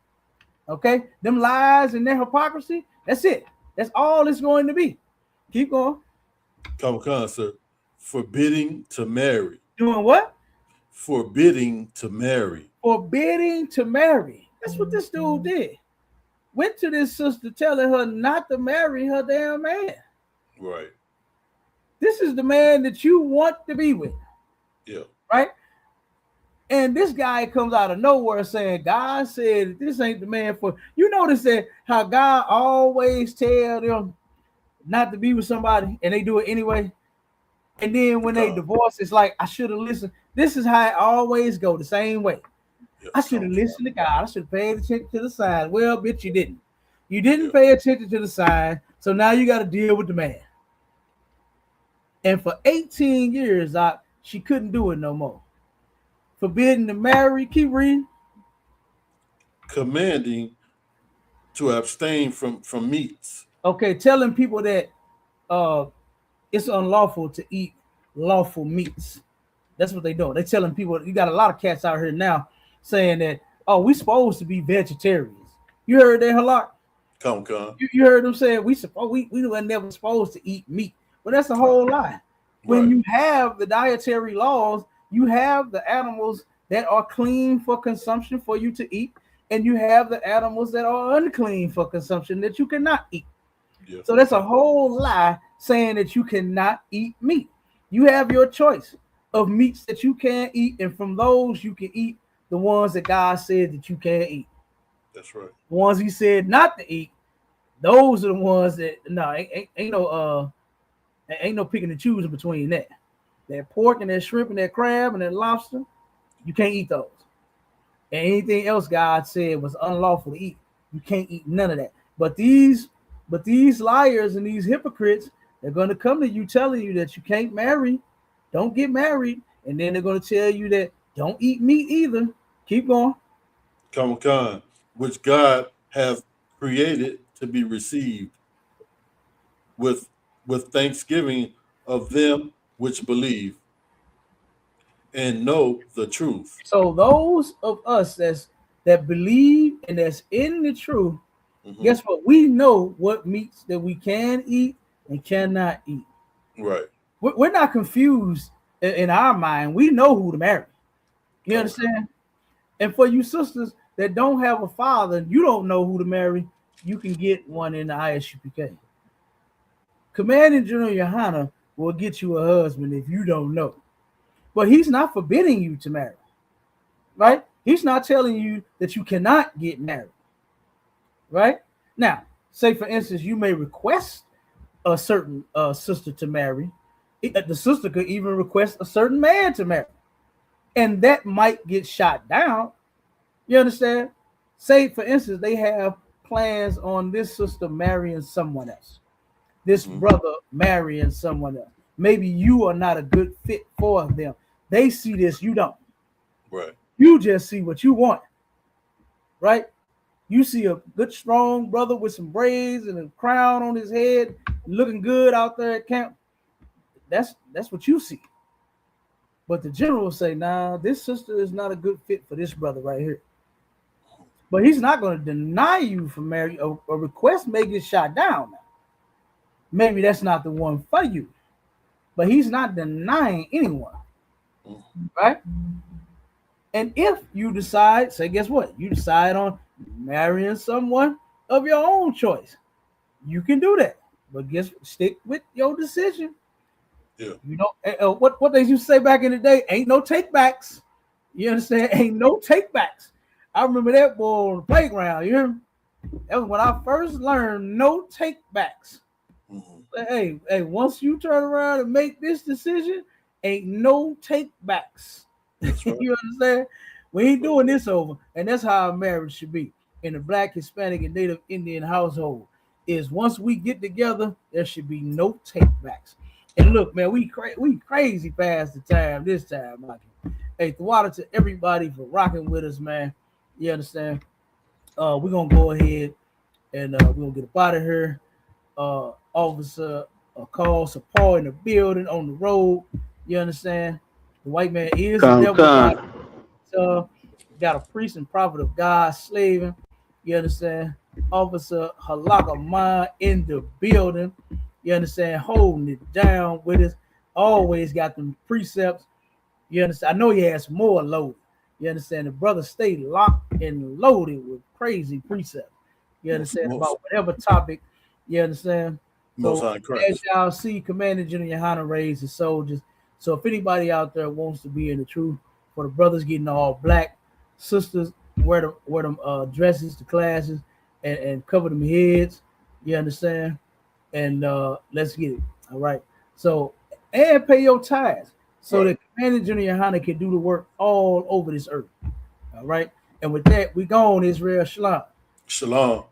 Okay? Them lies and their hypocrisy, that's it. That's all it's going to be. Keep going. Come, sir. Forbidding to marry. Doing what? Forbidding to marry. Forbidding to marry. That's what this dude did. Went to this sister telling her not to marry her damn man. Right. This is the man that you want to be with. Yeah. Right? And this guy comes out of nowhere saying, God said this ain't the man for you. Notice that how God always tell them not to be with somebody and they do it anyway. And then when they divorce, it's like, I should have listened. This is how it always go, the same way. I should have listened to God. I should have paid attention to the sign. Well, bitch, you didn't. You didn't pay attention to the sign, so now you got to deal with the man. And for 18 years, she couldn't do it no more. Forbidden to marry. Keep reading. Commanding to abstain from meats. Okay, telling people that it's unlawful to eat lawful meats. That's what they do. They telling people, you got a lot of cats out here now saying that, oh, we supposed to be vegetarians. You heard that, Halak? Come. You heard them saying we were never supposed to eat meat. Well, that's a whole lie. When you have the dietary laws, you have the animals that are clean for consumption for you to eat, and you have the animals that are unclean for consumption that you cannot eat. Yeah. So that's a whole lie saying that you cannot eat meat. You have your choice of meats that you can eat, and from those you can eat the ones that God said that you can't eat. That's right. The ones he said not to eat, those are the ones that ain't no picking and choosing between that. That pork and that shrimp and that crab and that lobster, you can't eat those. And anything else God said was unlawful to eat, you can't eat none of that. But these liars and these hypocrites, they're going to come to you telling you that you can't marry, don't get married, and then they're going to tell you that don't eat meat either. Keep going. Come, which God hath created to be received with thanksgiving of them which believe and know the truth. So those of us that believe and that's in the truth, guess what? We know what meats that we can eat and cannot eat. Right. We're not confused in our mind. We know who to marry. You understand? And for you sisters that don't have a father, you don't know who to marry, you can get one in the ISUPK. Commanding General Yohana will get you a husband if you don't know. But he's not forbidding you to marry, right? He's not telling you that you cannot get married, right? Now, say for instance, you may request a certain sister to marry. The sister could even request a certain man to marry. And that might get shot down. You understand? Say, for instance, they have plans on this sister marrying someone else. This brother marrying someone else. Maybe you are not a good fit for them. They see this, you don't. Right. You just see what you want. Right? You see a good, strong brother with some braids and a crown on his head, looking good out there at camp. That's what you see. But the general will say, nah, this sister is not a good fit for this brother right here. But he's not going to deny you from marriage. A request may get shot down. Maybe that's not the one for you. But he's not denying anyone. Right? And if you decide, say, guess what? You decide on marrying someone of your own choice. You can do that. But stick with your decision. Yeah. You know, what they used to say back in the day, ain't no takebacks. You understand? Ain't no takebacks. I remember that boy on the playground. You hear me? That was when I first learned no takebacks. Hey, once you turn around and make this decision, ain't no take backs. You understand? We ain't doing this over, and that's how a marriage should be in a Black, Hispanic, and Native Indian household. Is once we get together, there should be no take backs. And look, man, we crazy past the time this time, Mikey. Hey, water to everybody for rocking with us, man. You understand? We're gonna go ahead and we're gonna get up out of here. Officer call support in the building on the road. You understand? The white man is the devil. So got a priest and prophet of God slaving. You understand? Officer Halaka Man in the building. You understand? Holding it down with us. Always got them precepts. You understand? I know he has more loaded. You understand? The brother stay locked and loaded with crazy precepts. You understand? About whatever topic. You understand? So as y'all see, Commander General Yohana raised his soldiers. So if anybody out there wants to be in the truth, for the brothers getting all black, sisters wear them dresses to classes and cover them heads. You understand? And let's get it. All right. So and pay your tithes so that Commander General Yohana can do the work all over this earth. All right. And with that, we go on, Israel. Shalom. Shalom.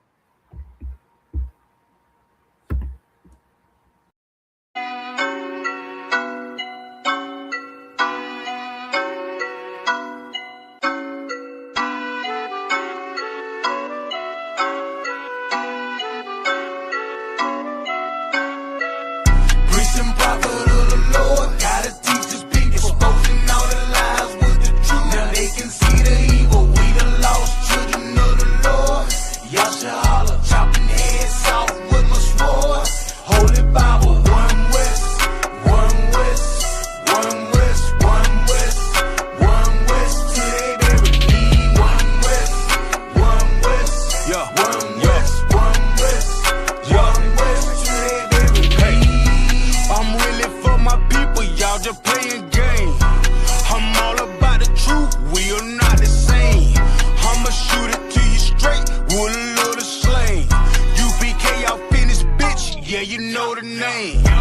Yeah, you know the name.